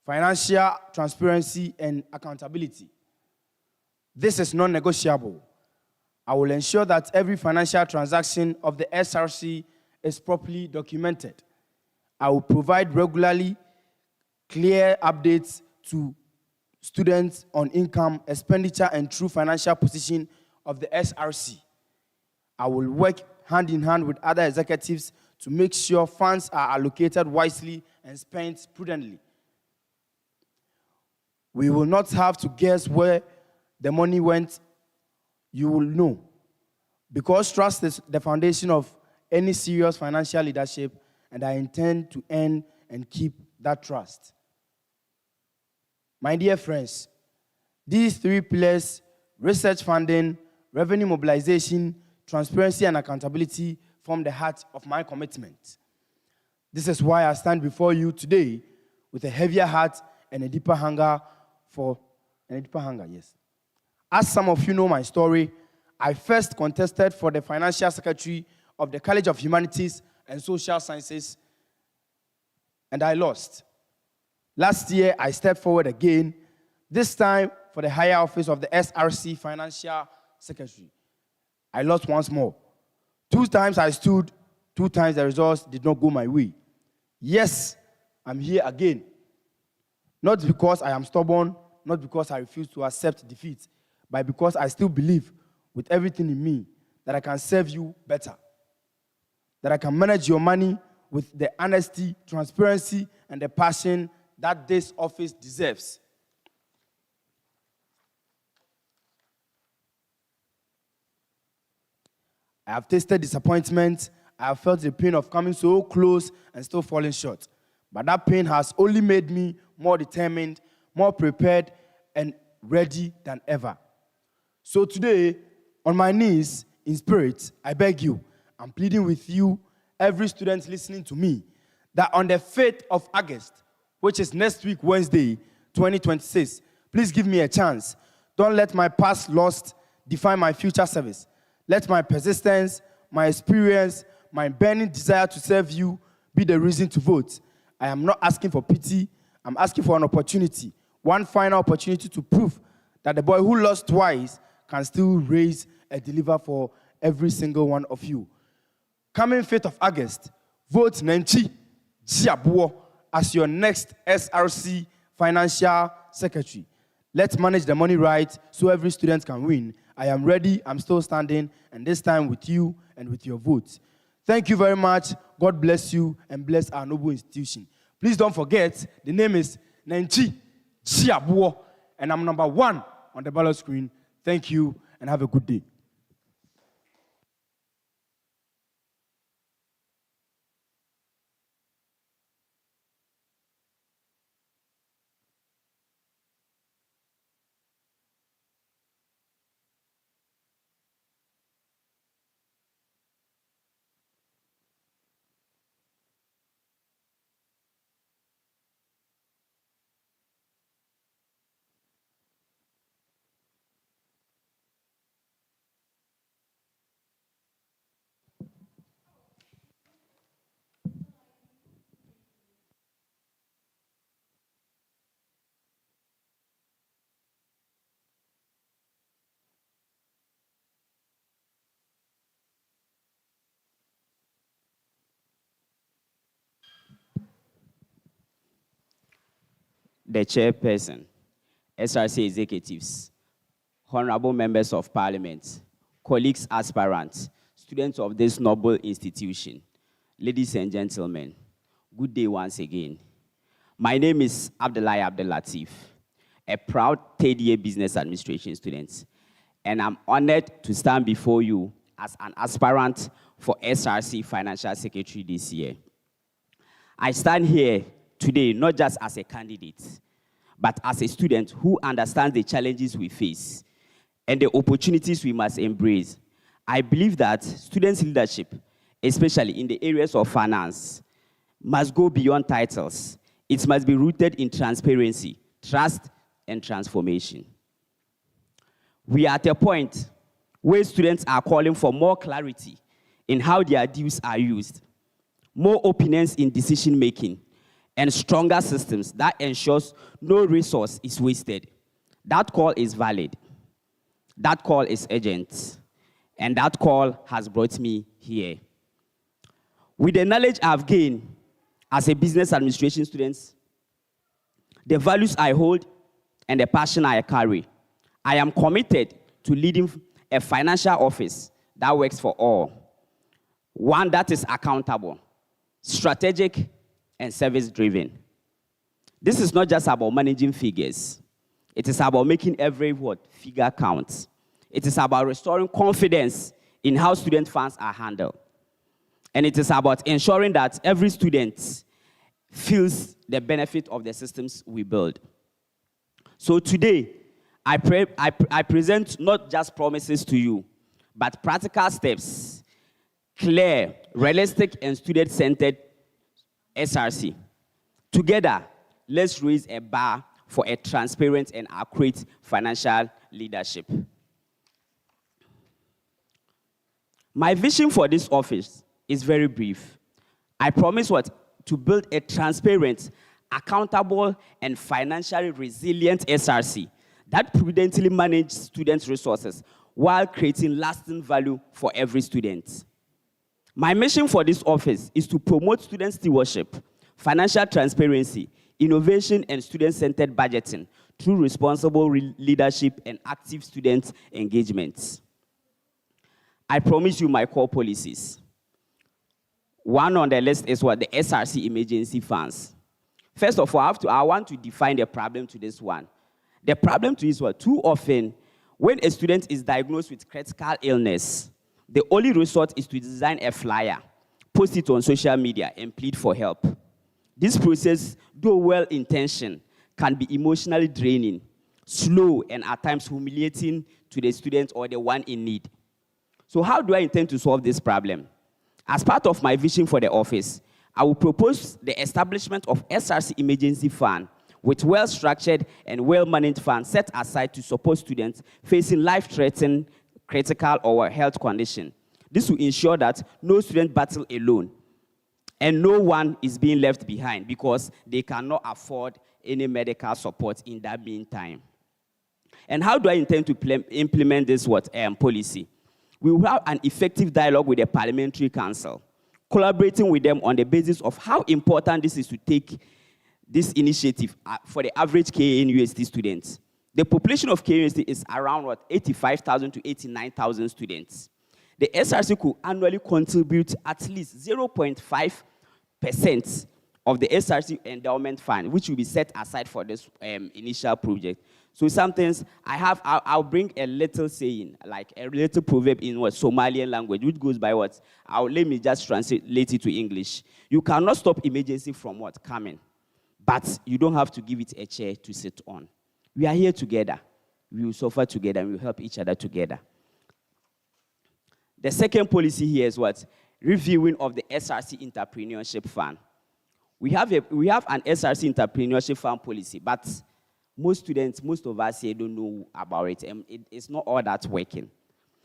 financial transparency and accountability. This is non-negotiable. I will ensure that every financial transaction of the SRC is properly documented. I will provide regularly clear updates to students on income, expenditure, and true financial position of the SRC. I will work hand in hand with other executives to make sure funds are allocated wisely and spent prudently. We will not have to guess where the money went. You will know. Because trust is the foundation of any serious financial leadership, and I intend to earn and keep that trust. My dear friends, these three pillars, research funding, revenue mobilization, transparency, and accountability, form the heart of my commitment. This is why I stand before you today with a heavier heart and a deeper hunger yes. As some of you know my story, I first contested for the financial secretary of the College of Humanities and Social Sciences, and I lost. Last year, I stepped forward again, this time for the higher office of the SRC Financial Secretary. I lost once more. 2 times I stood, 2 times the results did not go my way. Yes, I'm here again. Not because I am stubborn, not because I refuse to accept defeat, but because I still believe with everything in me that I can serve you better, that I can manage your money with the honesty, transparency, and the passion that this office deserves. I have tasted disappointment. I have felt the pain of coming so close and still falling short. But that pain has only made me more determined, more prepared, and ready than ever. So today, on my knees, in spirit, I beg you, I'm pleading with you, every student listening to me, that on the 5th of August, which is next week, Wednesday, 2026, please give me a chance. Don't let my past loss define my future service. Let my persistence, my experience, my burning desire to serve you be the reason to vote. I am not asking for pity. I'm asking for an opportunity, one final opportunity to prove that the boy who lost twice can still raise and deliver for every single one of you. Coming 5th of August, vote Nanchi Jiabuo as your next SRC Financial Secretary. Let's manage the money right so every student can win. I am ready, I'm still standing, and this time with you and with your votes. Thank you very much. God bless you and bless our noble institution. Please don't forget, the name is Nanchi Jiabuo, and I'm number 1 on the ballot screen. Thank you, and have a good day.
The chairperson, SRC executives, honorable members of parliament, colleagues aspirants, students of this noble institution, ladies and gentlemen, good day once again. My name is Abdullahi Abdel Latif, a proud third-year business administration student, and I'm honored to stand before you as an aspirant for SRC Financial Secretary this year. I stand here today not just as a candidate, but as a student who understands the challenges we face and the opportunities we must embrace. I believe that students' leadership, especially in the areas of finance, must go beyond titles. It must be rooted in transparency, trust, and transformation. We are at a point where students are calling for more clarity in how their dues are used, more openness in decision-making, and stronger systems that ensures no resource is wasted. That call is valid. That call is urgent. And that call has brought me here. With the knowledge I've gained as a business administration student, the values I hold, and the passion I carry, I am committed to leading a financial office that works for all, one that is accountable, strategic, and service-driven. This is not just about managing figures. It is about making every figure count. It is about restoring confidence in how student funds are handled. And it is about ensuring that every student feels the benefit of the systems we build. So today, I present not just promises to you, but practical steps, clear, realistic, and student-centered SRC. Together, let's raise a bar for a transparent and accurate financial leadership. My vision for this office is very brief. I promise to build a transparent, accountable, and financially resilient SRC that prudently manages students' resources while creating lasting value for every student. My mission for this office is to promote student stewardship, financial transparency, innovation, and student-centered budgeting through responsible leadership and active student engagement. I promise you my core policies. One on the list is the SRC emergency funds. First of all, I want to define the problem to this one. The problem to this one, too often, when a student is diagnosed with critical illness, the only resort is to design a flyer, post it on social media, and plead for help. This process, though well-intentioned, can be emotionally draining, slow, and at times humiliating to the student or the one in need. So how do I intend to solve this problem? As part of my vision for the office, I will propose the establishment of SRC emergency fund with well-structured and well-managed funds set aside to support students facing life-threatening, critical, or health condition. This will ensure that no student battle alone and no one is being left behind because they cannot afford any medical support in that meantime. And how do I intend to implement this policy? We will have an effective dialogue with the Parliamentary Council, collaborating with them on the basis of how important this is to take this initiative for the average KNUST students. The population of KNUST is around 85,000 to 89,000 students. The SRC could annually contribute at least 0.5% of the SRC endowment fund, which will be set aside for this initial project. So sometimes I'll bring a little saying, like a little proverb in Somalian language, which goes by let me just translate it to English. You cannot stop emergency from coming, but you don't have to give it a chair to sit on. We are here together. We will suffer together, and we will help each other together. The second policy here is reviewing of the SRC entrepreneurship fund. We have an SRC entrepreneurship fund policy, but most of us here don't know about it, and it's not all that working.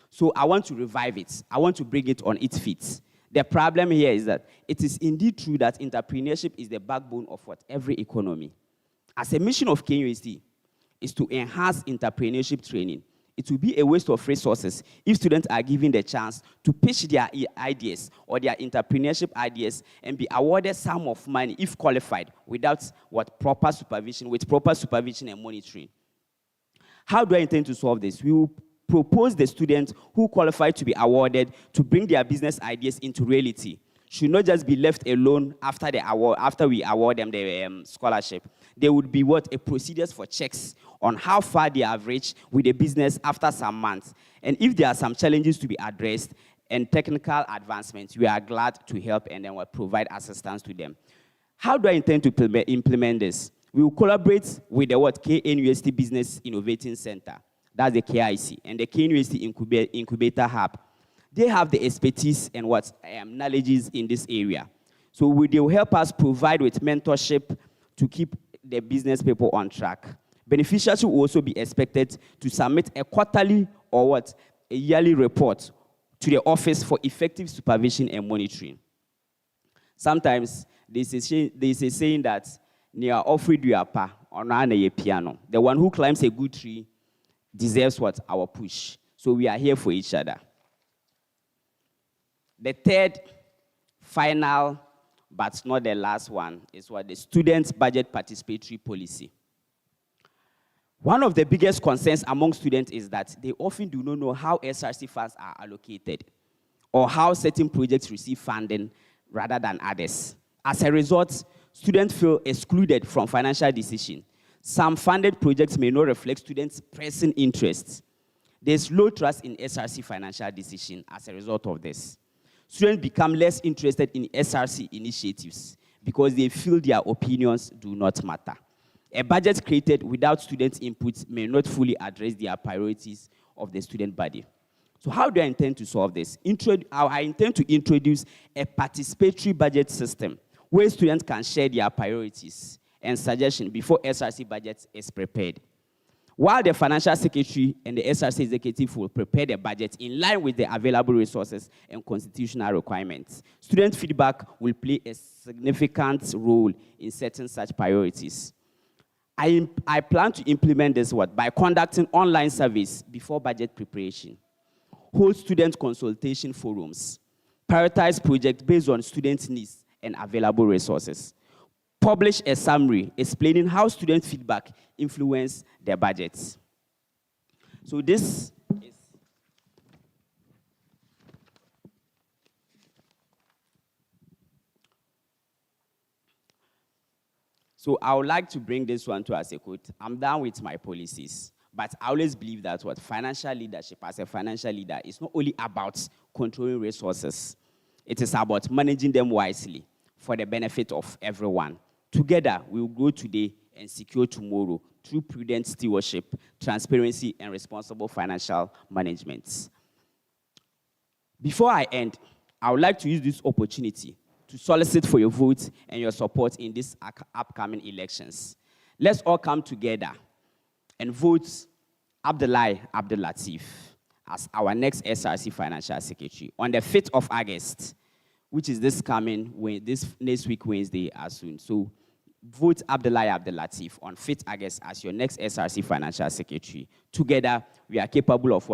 So I want to revive it. I want to bring it on its feet. The problem here is that it is indeed true that entrepreneurship is the backbone of every economy. As a mission of KUST is to enhance entrepreneurship training. It will be a waste of resources if students are given the chance to pitch their ideas or their entrepreneurship ideas and be awarded sum of money if qualified without proper supervision and monitoring. How do I intend to solve this? We will propose the students who qualify to be awarded to bring their business ideas into reality should not just be left alone after the award, after we award them the scholarship. There would be a procedures for checks on how far they have reached with the business after some months. And if there are some challenges to be addressed and technical advancements, we are glad to help and then we'll provide assistance to them. How do I intend to implement this? We will collaborate with the KNUST Business Innovating Center, that's the KIC, and the KNUST Incubator Hub. They have the expertise and knowledges in this area. So they will help us provide with mentorship to keep the business people on track. Beneficiaries will also be expected to submit a quarterly or a yearly report to the office for effective supervision and monitoring. Sometimes there's a saying that near offering you pa on a piano. The one who climbs a good tree deserves our push. So we are here for each other. The third, final, but not the last one, is the students' budget participatory policy. One of the biggest concerns among students is that they often do not know how SRC funds are allocated or how certain projects receive funding rather than others. As a result, students feel excluded from financial decisions. Some funded projects may not reflect students' pressing interests. There's low trust in SRC financial decisions as a result of this. Students become less interested in SRC initiatives because they feel their opinions do not matter. A budget created without students' input may not fully address their priorities of the student body. So how do I intend to solve this? I intend to introduce a participatory budget system where students can share their priorities and suggestions before SRC budget is prepared. While the financial secretary and the SRC executive will prepare the budget in line with the available resources and constitutional requirements, student feedback will play a significant role in setting such priorities. I plan to implement this by conducting online surveys before budget preparation, hold student consultation forums, prioritize projects based on students' needs and available resources, publish a summary explaining how student feedback influence their budgets. So this is So I would like to bring this one to as a quote. I'm done with my policies, but I always believe that financial leadership as a financial leader is not only about controlling resources. It is about managing them wisely for the benefit of everyone. Together, we will grow today and secure tomorrow through prudent stewardship, transparency, and responsible financial management. Before I end, I would like to use this opportunity to solicit for your vote and your support in these upcoming elections. Let's all come together and vote Abdullahi Abdul Latif as our next SRC Financial Secretary on the 5th of August, which is this next week, Wednesday, as soon. So vote Abdullahi Abdul Latif on 5th August as your next SRC Financial Secretary. Together, we are capable of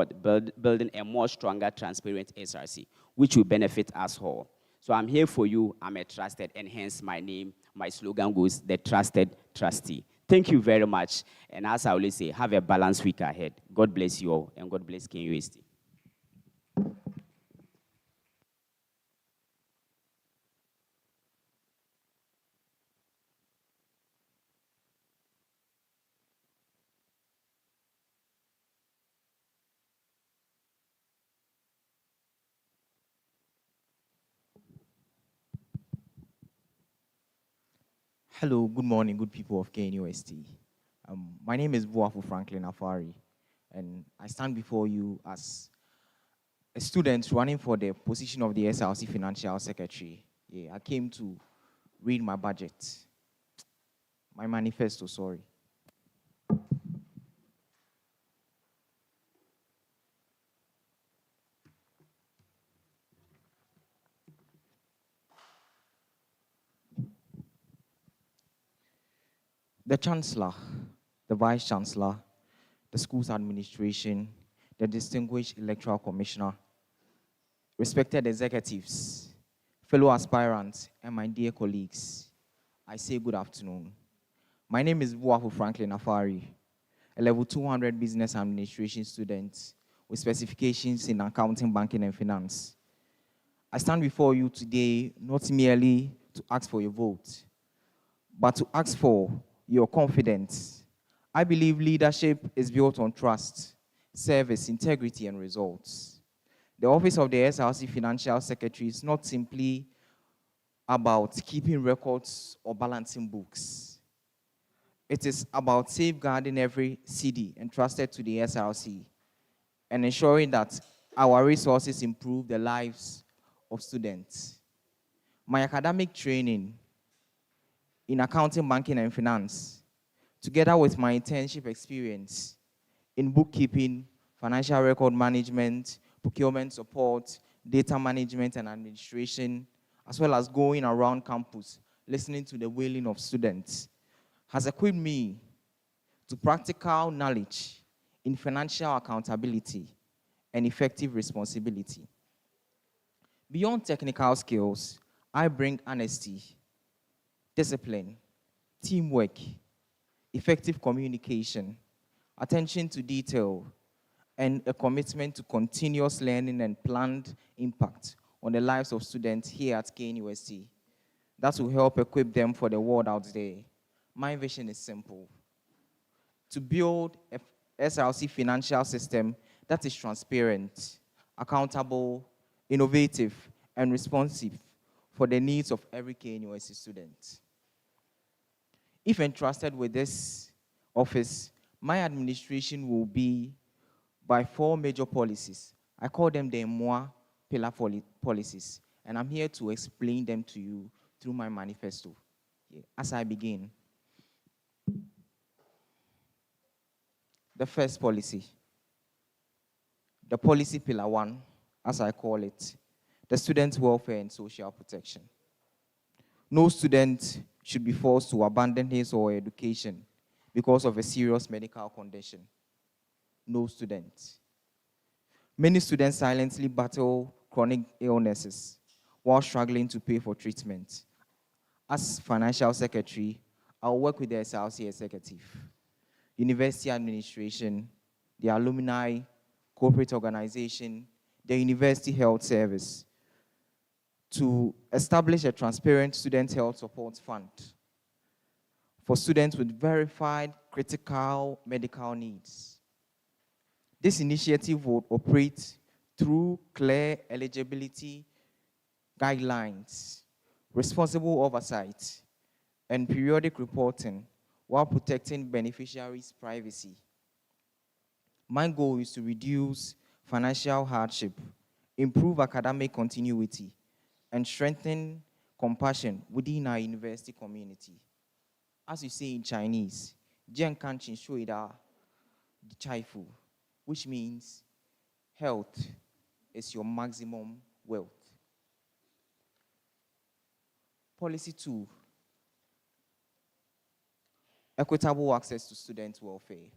building a more stronger, transparent SRC, which will benefit us all. So I'm here for you. I'm a trusted, and hence my name, my slogan goes, the trusted trustee. Thank you very much. And as I always say, have a balanced week ahead. God bless you all, and God bless KNUST.
Hello, good morning, good people of KNUST. My name is Buafu Franklin Afari, and I stand before you as a student running for the position of the SRC Financial Secretary. I came to read my budget, my manifesto, sorry. The Chancellor, the Vice Chancellor, the school's administration, the distinguished electoral commissioner, respected executives, fellow aspirants, and my dear colleagues, I say good afternoon. My name is Buafu Franklin Afari, a level 200 business administration student with specifications in accounting, banking, and finance. I stand before you today not merely to ask for your vote, but to ask for your confidence. I believe leadership is built on trust, service, integrity, and results. The office of the SRC Financial Secretary is not simply about keeping records or balancing books. It is about safeguarding every CD entrusted to the SRC and ensuring that our resources improve the lives of students. My academic training in accounting, banking, and finance, together with my internship experience in bookkeeping, financial record management, procurement support, data management and administration, as well as going around campus, listening to the wailing of students, has equipped me to practical knowledge in financial accountability and effective responsibility. Beyond technical skills, I bring honesty, discipline, teamwork, effective communication, attention to detail, and a commitment to continuous learning and planned impact on the lives of students here at KNUST. That will help equip them for the world out there. My vision is simple: to build a SRC financial system that is transparent, accountable, innovative, and responsive for the needs of every KNUST student. If entrusted with this office, my administration will be by 4 major policies. I call them the MOA pillar policies, and I'm here to explain them to you through my manifesto. As I begin, the first policy, the policy pillar 1, as I call it, the student welfare and social protection. No student should be forced to abandon his or her education because of a serious medical condition. No student. Many students silently battle chronic illnesses while struggling to pay for treatment. As financial secretary, I'll work with the SRC executive, university administration, the alumni, corporate organization, the university health service, to establish a transparent student health support fund for students with verified critical medical needs. This initiative will operate through clear eligibility guidelines, responsible oversight, and periodic reporting while protecting beneficiaries' privacy. My goal is to reduce financial hardship, improve academic continuity, and strengthen compassion within our university community. As you say in Chinese, Jian kan qin shui da chai fu, which means health is your maximum wealth. Policy 2, equitable access to student welfare.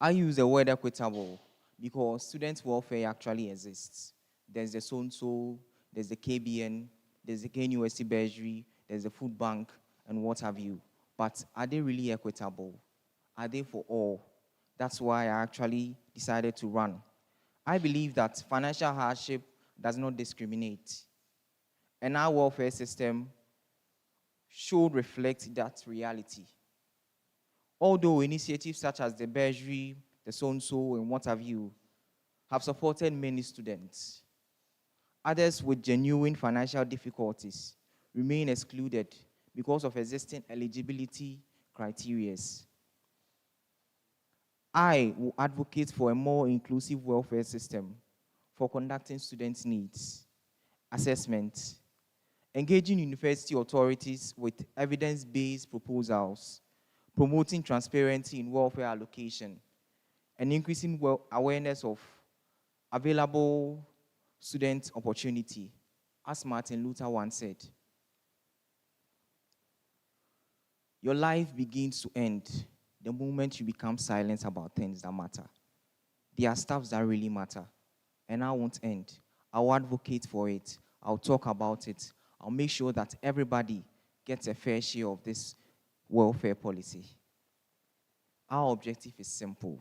I use the word equitable because student welfare actually exists. There's the so-and-so, there's the KBN, there's the KNUST Treasury, there's the food bank, and what have you. But are they really equitable? Are they for all? That's why I actually decided to run. I believe that financial hardship does not discriminate. And our welfare system should reflect that reality. Although initiatives such as the Treasury, the so-and-so, and what have you, have supported many students, others with genuine financial difficulties remain excluded because of existing eligibility criteria. I will advocate for a more inclusive welfare system for conducting students' needs, assessment, engaging university authorities with evidence-based proposals, promoting transparency in welfare allocation, and increasing awareness of available student opportunity. As Martin Luther once said, your life begins to end the moment you become silent about things that matter. There are stuff that really matter, and I won't end. I'll advocate for it. I'll talk about it. I'll make sure that everybody gets a fair share of this welfare policy. Our objective is simple: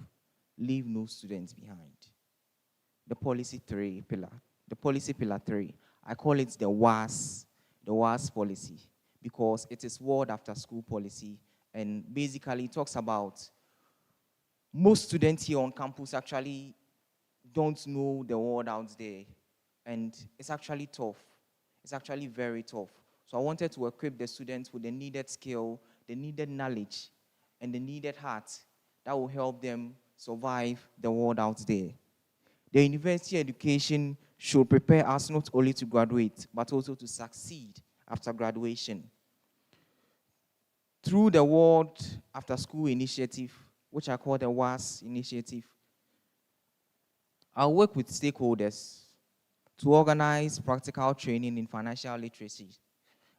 leave no students behind. The policy 3 pillar, the policy pillar 3. I call it the WAS policy, because it is World After School policy, and basically it talks about most students here on campus actually don't know the world out there, and it's actually tough. It's actually very tough. So I wanted to equip the students with the needed skill, the needed knowledge, and the needed heart that will help them survive the world out there. The university education should prepare us not only to graduate, but also to succeed after graduation. Through the World After School Initiative, which I call the WAS initiative, I'll work with stakeholders to organize practical training in financial literacy,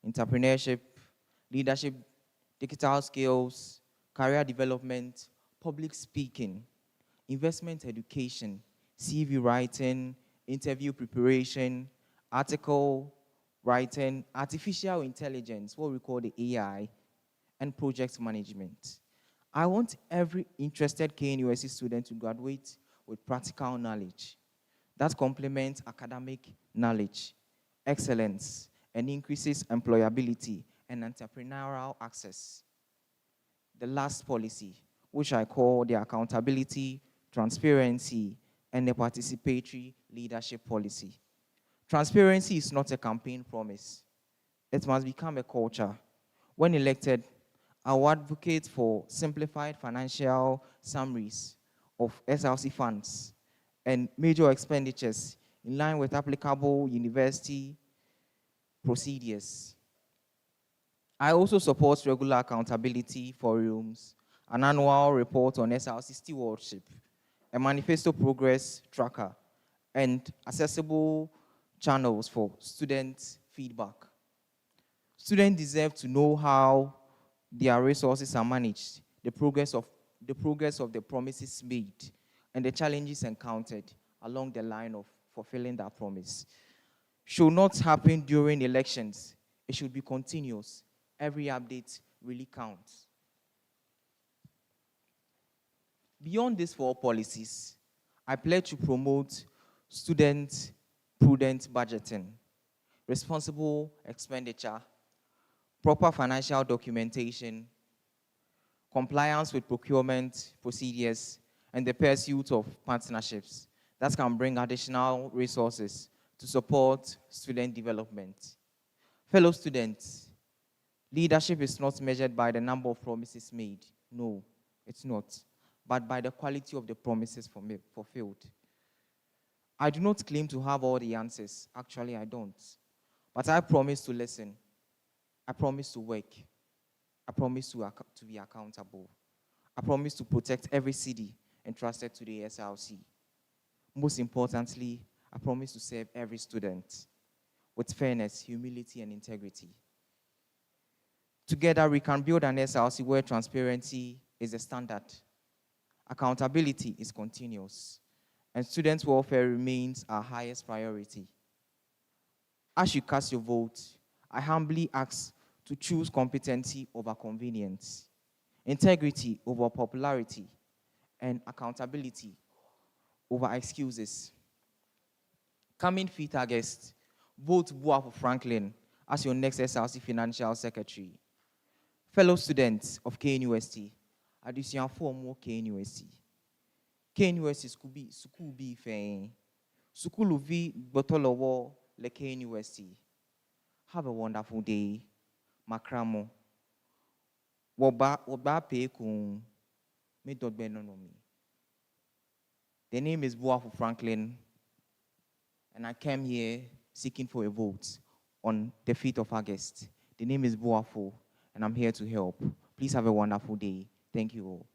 entrepreneurship, leadership, digital skills, career development, public speaking, investment education, CV writing, interview preparation, article writing, artificial intelligence, what we call the AI, and project management. I want every interested KNUST student to graduate with practical knowledge that complements academic knowledge, excellence, and increases employability and entrepreneurial access. The last policy, which I call the accountability, transparency, and the participatory leadership policy. Transparency is not a campaign promise. It must become a culture. When elected, I will advocate for simplified financial summaries of SLC funds and major expenditures in line with applicable university procedures. I also support regular accountability forums, an annual report on SLC stewardship, a manifesto progress tracker, and accessible channels for student feedback. Students deserve to know how their resources are managed, the progress of the promises made, and the challenges encountered along the line of fulfilling that promise. Should not happen during elections. It should be continuous. Every update really counts. Beyond these 4 policies, I pledge to promote student prudent budgeting, responsible expenditure, proper financial documentation, compliance with procurement procedures, and the pursuit of partnerships that can bring additional resources to support student development. Fellow students, leadership is not measured by the number of promises made. No, it's not. But by the quality of the promises fulfilled. I do not claim to have all the answers. Actually, I don't. But I promise to listen. I promise to work. I promise to be accountable. I promise to protect every city entrusted to the SLC. Most importantly, I promise to serve every student with fairness, humility, and integrity. Together, we can build an SLC where transparency is the standard, accountability is continuous, and student welfare remains our highest priority. As you cast your vote, I humbly ask to choose competency over convenience, integrity over popularity, and accountability over excuses. Coming 5th August, vote Buafu Franklin as your next SLC Financial Secretary. Fellow students of KNUST, addition for more KNUST. KNUST school be fair. School vi botolowo le KNUST. Have a wonderful day. Makramo. Woba pe kun me dot benonomi. The name is Buafu Franklin, and I came here seeking for a vote on the 5th of August. The name is Buafu, and I'm here to help. Please have a wonderful day. Thank you all.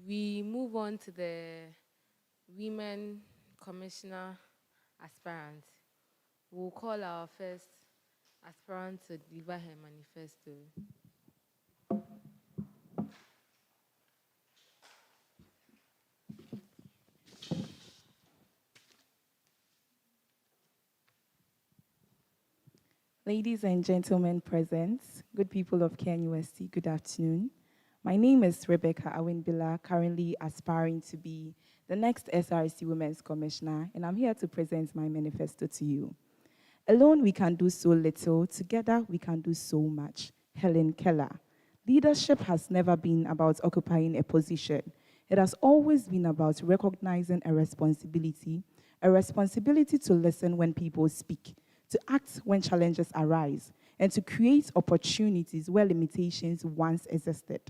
We move on to the Women Commissioner aspirant. We'll call our first aspirant to deliver her manifesto.
Ladies and gentlemen present, good people of KNUST, good afternoon. My name is Rebecca Awinbila, currently aspiring to be the next SRC Women's Commissioner, and I'm here to present my manifesto to you. Alone we can do so little, together we can do so much. Helen Keller. Leadership has never been about occupying a position. It has always been about recognizing a responsibility to listen when people speak, to act when challenges arise, and to create opportunities where limitations once existed.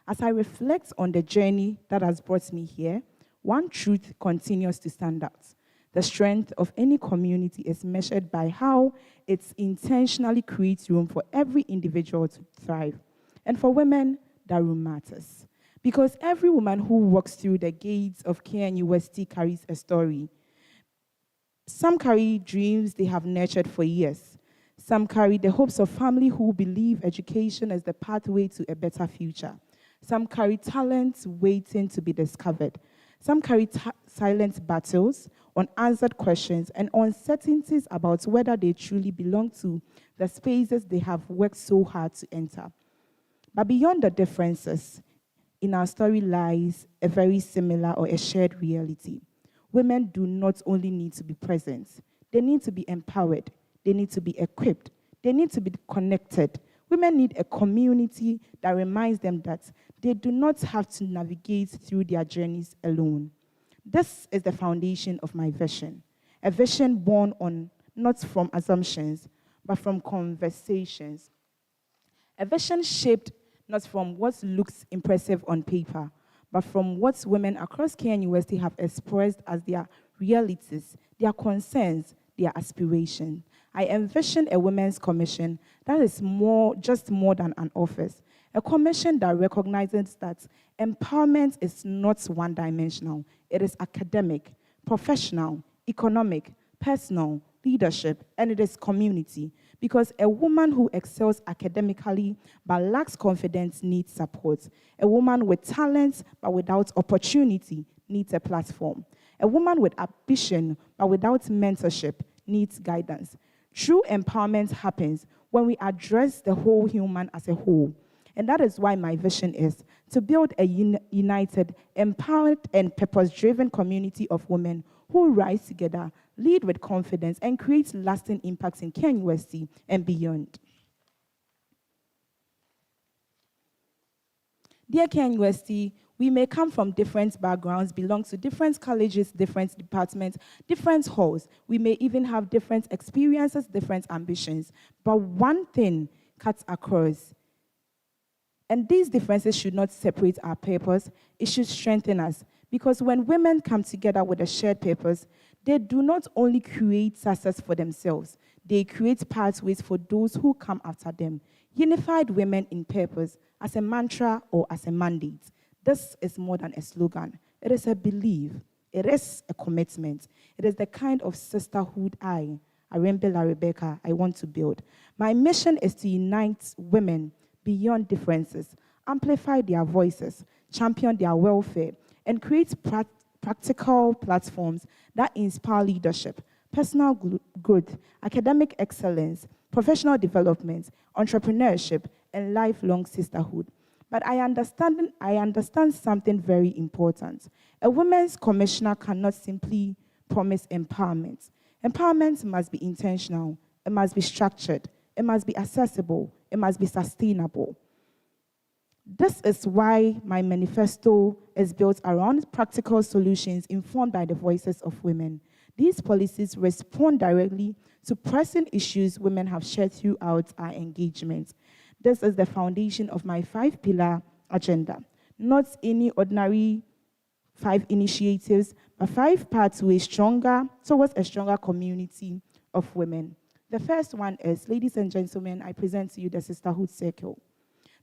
As I reflect on the journey that has brought me here, one truth continues to stand out. The strength of any community is measured by how it intentionally creates room for every individual to thrive. And for women, that room matters. Because every woman who walks through the gates of KNUST carries a story. Some carry dreams they have nurtured for years. Some carry the hopes of family who believe education is the pathway to a better future. Some carry talents waiting to be discovered. Some carry silent battles, unanswered questions, and uncertainties about whether they truly belong to the spaces they have worked so hard to enter. But beyond the differences, in our story lies a very similar or a shared reality. Women do not only need to be present, they need to be empowered, they need to be equipped, they need to be connected. Women need a community that reminds them that they do not have to navigate through their journeys alone. This is the foundation of my vision, a vision born on not from assumptions, but from conversations. A vision shaped not from what looks impressive on paper, but from what women across KNUST have expressed as their realities, their concerns, their aspirations. I envision a women's commission that is just more than an office, a commission that recognizes that empowerment is not one-dimensional. It is academic, professional, economic, personal, leadership, and it is community. Because a woman who excels academically but lacks confidence needs support. A woman with talent but without opportunity needs a platform. A woman with ambition but without mentorship needs guidance. True empowerment happens when we address the whole human as a whole. And that is why my vision is to build a united, empowered, and purpose-driven community of women who rise together, lead with confidence, and create lasting impacts in KNUST and beyond. Dear KNUST, we may come from different backgrounds, belong to different colleges, different departments, different halls. We may even have different experiences, different ambitions. But one thing cuts across. And these differences should not separate our purpose. It should strengthen us. Because when women come together with a shared purpose, they do not only create success for themselves, they create pathways for those who come after them. Unified women in purpose as a mantra or as a mandate. This is more than a slogan. It is a belief. It is a commitment. It is the kind of sisterhood Arembela Rebecca, I want to build. My mission is to unite women beyond differences, amplify their voices, champion their welfare, and create practical platforms that inspire leadership, personal growth, academic excellence, professional development, entrepreneurship, and lifelong sisterhood. But I understand something very important. A women's commissioner cannot simply promise empowerment. Empowerment must be intentional, it must be structured, it must be accessible, it must be sustainable. This is why my manifesto is built around practical solutions informed by the voices of women. These policies respond directly to pressing issues women have shared throughout our engagement. This is the foundation of my 5-pillar agenda. Not any ordinary 5 initiatives, but 5 pathways towards a stronger community of women. The first one is, ladies and gentlemen, I present to you the Sisterhood Circle.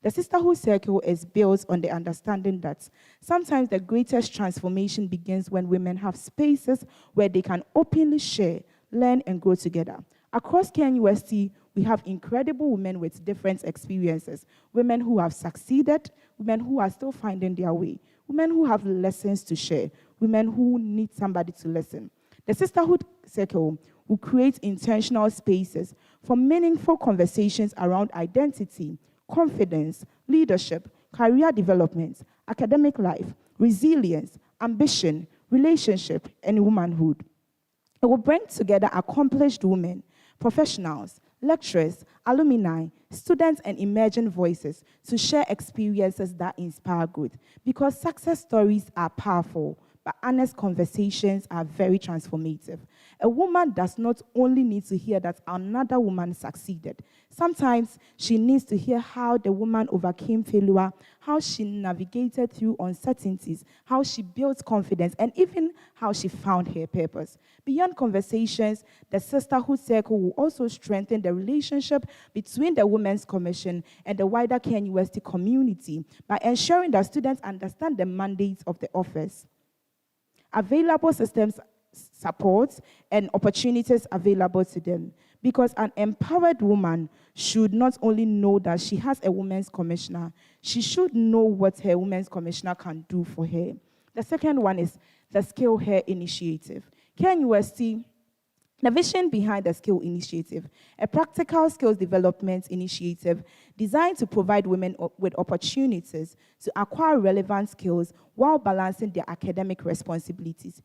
The Sisterhood Circle is built on the understanding that sometimes the greatest transformation begins when women have spaces where they can openly share, learn, and grow together. Across KNUST, we have incredible women with different experiences, women who have succeeded, women who are still finding their way, women who have lessons to share, women who need somebody to listen. The Sisterhood Circle will create intentional spaces for meaningful conversations around identity, confidence, leadership, career development, academic life, resilience, ambition, relationship, and womanhood. It will bring together accomplished women, professionals, lecturers, alumni, students, and emerging voices to share experiences that inspire growth. Because success stories are powerful, but honest conversations are very transformative. A woman does not only need to hear that another woman succeeded. Sometimes she needs to hear how the woman overcame failure, how she navigated through uncertainties, how she built confidence, and even how she found her purpose. Beyond conversations, the Sisterhood Circle will also strengthen the relationship between the Women's Commission and the wider KNUST community by ensuring that students understand the mandates of the office, available systems, support, and opportunities available to them. Because an empowered woman should not only know that she has a women's commissioner, she should know what her women's commissioner can do for her. The second one is the Skill Her Initiative. KNUST, the vision behind the Skill Initiative, a practical skills development initiative designed to provide women with opportunities to acquire relevant skills while balancing their academic responsibilities.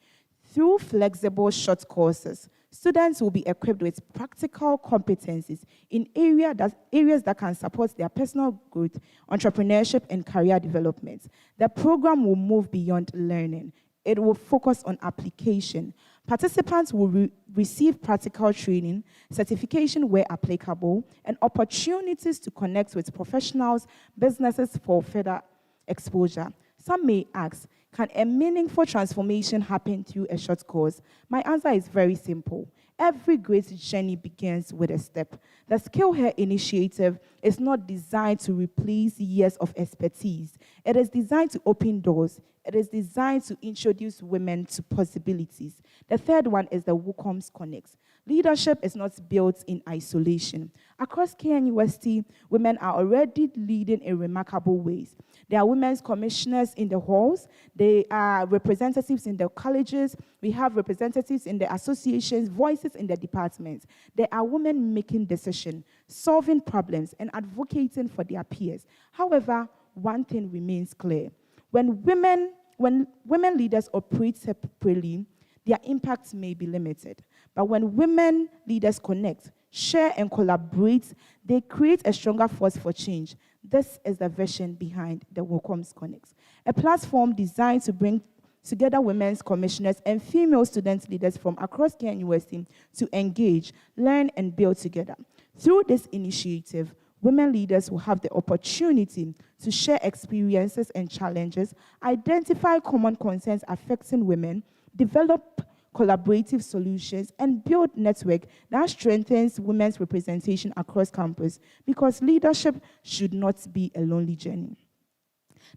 Through flexible short courses, students will be equipped with practical competencies in areas that can support their personal growth, entrepreneurship, and career development. The program will move beyond learning. It will focus on application. Participants will receive practical training, certification where applicable, and opportunities to connect with professionals, businesses for further exposure. Some may ask, can a meaningful transformation happen through a short course? My answer is very simple. Every great journey begins with a step. The Skill Her Initiative is not designed to replace years of expertise. It is designed to open doors. It is designed to introduce women to possibilities. The third one is the WUCOMS Connects. Leadership is not built in isolation. Across KNUST, women are already leading in remarkable ways. There are women's commissioners in the halls. There are representatives in the colleges. We have representatives in the associations, voices in the departments. There are women making decisions, solving problems, and advocating for their peers. However, one thing remains clear. When women leaders operate separately, their impact may be limited. But when women leaders connect, share, and collaborate, they create a stronger force for change. This is the vision behind the WUCOMS Connects, a platform designed to bring together women's commissioners and female student leaders from across KNUST to engage, learn, and build together. Through this initiative, women leaders will have the opportunity to share experiences and challenges, identify common concerns affecting women, develop collaborative solutions, and build network that strengthens women's representation across campus, because leadership should not be a lonely journey.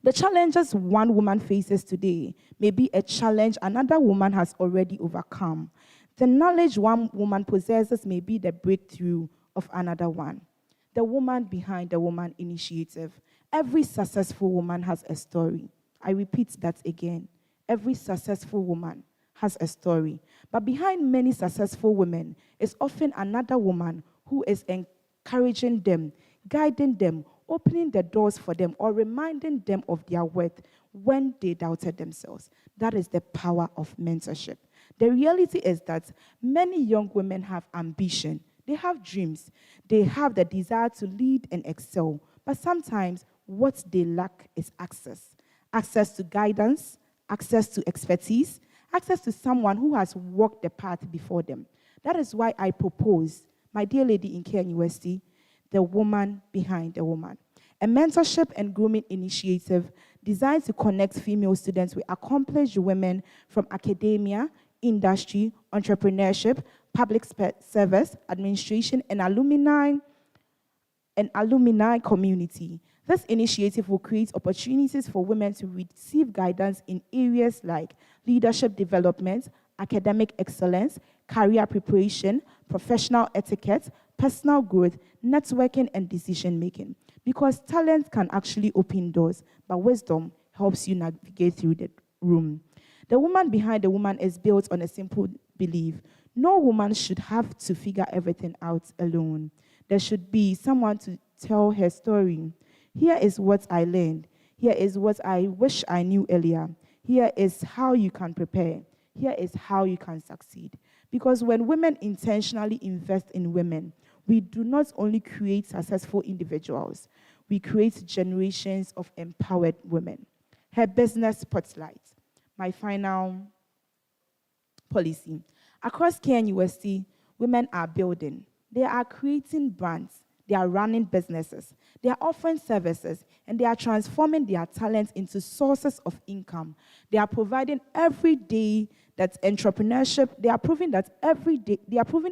The challenges one woman faces today may be a challenge another woman has already overcome. The knowledge one woman possesses may be the breakthrough of another one. The woman behind the Woman Initiative. Every successful woman has a story. I repeat that again. Every successful woman has a story. But behind many successful women is often another woman who is encouraging them, guiding them, opening the doors for them, or reminding them of their worth when they doubted themselves. That is the power of mentorship. The reality is that many young women have ambition. They have dreams. They have the desire to lead and excel. But sometimes what they lack is access. Access to guidance, access to expertise, access to someone who has walked the path before them. That is why I propose, my dear lady in KNUST, the woman behind the woman. A mentorship and grooming initiative designed to connect female students with accomplished women from academia, industry, entrepreneurship, public service, administration, and alumni community. This initiative will create opportunities for women to receive guidance in areas like leadership development, academic excellence, career preparation, professional etiquette, personal growth, networking, and decision-making. Because talent can actually open doors, but wisdom helps you navigate through the room. The woman behind the woman is built on a simple belief. No woman should have to figure everything out alone. There should be someone to tell her story. Here is what I learned. Here is what I wish I knew earlier. Here is how you can prepare. Here is how you can succeed. Because when women intentionally invest in women, we do not only create successful individuals, we create generations of empowered women. Her business spotlight. My final policy. Across KNUST, women are building. They are creating brands. They are running businesses. They are offering services, and they are transforming their talents into sources of income. They are providing every day that entrepreneurship, they are proving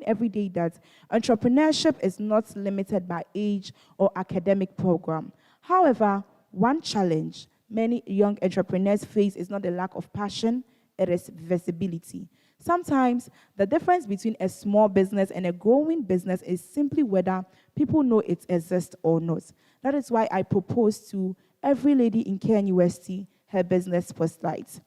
every day that entrepreneurship is not limited by age or academic program. However, one challenge many young entrepreneurs face is not the lack of passion, it is visibility. Sometimes the difference between a small business and a growing business is simply whether people know it exists or not. That is why I propose to every lady in KNUST her business spotlight.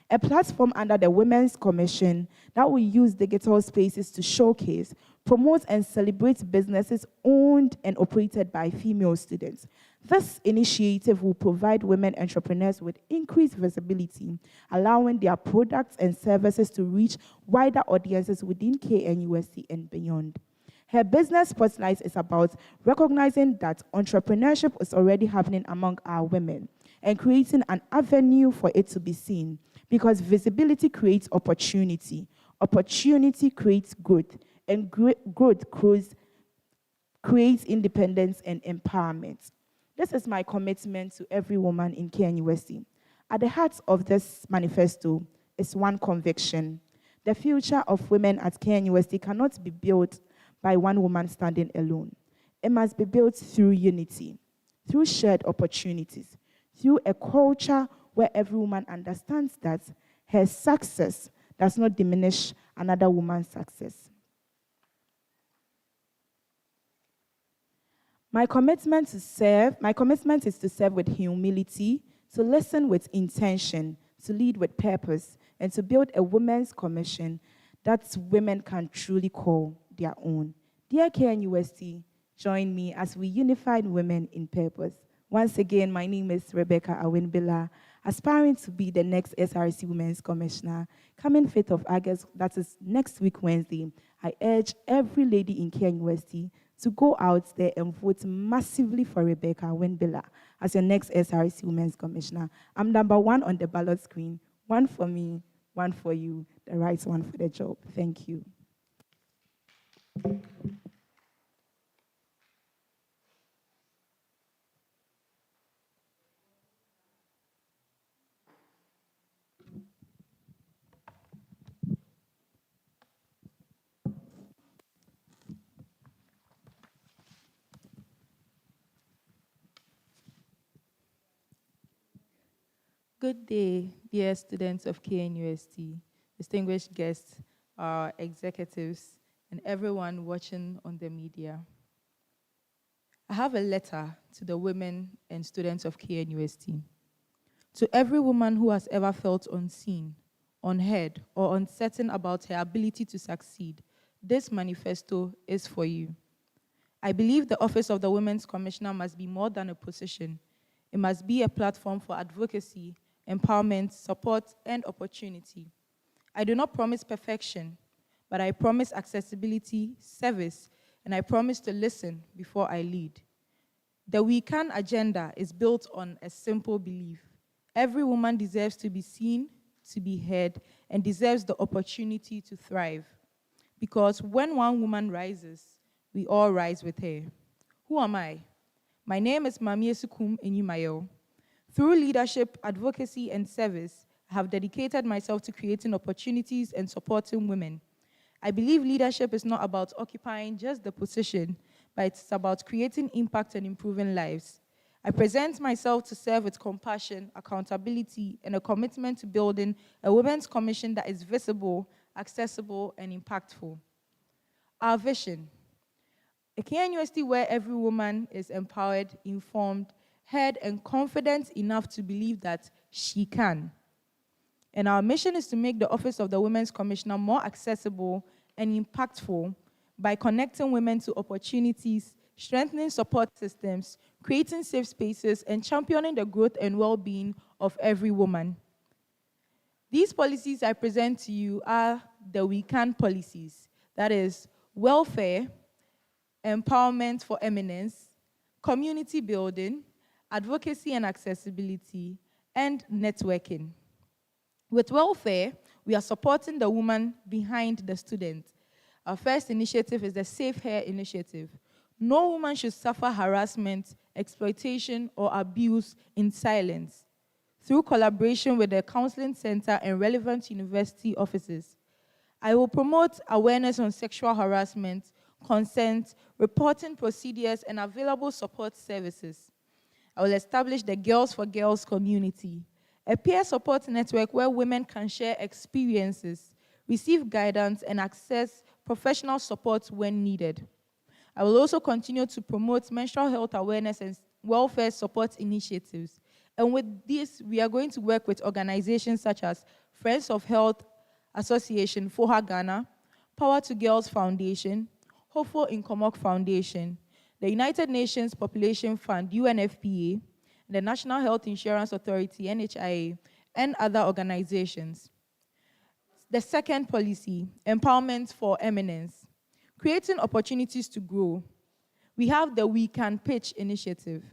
A platform under the Women's Commission that will use digital spaces to showcase, promote, and celebrate businesses owned and operated by female students. This initiative will provide women entrepreneurs with increased visibility, allowing their products and services to reach wider audiences within KNUST and beyond. Her business spotlight is about recognizing that entrepreneurship is already happening among our women and creating an avenue for it to be seen, because visibility creates opportunity. Opportunity creates growth, and growth creates independence and empowerment. This is my commitment to every woman in KNUST. At the heart of this manifesto is one conviction. The future of women at KNUST cannot be built by one woman standing alone. It must be built through unity, through shared opportunities, through a culture where every woman understands that her success does not diminish another woman's success. My commitment is to serve with humility, to listen with intention, to lead with purpose, and to build a women's commission that women can truly call their own. Dear KNUST, join me as we unify women in purpose. Once again, my name is Rebecca Awinbila, aspiring to be the next SRC Women's Commissioner. Coming 5th of August, that is next week, Wednesday, I urge every lady in KNUST to go out there and vote massively for Rebecca Awinbila as your next SRC Women's Commissioner. I'm number 1 on the ballot screen. 1 for me, 1 for you, the right one for the job. Thank you.
Good day, dear students of KNUST, distinguished guests, our executives, and everyone watching on the media. I have a letter to the women and students of KNUST. To every woman who has ever felt unseen, unheard, or uncertain about her ability to succeed, this manifesto is for you. I believe the office of the Women's Commissioner must be more than a position. It must be a platform for advocacy, empowerment, support, and opportunity. I do not promise perfection, but I promise accessibility, service, and I promise to listen before I lead. The We Can agenda is built on a simple belief. Every woman deserves to be seen, to be heard, and deserves the opportunity to thrive. Because when one woman rises, we all rise with her. Who am I? My name is Mamie Sukum Enyumayo. Through leadership, advocacy, and service, I have dedicated myself to creating opportunities and supporting women. I believe leadership is not about occupying just the position, but it's about creating impact and improving lives. I present myself to serve with compassion, accountability, and a commitment to building a women's commission that is visible, accessible, and impactful. Our vision: a KNUST where every woman is empowered, informed, heard, and confident enough to believe that she can. And our mission is to make the office of the Women's Commissioner more accessible and impactful by connecting women to opportunities, strengthening support systems, creating safe spaces, and championing the growth and well-being of every woman. These policies I present to you are the We Can policies. That is welfare, empowerment for eminence, community building, advocacy and accessibility, and networking. With welfare, we are supporting the woman behind the student. Our first initiative is the Safe Hair Initiative. No woman should suffer harassment, exploitation, or abuse in silence. Through collaboration with the Counseling Center and relevant university offices, I will promote awareness on sexual harassment, consent, reporting procedures, and available support services. I will establish the Girls for Girls community, a peer support network where women can share experiences, receive guidance, and access professional support when needed. I will also continue to promote menstrual health awareness and welfare support initiatives. And with this, we are going to work with organizations such as Friends of Health Association, FOHA Ghana, Power to Girls Foundation, Hofo Inkomok Foundation, the United Nations Population Fund, UNFPA, the National Health Insurance Authority, NHIA, and other organizations. The second policy, empowerment for eminence, creating opportunities to grow. We have the We Can Pitch initiative,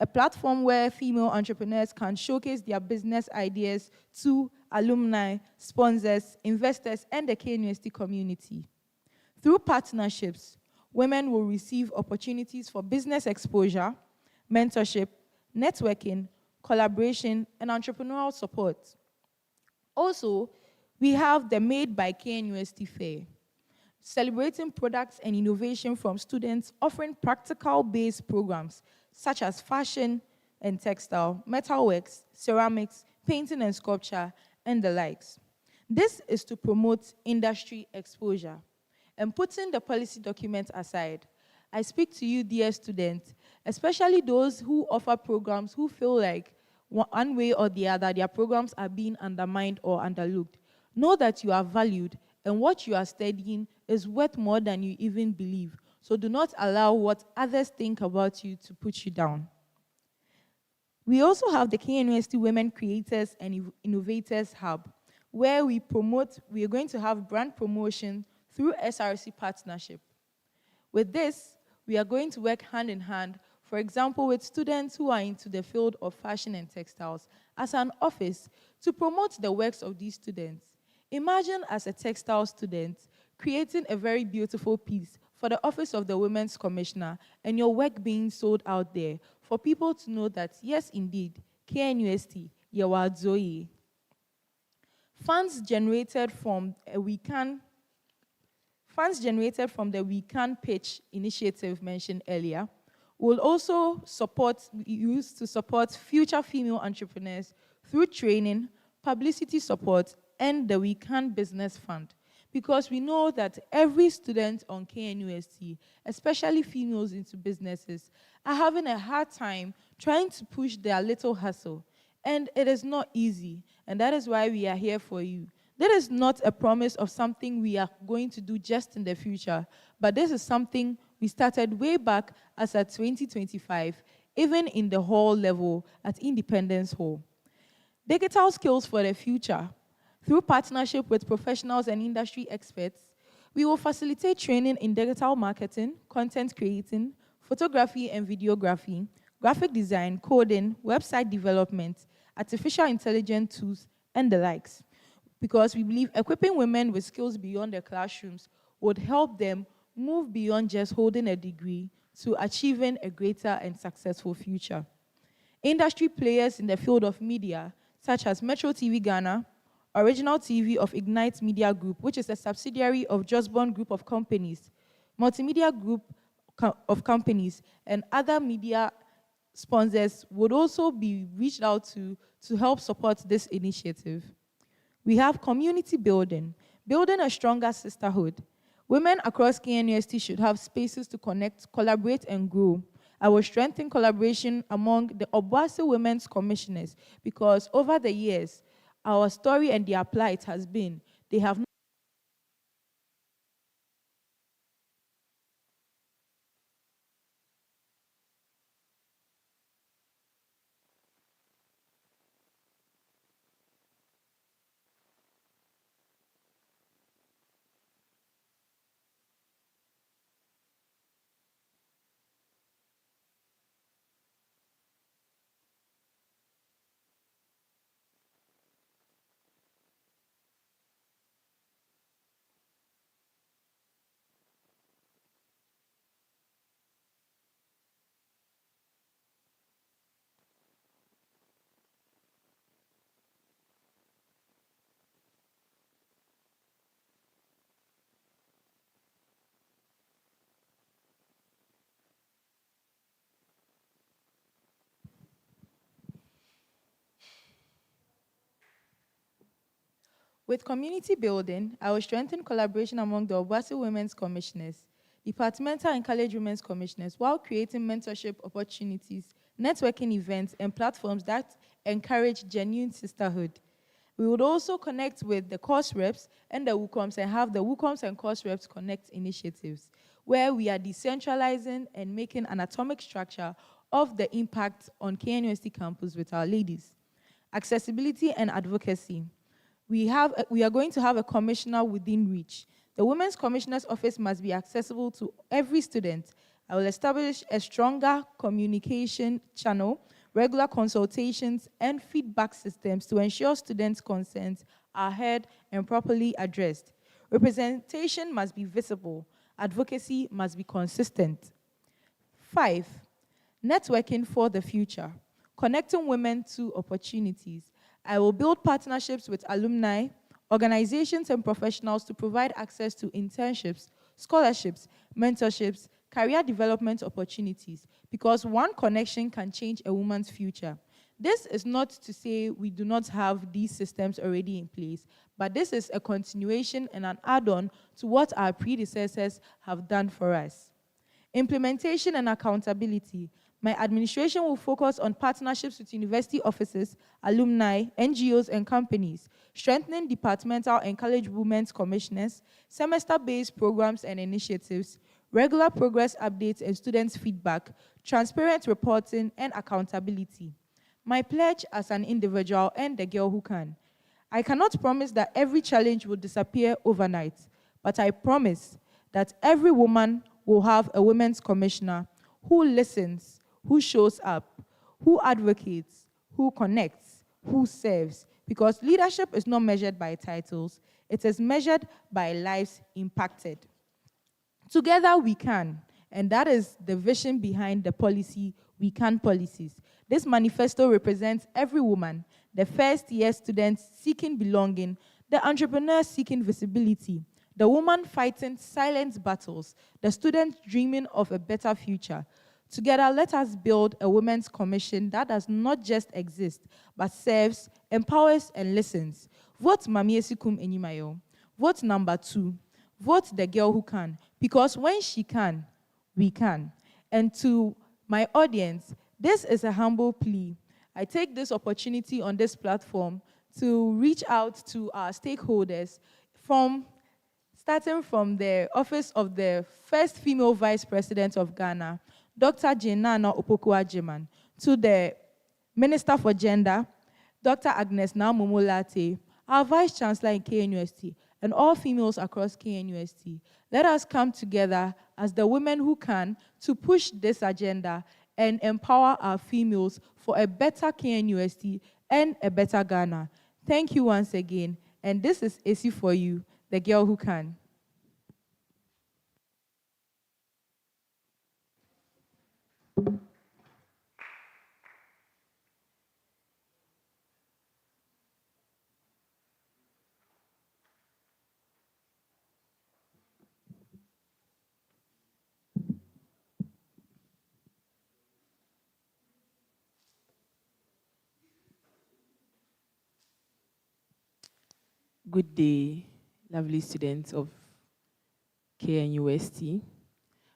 a platform where female entrepreneurs can showcase their business ideas to alumni, sponsors, investors, and the KNUST community. Through partnerships, women will receive opportunities for business exposure, mentorship, networking, collaboration, and entrepreneurial support. Also, we have the Made by KNUST Fair, celebrating products and innovation from students, offering practical-based programs such as fashion and textile, metalworks, ceramics, painting and sculpture, and the likes. This is to promote industry exposure. And putting the policy document aside, I speak to you, dear students, especially those who offer programs who feel like one way or the other, their programs are being undermined or underlooked. Know that you are valued and what you are studying is worth more than you even believe. So do not allow what others think about you to put you down. We also have the KNUST Women Creators and Innovators Hub, where we are going to have brand promotion through SRC partnership. With this, we are going to work hand in hand, for example, with students who are into the field of fashion and textiles, as an office to promote the works of these students. Imagine as a textile student creating a very beautiful piece for the Office of the Women's Commissioner and your work being sold out there for people to know that, yes, indeed, KNUST, Yawadzoye. Funds generated from the We Can Pitch initiative mentioned earlier will also be used to support future female entrepreneurs through training, publicity support, and the We Can Business Fund. Because we know that every student on KNUST, especially females into businesses, are having a hard time trying to push their little hustle. And it is not easy, and that is why we are here for you. That is not a promise of something we are going to do just in the future, but this is something we started way back as at 2025, even in the hall level at Independence Hall. Digital skills for the future. Through partnership with professionals and industry experts, we will facilitate training in digital marketing, content creating, photography and videography, graphic design, coding, website development, artificial intelligence tools, and the likes. Because we believe equipping women with skills beyond their classrooms would help them move beyond just holding a degree to achieving a greater and successful future. Industry players in the field of media, such as Metro TV Ghana, Original TV of Ignite Media Group, which is a subsidiary of Josborn Group of Companies, Multimedia Group of Companies, and other media sponsors would also be reached out to help support this initiative. We have community building a stronger sisterhood. Women across KNUST should have spaces to connect, collaborate, and grow. I will strengthen collaboration among the Obuasi Women's Commissioners because over the years, our story and their plight has been they have With community building, I will strengthen collaboration among the Obasi Women's Commissioners, departmental and college women's commissioners, while creating mentorship opportunities, networking events, and platforms that encourage genuine sisterhood. We would also connect with the course reps and the WUCOMs and have the WUCOMs and course reps connect initiatives, where we are decentralizing and making an atomic structure of the impact on KNUST campus with our ladies. Accessibility and advocacy. We are going to have a commissioner within reach. The Women's Commissioner's Office must be accessible to every student. I will establish a stronger communication channel, regular consultations, and feedback systems to ensure students' concerns are heard and properly addressed. Representation must be visible. Advocacy must be consistent. 5, networking for the future. Connecting women to opportunities. I will build partnerships with alumni, organizations, and professionals to provide access to internships, scholarships, mentorships, career development opportunities, because one connection can change a woman's future. This is not to say we do not have these systems already in place, but this is a continuation and an add-on to what our predecessors have done for us. Implementation and accountability. My administration will focus on partnerships with university offices, alumni, NGOs, and companies, strengthening departmental and college women's commissioners, semester-based programs and initiatives, regular progress updates and students' feedback, transparent reporting, and accountability. My pledge as an individual and the girl who can. I cannot promise that every challenge will disappear overnight, but I promise that every woman will have a women's commissioner who listens, who shows up, who advocates, who connects, who serves, because leadership is not measured by titles, it is measured by lives impacted. Together we can, and that is the vision behind the policy, We Can policies. This manifesto represents every woman, the first-year student seeking belonging, the entrepreneur seeking visibility, the woman fighting silent battles, the student dreaming of a better future. Together, let us build a women's commission that does not just exist, but serves, empowers, and listens. Vote Mami Esikum Enyimayo. Vote number 2. Vote the girl who can, because when she can, we can. And to my audience, this is a humble plea. I take this opportunity on this platform to reach out to our stakeholders starting from the office of the first female vice president of Ghana, Dr. Jenana Opoku-Agyeman, to the Minister for Gender, Dr. Agnes Naumomolate, our Vice Chancellor in KNUST, and all females across KNUST. Let us come together as the women who can to push this agenda and empower our females for a better KNUST and a better Ghana. Thank you once again, and this is Esi for you, the girl who can.
Good day, lovely students of KNUST.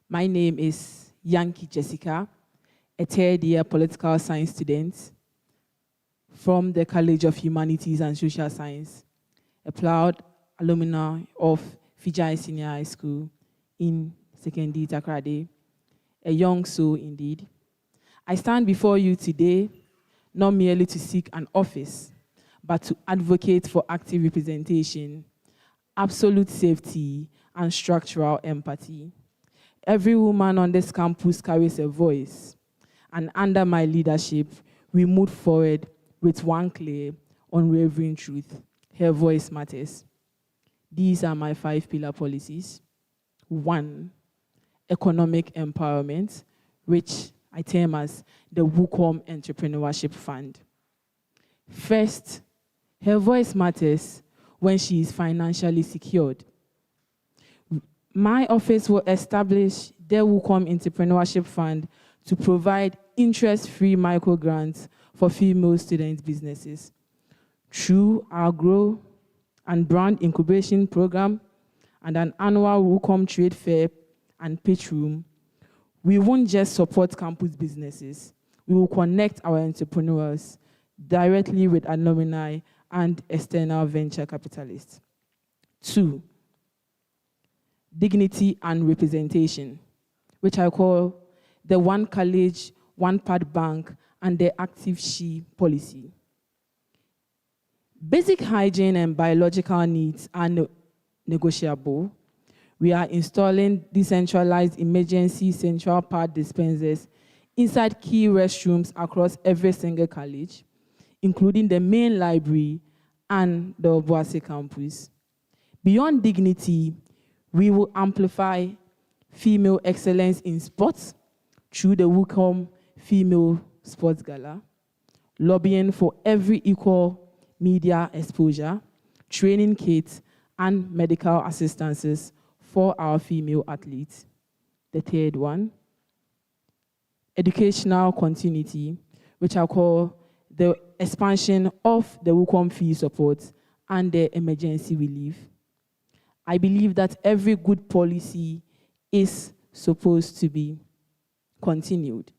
My name is Yankee Jessica, a third-year political science student from the College of Humanities and Social Science, a proud alumni of Fijai Senior High School in Sekondi Takrade, a young soul indeed. I stand before you today not merely to seek an office, but to advocate for active representation, absolute safety, and structural empathy. Every woman on this campus carries a voice, and under my leadership, we move forward with one clear, unwavering truth: her voice matters. These are my 5 pillar policies. 1, economic empowerment, which I term as the WUCOM Entrepreneurship Fund. First, her voice matters when she is financially secured. My office will establish the WUCOM Entrepreneurship Fund to provide interest-free microgrants for female student businesses. Through our Grow and brand incubation program, and an annual WooCom trade fair and pitch room, we won't just support campus businesses. We will connect our entrepreneurs directly with alumni and external venture capitalists. 2, dignity and representation, which I call the one college, one part bank, and the active she policy. Basic hygiene and biological needs are negotiable. We are installing decentralized emergency central part dispensers inside key restrooms across every single college, including the main library and the Obuasi campus. Beyond dignity, we will amplify female excellence in sports through the WooCom Female Sports Gala, lobbying for every equal media exposure, training kits, and medical assistances for our female athletes. The third one, educational continuity, which I call the expansion of the WooCom fee support and the emergency relief. I believe that every good policy is supposed to be continued.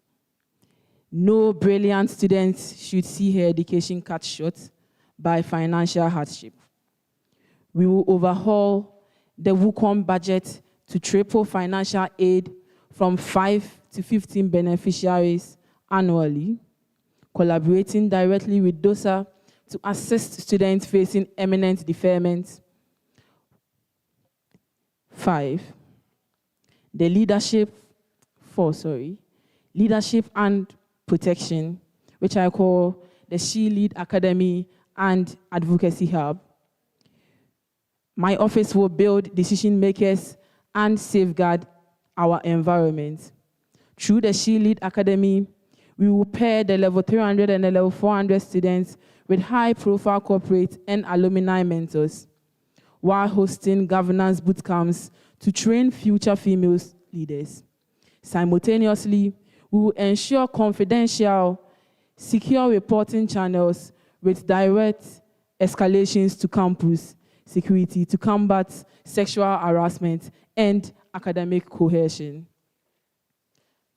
No brilliant student should see her education cut short by financial hardship. We will overhaul the WooCom budget to triple financial aid from 5 to 15 beneficiaries annually, collaborating directly with DOSA to assist students facing imminent deferment. 5, the leadership and protection, which I call the She Lead Academy and Advocacy Hub. My office will build decision makers and safeguard our environment. Through the She Lead Academy, we will pair the level 300 and the level 400 students with high-profile corporate and alumni mentors, while hosting governance bootcamps to train future female leaders. Simultaneously, we will ensure confidential, secure reporting channels with direct escalations to campus security to combat sexual harassment and academic coercion.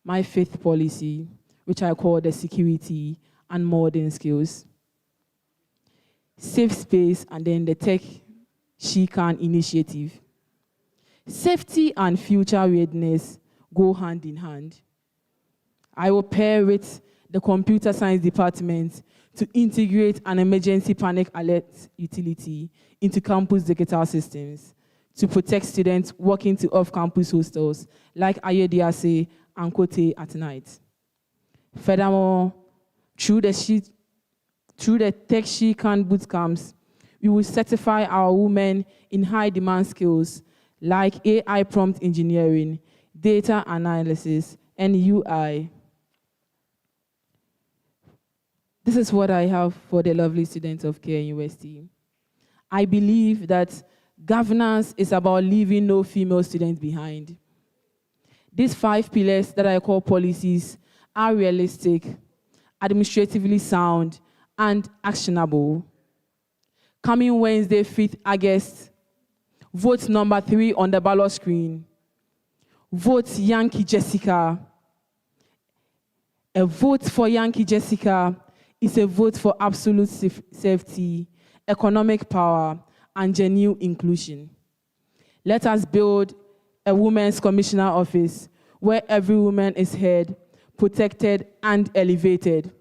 My 5th policy, which I call the security and modern skills. Safe space and then the Tech She Can initiative. Safety and future readiness go hand in hand. I will pair with the computer science department to integrate an emergency panic alert utility into campus digital systems to protect students walking to off-campus hostels like Ayediase and Kote at night. Furthermore, through the Tech She Can bootcamps, we will certify our women in high-demand skills like AI prompt engineering, data analysis, and UI. This is what I have for the lovely students of KNUST. I believe that governance is about leaving no female students behind. These 5 pillars that I call policies are realistic, administratively sound, and actionable. Coming Wednesday, 5th August, vote number 3 on the ballot screen. Vote Yankee Jessica. A vote for Yankee Jessica is a vote for absolute safety, economic power, and genuine inclusion. Let us build a women's commissioner office where every woman is heard, protected, and elevated.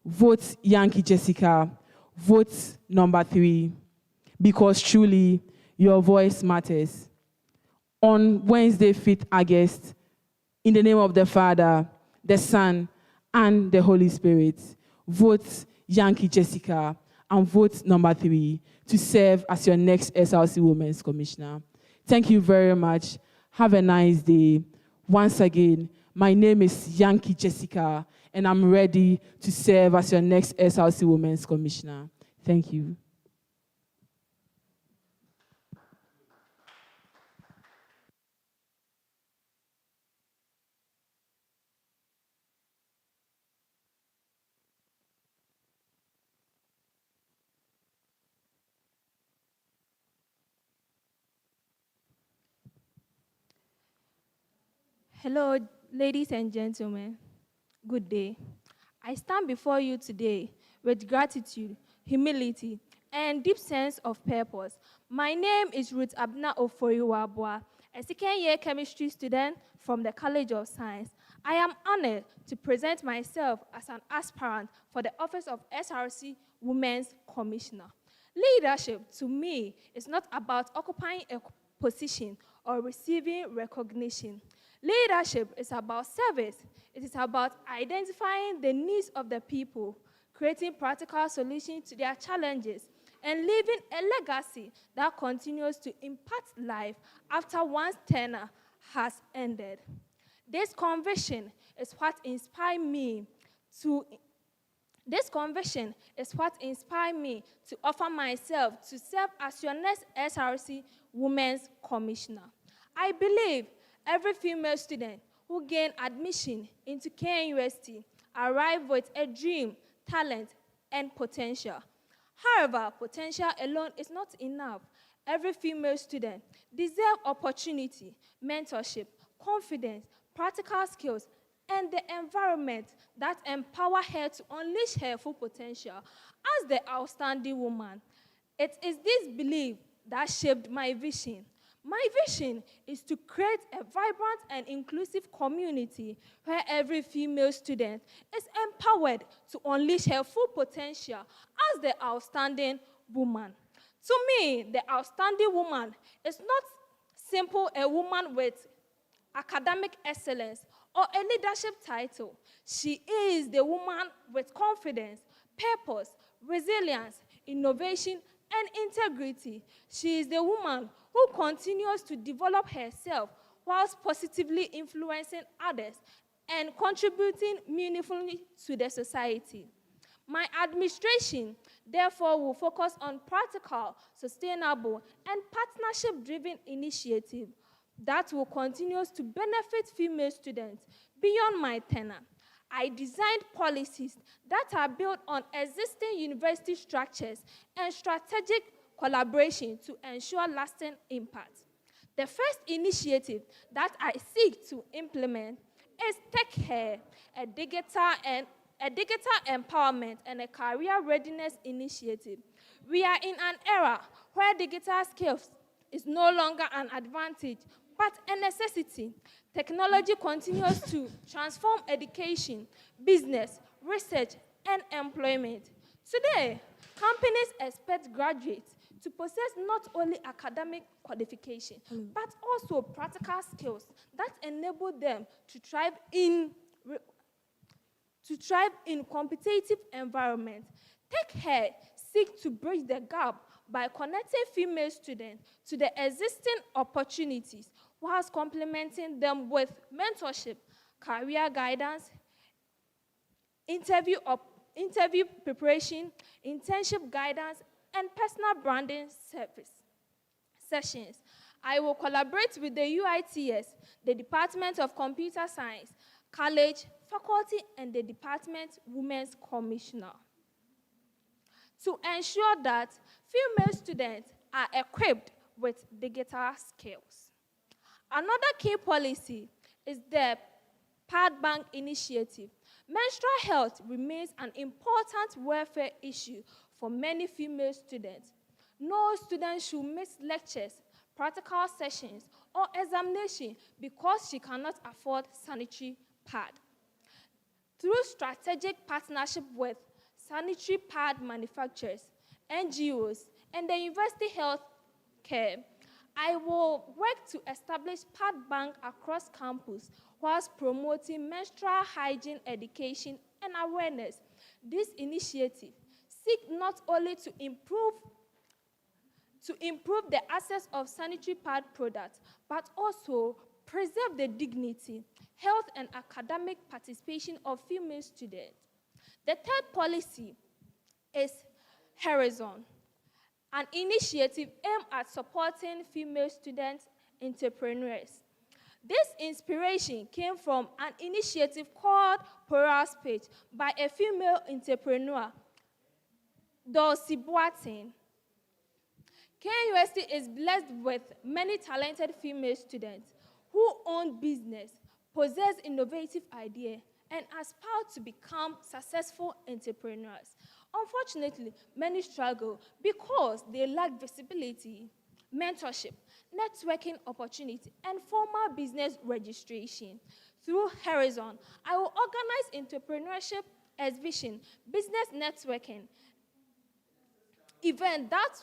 Vote Yankee Jessica. Vote number 3, because truly your voice matters. On Wednesday, 5th August, in the name of the Father, the Son, and the Holy Spirit, vote Yankee Jessica and vote number 3 to serve as your next SLC Women's Commissioner. Thank you very much. Have a nice day. Once again, my name is Yankee Jessica, and I'm ready to serve as your next SLC Women's Commissioner. Thank you.
Hello, ladies and gentlemen. Good day. I stand before you today with gratitude, humility, and deep sense of purpose. My name is Ruth Abna Oforiwabwa, a second-year chemistry student from the College of Science. I am honored to present myself as an aspirant for the office of SRC Women's Commissioner. Leadership, to me, is not about occupying a position or receiving recognition. Leadership is about service. It is about identifying the needs of the people, creating practical solutions to their challenges, and leaving a legacy that continues to impact life after one's tenure has ended. This conviction is what inspired me to offer myself to serve as your next SRC Women's Commissioner. I believe every female student who gains admission into KNUST arrives with a dream, talent, and potential. However, potential alone is not enough. Every female student deserves opportunity, mentorship, confidence, practical skills, and the environment that empower her to unleash her full potential as the outstanding woman. It is this belief that shaped my vision. My vision is to create a vibrant and inclusive community where every female student is empowered to unleash her full potential as the outstanding woman. To me, the outstanding woman is not simply a woman with academic excellence or a leadership title. She is the woman with confidence, purpose, resilience, innovation, and integrity. She is the woman who continues to develop herself whilst positively influencing others and contributing meaningfully to the society. My administration, therefore, will focus on practical, sustainable, and partnership-driven initiatives that will continue to benefit female students beyond my tenure. I designed policies that are built on existing university structures and strategic collaboration to ensure lasting impact. The first initiative that I seek to implement is Tech Hair, a digital empowerment and a career readiness initiative. We are in an era where digital skills is no longer an advantage, but a necessity. Technology continues to transform education, business, research, and employment. Today, companies expect graduates to possess not only academic qualification, but also practical skills that enable them to thrive in competitive environments. Tech Hair seeks to bridge the gap by connecting female students to the existing opportunities whilst complementing them with mentorship, career guidance, interview preparation, internship guidance, and personal branding sessions. I will collaborate with the UITS, the Department of Computer Science, college, faculty, and the Department Women's Commissioner to ensure that female students are equipped with digital skills. Another key policy is the Pad Bank initiative. Menstrual health remains an important welfare issue for many female students. No student should miss lectures, practical sessions, or examination because she cannot afford sanitary pad. Through strategic partnership with sanitary pad manufacturers, NGOs, and the university health care, I will work to establish pad bank across campus whilst promoting menstrual hygiene education and awareness. This initiative seeks not only to improve the access of sanitary pad products, but also preserve the dignity, health, and academic participation of female students. The third policy is Horizon, an initiative aimed at supporting female student entrepreneurs. This inspiration came from an initiative called Plural Speech by a female entrepreneur, Dulcie Boateng. KNUST is blessed with many talented female students who own business, possess innovative idea, and aspire to become successful entrepreneurs. Unfortunately, many struggle because they lack visibility, mentorship, networking opportunity, and formal business registration. Through Horizon, I will organize entrepreneurship exhibition, business networking, event that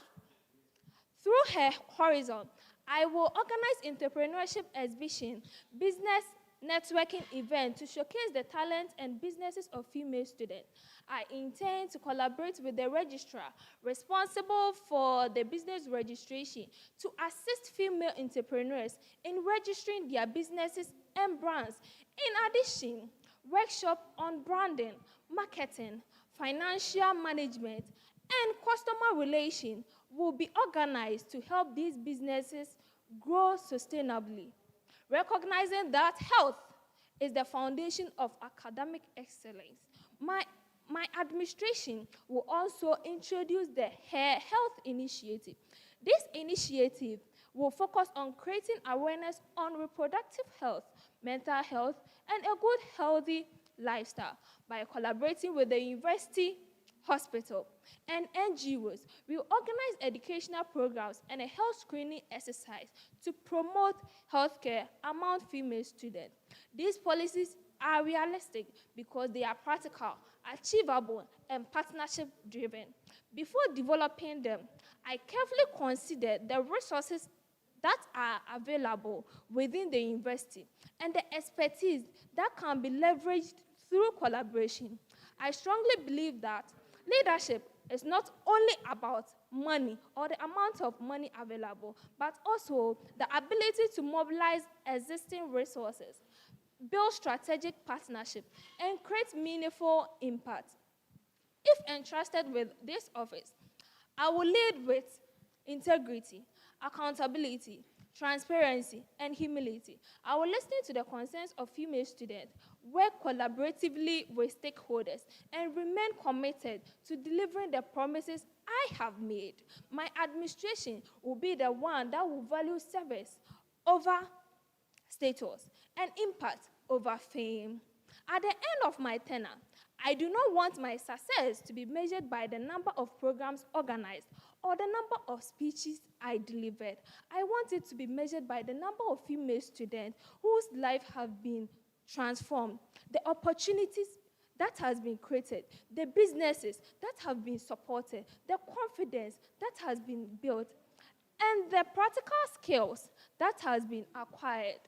through her Horizon, I will organize entrepreneurship exhibition, business networking event to showcase the talents and businesses of female students. I intend to collaborate with the registrar responsible for the business registration to assist female entrepreneurs in registering their businesses and brands. In addition, workshop on branding, marketing, financial management, and customer relation will be organized to help these businesses grow sustainably. Recognizing that health is the foundation of academic excellence, my administration will also introduce the Hair Health Initiative. This initiative will focus on creating awareness on reproductive health, mental health, and a good, healthy lifestyle. By collaborating with the university, hospital, and NGOs, we will organize educational programs and a health screening exercise to promote healthcare among female students. These policies are realistic because they are practical, achievable, and partnership-driven. Before developing them, I carefully considered the resources that are available within the university and the expertise that can be leveraged through collaboration. I strongly believe that leadership is not only about money or the amount of money available, but also the ability to mobilize existing resources, build strategic partnership, and create meaningful impact. If entrusted with this office, I will lead with integrity, accountability, transparency, and humility. I will listen to the concerns of female students, work collaboratively with stakeholders, and remain committed to delivering the promises I have made. My administration will be the one that will value service over status and impact over fame. At the end of my tenure, I do not want my success to be measured by the number of programs organized or the number of speeches I delivered. I want it to be measured by the number of female students whose lives have been transformed, the opportunities that has been created, the businesses that have been supported, the confidence that has been built, and the practical skills that has been acquired.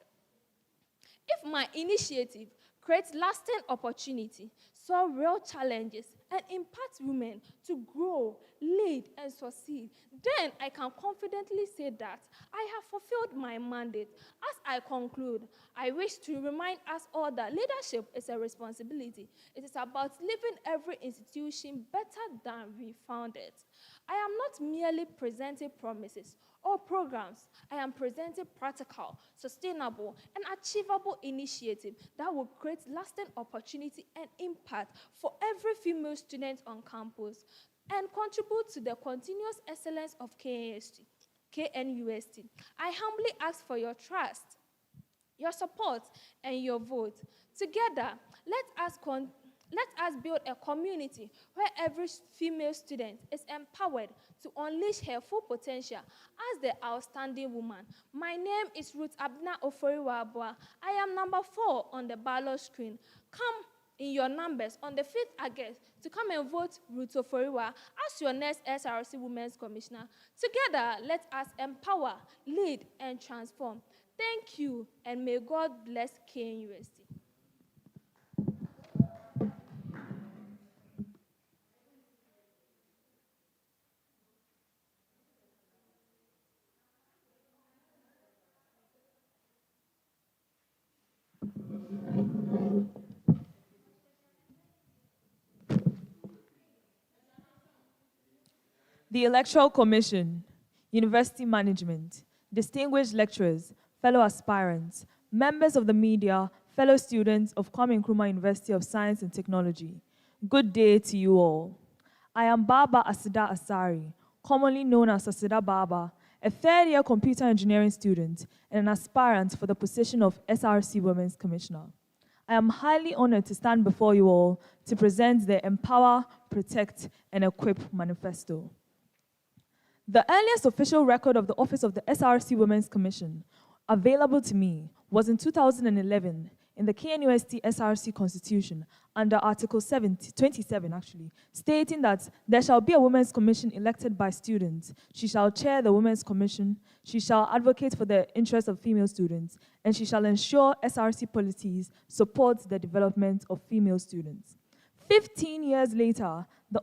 If my initiative creates lasting opportunity, solve real challenges, and impact women to grow, lead, and succeed, then I can confidently say that I have fulfilled my mandate. As I conclude, I wish to remind us all that leadership is a responsibility. It is about leaving every institution better than we found it. I am not merely presenting promises or programs. I am presenting practical, sustainable, and achievable initiatives that will create lasting opportunity and impact for every female student on campus and contribute to the continuous excellence of KNUST. I humbly ask for your trust, your support, and your vote. Together, let us build a community where every female student is empowered to unleash her full potential as the outstanding woman. My name is Ruth Abna Oforiwabua. I am number 4 on the ballot screen. Come in your numbers on the 5th August to come and vote Ruth Oforiwa as your next SRC Women's Commissioner. Together, let us empower, lead, and transform. Thank you, and may God bless KNUST.
The Electoral Commission, University Management, distinguished lecturers, fellow aspirants, members of the media, fellow students of Kwame Nkrumah University of Science and Technology, good day to you all. I am Baba Asida Asari, commonly known as Asida Baba, a third-year computer engineering student, and an aspirant for the position of SRC Women's Commissioner. I am highly honored to stand before you all to present the Empower, Protect, and Equip Manifesto. The earliest official record of the Office of the SRC Women's Commission available to me was in 2011 in the KNUST SRC Constitution under Article 27, stating that there shall be a Women's Commission elected by students. She shall chair the Women's Commission, she shall advocate for the interests of female students, and she shall ensure SRC policies support the development of female students. 15 years later, the